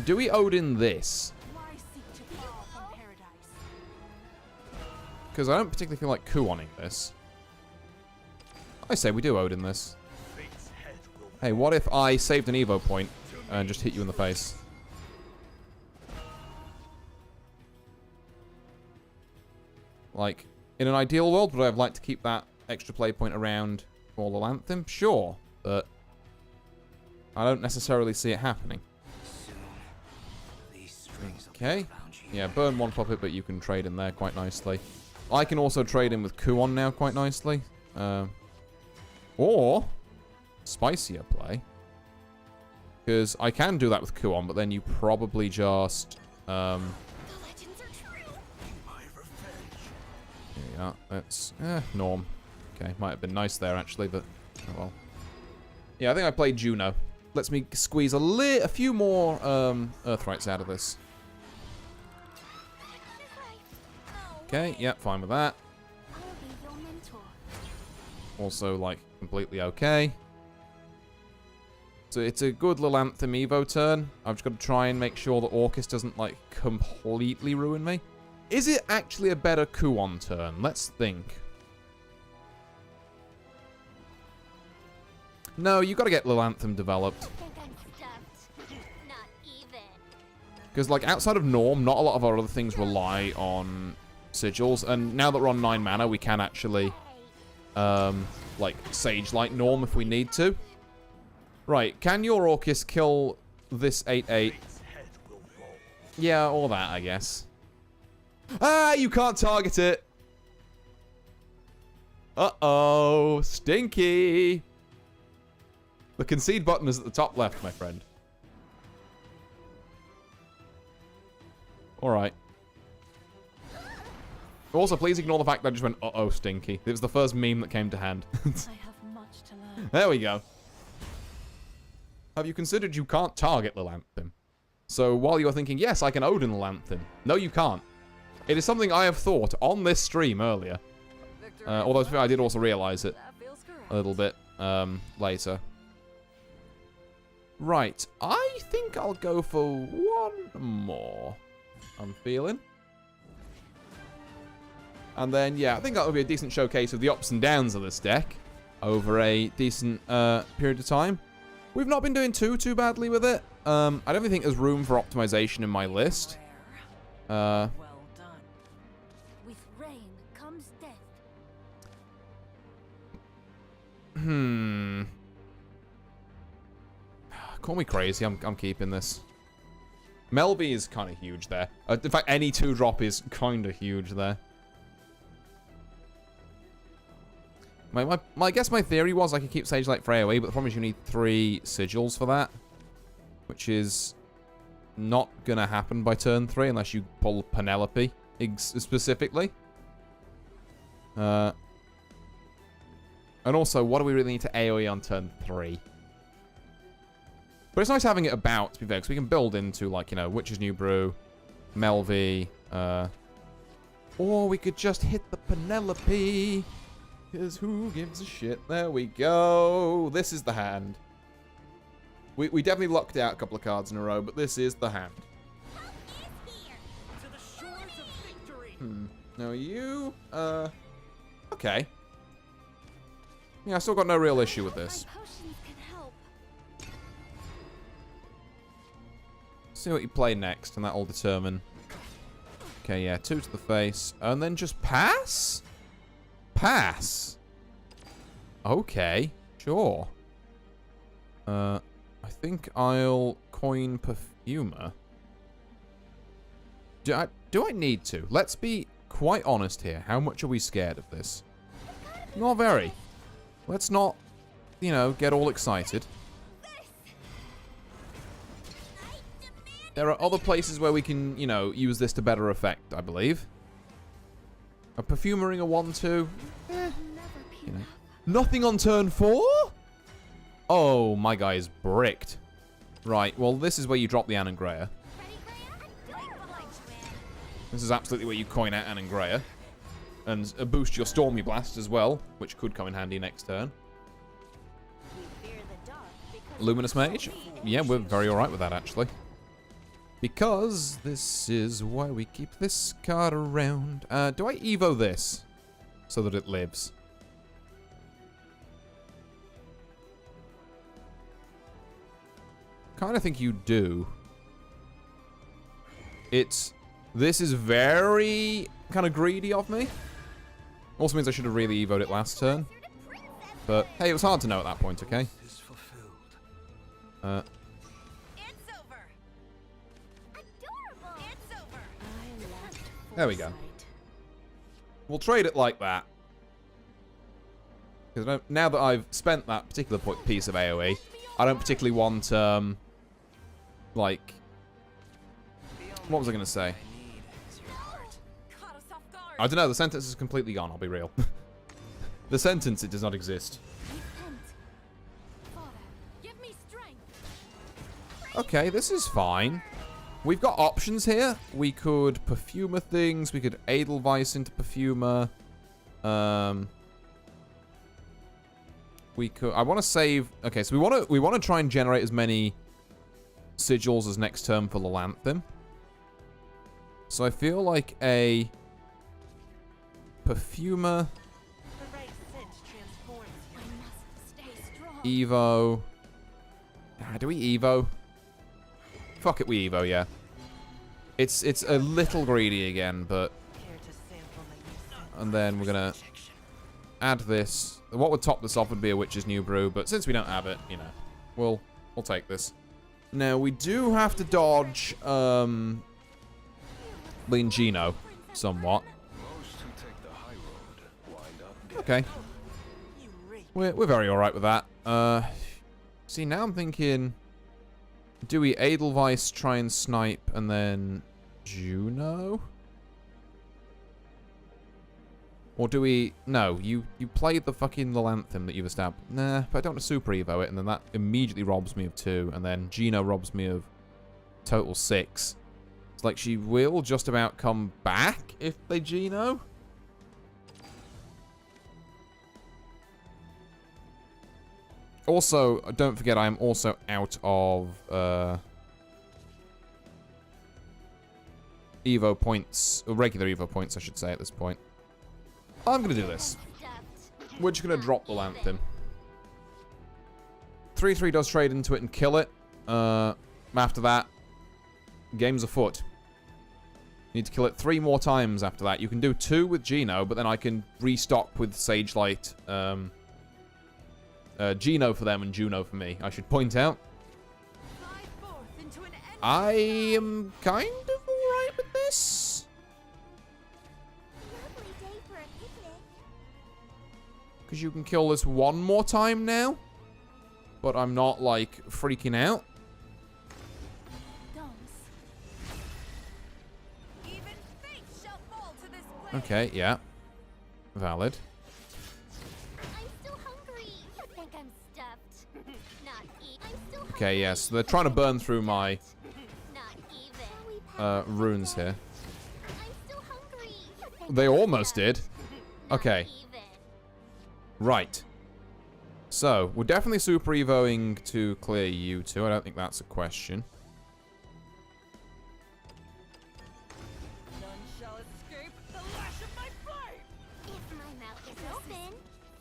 Do we Odin this? Because I don't particularly feel like Kuoning this. I say we do Odin this. Hey, what if I saved an Evo point and just hit you in the face? Like, in an ideal world, would I have liked to keep that extra play point around for Lilanthim? Sure, but I don't necessarily see it happening. Okay. Yeah, burn 1 puppet, but you can trade in there quite nicely. I can also trade in with Kuon now quite nicely. Or spicier play. Because I can do that with Kuon, but then you probably just... the legends are true. Yeah, that's... norm. Okay, might have been nice there, actually, but... Oh, well. Yeah, I think I played Juno. Lets me squeeze a few more Earthrights out of this. Okay, yep, fine with that. Also, like, completely okay. So it's a good Lilanthim Evo turn. I've just got to try and make sure that Orcus doesn't, like, completely ruin me. Is it actually a better Kuon turn? Let's think. No, you got to get Lilanthim developed. I think I'm stuffed. Not even. Because, like, outside of Norm, not a lot of our other things rely on sigils. And now that we're on 9 mana, we can actually, like, Sage Light Norm if we need to. Right, can your Orcus kill this 8/8? Yeah, or that, I guess. Ah, you can't target it. Uh-oh, stinky. The concede button is at the top left, my friend. Alright. Also, please ignore the fact that I just went, uh-oh, stinky. It was the first meme that came to hand. I have much to learn. There we go. Have you considered you can't target Lilanthim? So while you're thinking, yes, I can Odin Lilanthim. No, you can't. It is something I have thought on this stream earlier. Although I did also realize it a little bit later. Right, I think I'll go for one more. I'm feeling. And then, yeah, I think that will be a decent showcase of the ups and downs of this deck over a decent period of time. We've not been doing too badly with it. I don't really think there's room for optimization in my list. Well done. With rain comes death. Call me crazy, I'm keeping this. Melby is kind of huge there. In fact, any 2-drop is kind of huge there. I guess my theory was I could keep Sage Light for AoE, but the problem is you need 3 sigils for that. Which is not going to happen by turn 3 unless you pull Penelope specifically. And also, what do we really need to AoE on turn 3? But it's nice having it about, to be fair, because we can build into, like, you know, Witch's New Brew, Melvy, or we could just hit the Penelope. Because who gives a shit? There we go. This is the hand. We definitely lucked out a couple of cards in a row, but this is the hand. To the shores of victory. Now you, okay. Yeah, I still got no real issue with this. My potions can help. See what you play next, and that'll determine. Okay, yeah, 2 to the face, and then just pass? Pass? Okay, sure. I think I'll coin Perfumer. Do I need to? Let's be quite honest here. How much are we scared of this? Not very. Let's not, you know, get all excited. There are other places where we can, you know, use this to better effect, I believe. A Perfumering a 1/2? You know. Nothing on turn 4? Oh, my guy is bricked. Right, well, this is where you drop the Anangrea. This is absolutely where you coin out Anangrea. And boost your Stormy Blast as well, which could come in handy next turn. Luminous Mage? Yeah, we're very alright with that, actually. Because this is why we keep this card around. Do I Evo this so that it lives? Kind of think you do. This is very kind of greedy of me. Also means I should have really Evo'd it last turn. But hey, it was hard to know at that point, okay? Is fulfilled. It's over. Adorable. It's over. I lacked There we go. foresight. We'll trade it like that. Because now that I've spent that particular piece of AoE, I don't particularly want, like... What was I going to say? Caught us off guard. I don't know, the sentence is completely gone, I'll be real. The sentence, it does not exist. Repent. Father, give me strength. Okay, this is fine. We've got options here. We could Perfumer things, we could Edelweiss into Perfumer. We could... I want to save... Okay, so we want to try and generate as many sigils as next turn for Lilanthim. So I feel like a Perfumer... The right scent transforms you. I must stay strong. Evo. Do we Evo? Fuck it, we Evo, yeah. It's a little greedy again, but... And then we're gonna add this. What would top this off would be a Witch's New Brew, but since we don't have it, you know, we'll take this. Now, we do have to dodge, Lean Gino somewhat. Okay. We're very alright with that. See, now I'm thinking... Do we Edelweiss try and snipe and then Juno? Or do we... No, you play the fucking Lilanthim that you've established. Nah, but I don't want to Super Evo it, and then that immediately robs me of 2, and then Gino robs me of total 6. It's like she will just about come back if they Gino. Also, don't forget I am also out of Evo points, or regular Evo points I should say at this point. I'm going to do this. We're just going to drop the Lilanthim. 3-3 does trade into it and kill it. After that, game's afoot. You need to kill it 3 more times after that. You can do 2 with Gino, but then I can restock with Sagelight. Gino for them and Juno for me, I should point out. I am kind of alright with this. Because you can kill this 1 more time now. But I'm not, like, freaking out. Okay, yeah. Valid. Okay, yes, so they're trying to burn through my runes here. They almost did. Okay. Right. So, we're definitely Super Evoing to clear you two. I don't think that's a question.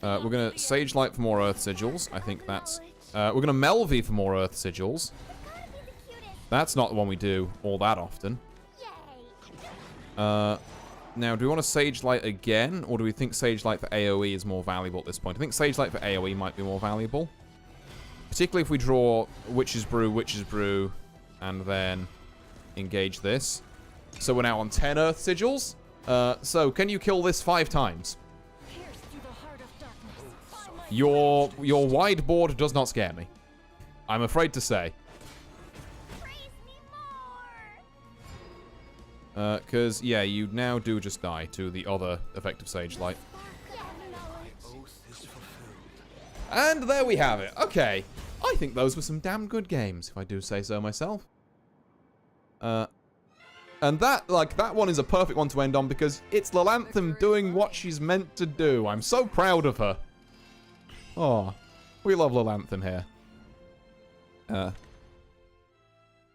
We're going to Sagelight for more Earth Sigils. I think that's... we're going to Melvie for more Earth Sigils. That's not the one we do all that often. Now, do we want to Sagelight again? Or do we think Sagelight for AoE is more valuable at this point? I think Sagelight for AoE might be more valuable. Particularly if we draw Witch's Brew, and then engage this. So we're now on 10 Earth Sigils. So, can you kill this 5 times? Your wide board does not scare me. I'm afraid to say. Because, yeah, you now do just die to the other effective Sagelight. And there we have it. Okay. I think those were some damn good games, if I do say so myself. And that one is a perfect one to end on because it's Lilanthim doing what she's meant to do. I'm so proud of her. Oh, we love Lilanthim here.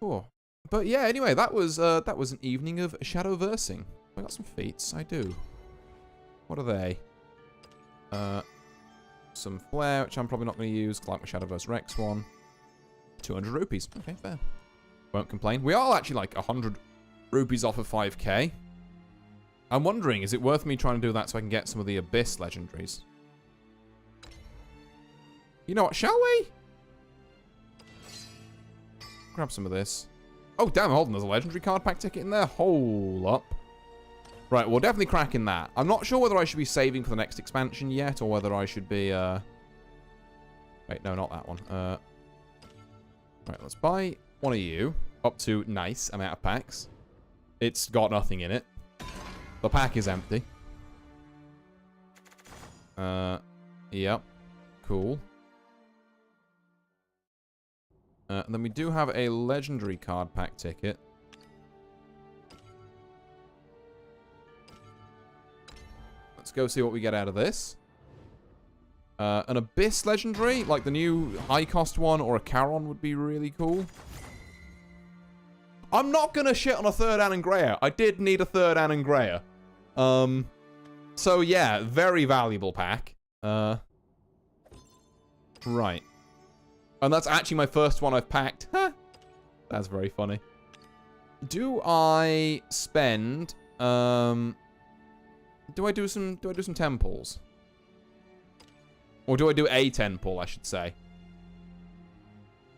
Oh. But yeah, anyway, that was an evening of Shadowversing. I got some feats, I do. What are they? Some Flare, which I'm probably not going to use, like my Shadowverse Rex one. 200 rupees. Okay, fair. Won't complain. We are actually like 100 rupees off of 5k. I'm wondering, is it worth me trying to do that so I can get some of the Abyss legendaries? You know what, shall we? Grab some of this. Oh, damn, hold on, there's a legendary card pack ticket in there. Hold up. Right, we'll definitely crack in that. I'm not sure whether I should be saving for the next expansion yet, or whether I should be, Wait, no, not that one. Right, let's buy one of you. Up to, nice, I'm out of packs. It's got nothing in it. The pack is empty. Yep. Cool. And then we do have a legendary card pack ticket. Let's go see what we get out of this. An Abyss legendary, like the new high cost one, or a Charon would be really cool. I'm not gonna shit on a third Anangrea. I did need a third Anangrea. So yeah, very valuable pack. Right. And that's actually my first one I've packed. That's very funny. Do I spend... do I do some temples? Or do I do a temple, I should say?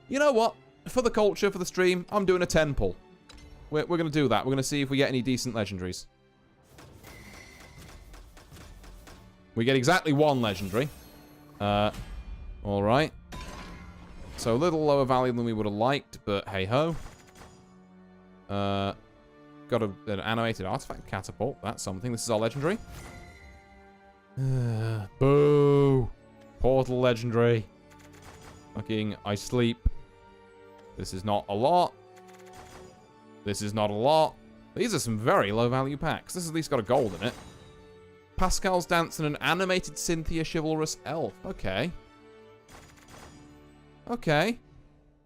You know what? For the culture, for the stream, I'm doing a temple. We're going to do that. We're going to see if we get any decent legendaries. We get exactly 1 legendary. Alright. So a little lower value than we would have liked, but hey-ho. Got an animated artifact catapult. That's something. This is our legendary. Boo! Portal legendary. Fucking, I sleep. This is not a lot. This is not a lot. These are some very low value packs. This has at least got a gold in it. Pascal's Dance and an animated Cynthia Chivalrous Elf. Okay. Okay.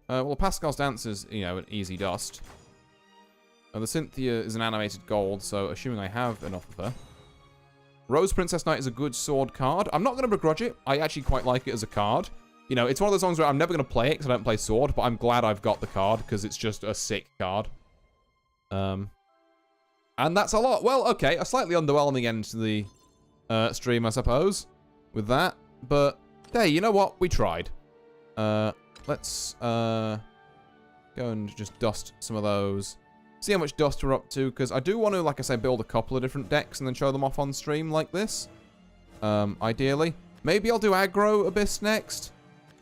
Well, Pascal's Dance is, you know, an easy dust. The Cynthia is an animated gold, so assuming I have enough of her. Rose Princess Knight is a good sword card. I'm not going to begrudge it. I actually quite like it as a card. You know, it's one of those songs where I'm never going to play it because I don't play sword, but I'm glad I've got the card because it's just a sick card. And that's a lot. Well, okay, a slightly underwhelming end to the stream, I suppose, with that. But, hey, you know what? We tried. Let's go and just dust some of those. See how much dust we're up to, because I do want to, like I say, build a couple of different decks and then show them off on stream like this. Ideally. Maybe I'll do Aggro Abyss next.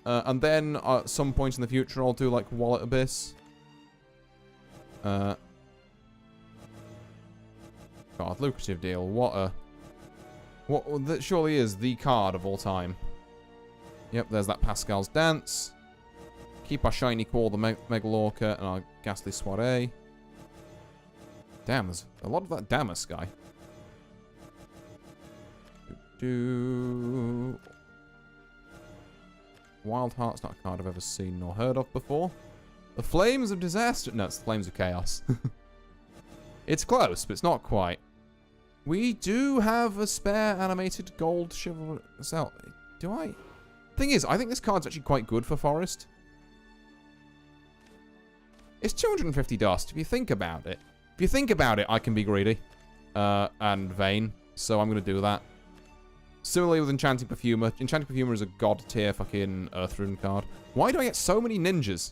And then at some point in the future, I'll do, like, Wallet Abyss. God, lucrative deal. What that surely is the card of all time. Yep, there's that Pascal's Dance. Keep our shiny core, the Megalorca, and our Ghastly Soiree. Damn, there's a lot of that Damas guy. Wild Heart's not a card I've ever seen nor heard of before. The Flames of Disaster. No, it's the Flames of Chaos. It's close, but it's not quite. We do have a spare animated gold chivalrous elf. Do I? Thing is, I think this card's actually quite good for Forest. It's 250 dust, if you think about it. If you think about it, I can be greedy. And vain. So I'm going to do that. Similarly with Enchanting Perfumer. Enchanting Perfumer is a god tier fucking Earth Rune card. Why do I get so many ninjas?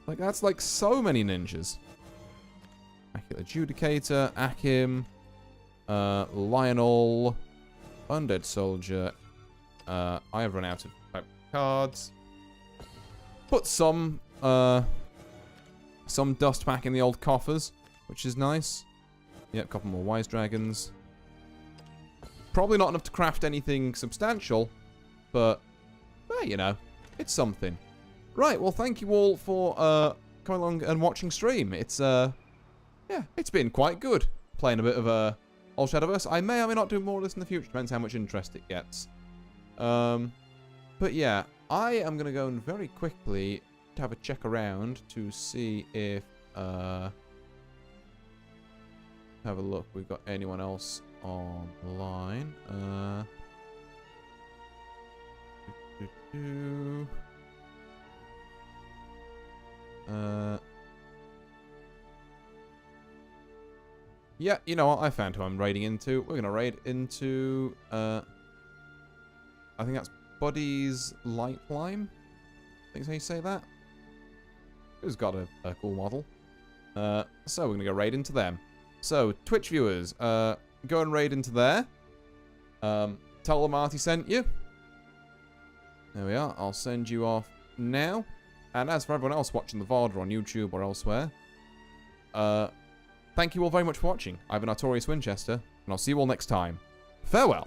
Like, that's like so many ninjas. Accurate Adjudicator, Akim, Lionel, Undead Soldier. I have run out of cards. Put some dust back in the old coffers, which is nice. Yep, a couple more Wise Dragons. Probably not enough to craft anything substantial, but, well, you know, it's something. Right, well, thank you all for coming along and watching stream. It's, yeah, it's been quite good playing a bit of old Shadowverse. I may or may not do more of this in the future, depends how much interest it gets. But yeah, I am going to go and very quickly have a check around to see if, have a look, we've got anyone else online. Yeah, you know what? I found who I'm raiding into. We're gonna raid into I think that's Buddy's Light Climb. I think is how you say that. Who's got a cool model. So we're gonna go raid into them. So, Twitch viewers, go and raid into there. Tell them Marty sent you. There we are. I'll send you off now. And as for everyone else watching the VOD or on YouTube or elsewhere, thank you all very much for watching. I've been Artorius Winchester, and I'll see you all next time. Farewell.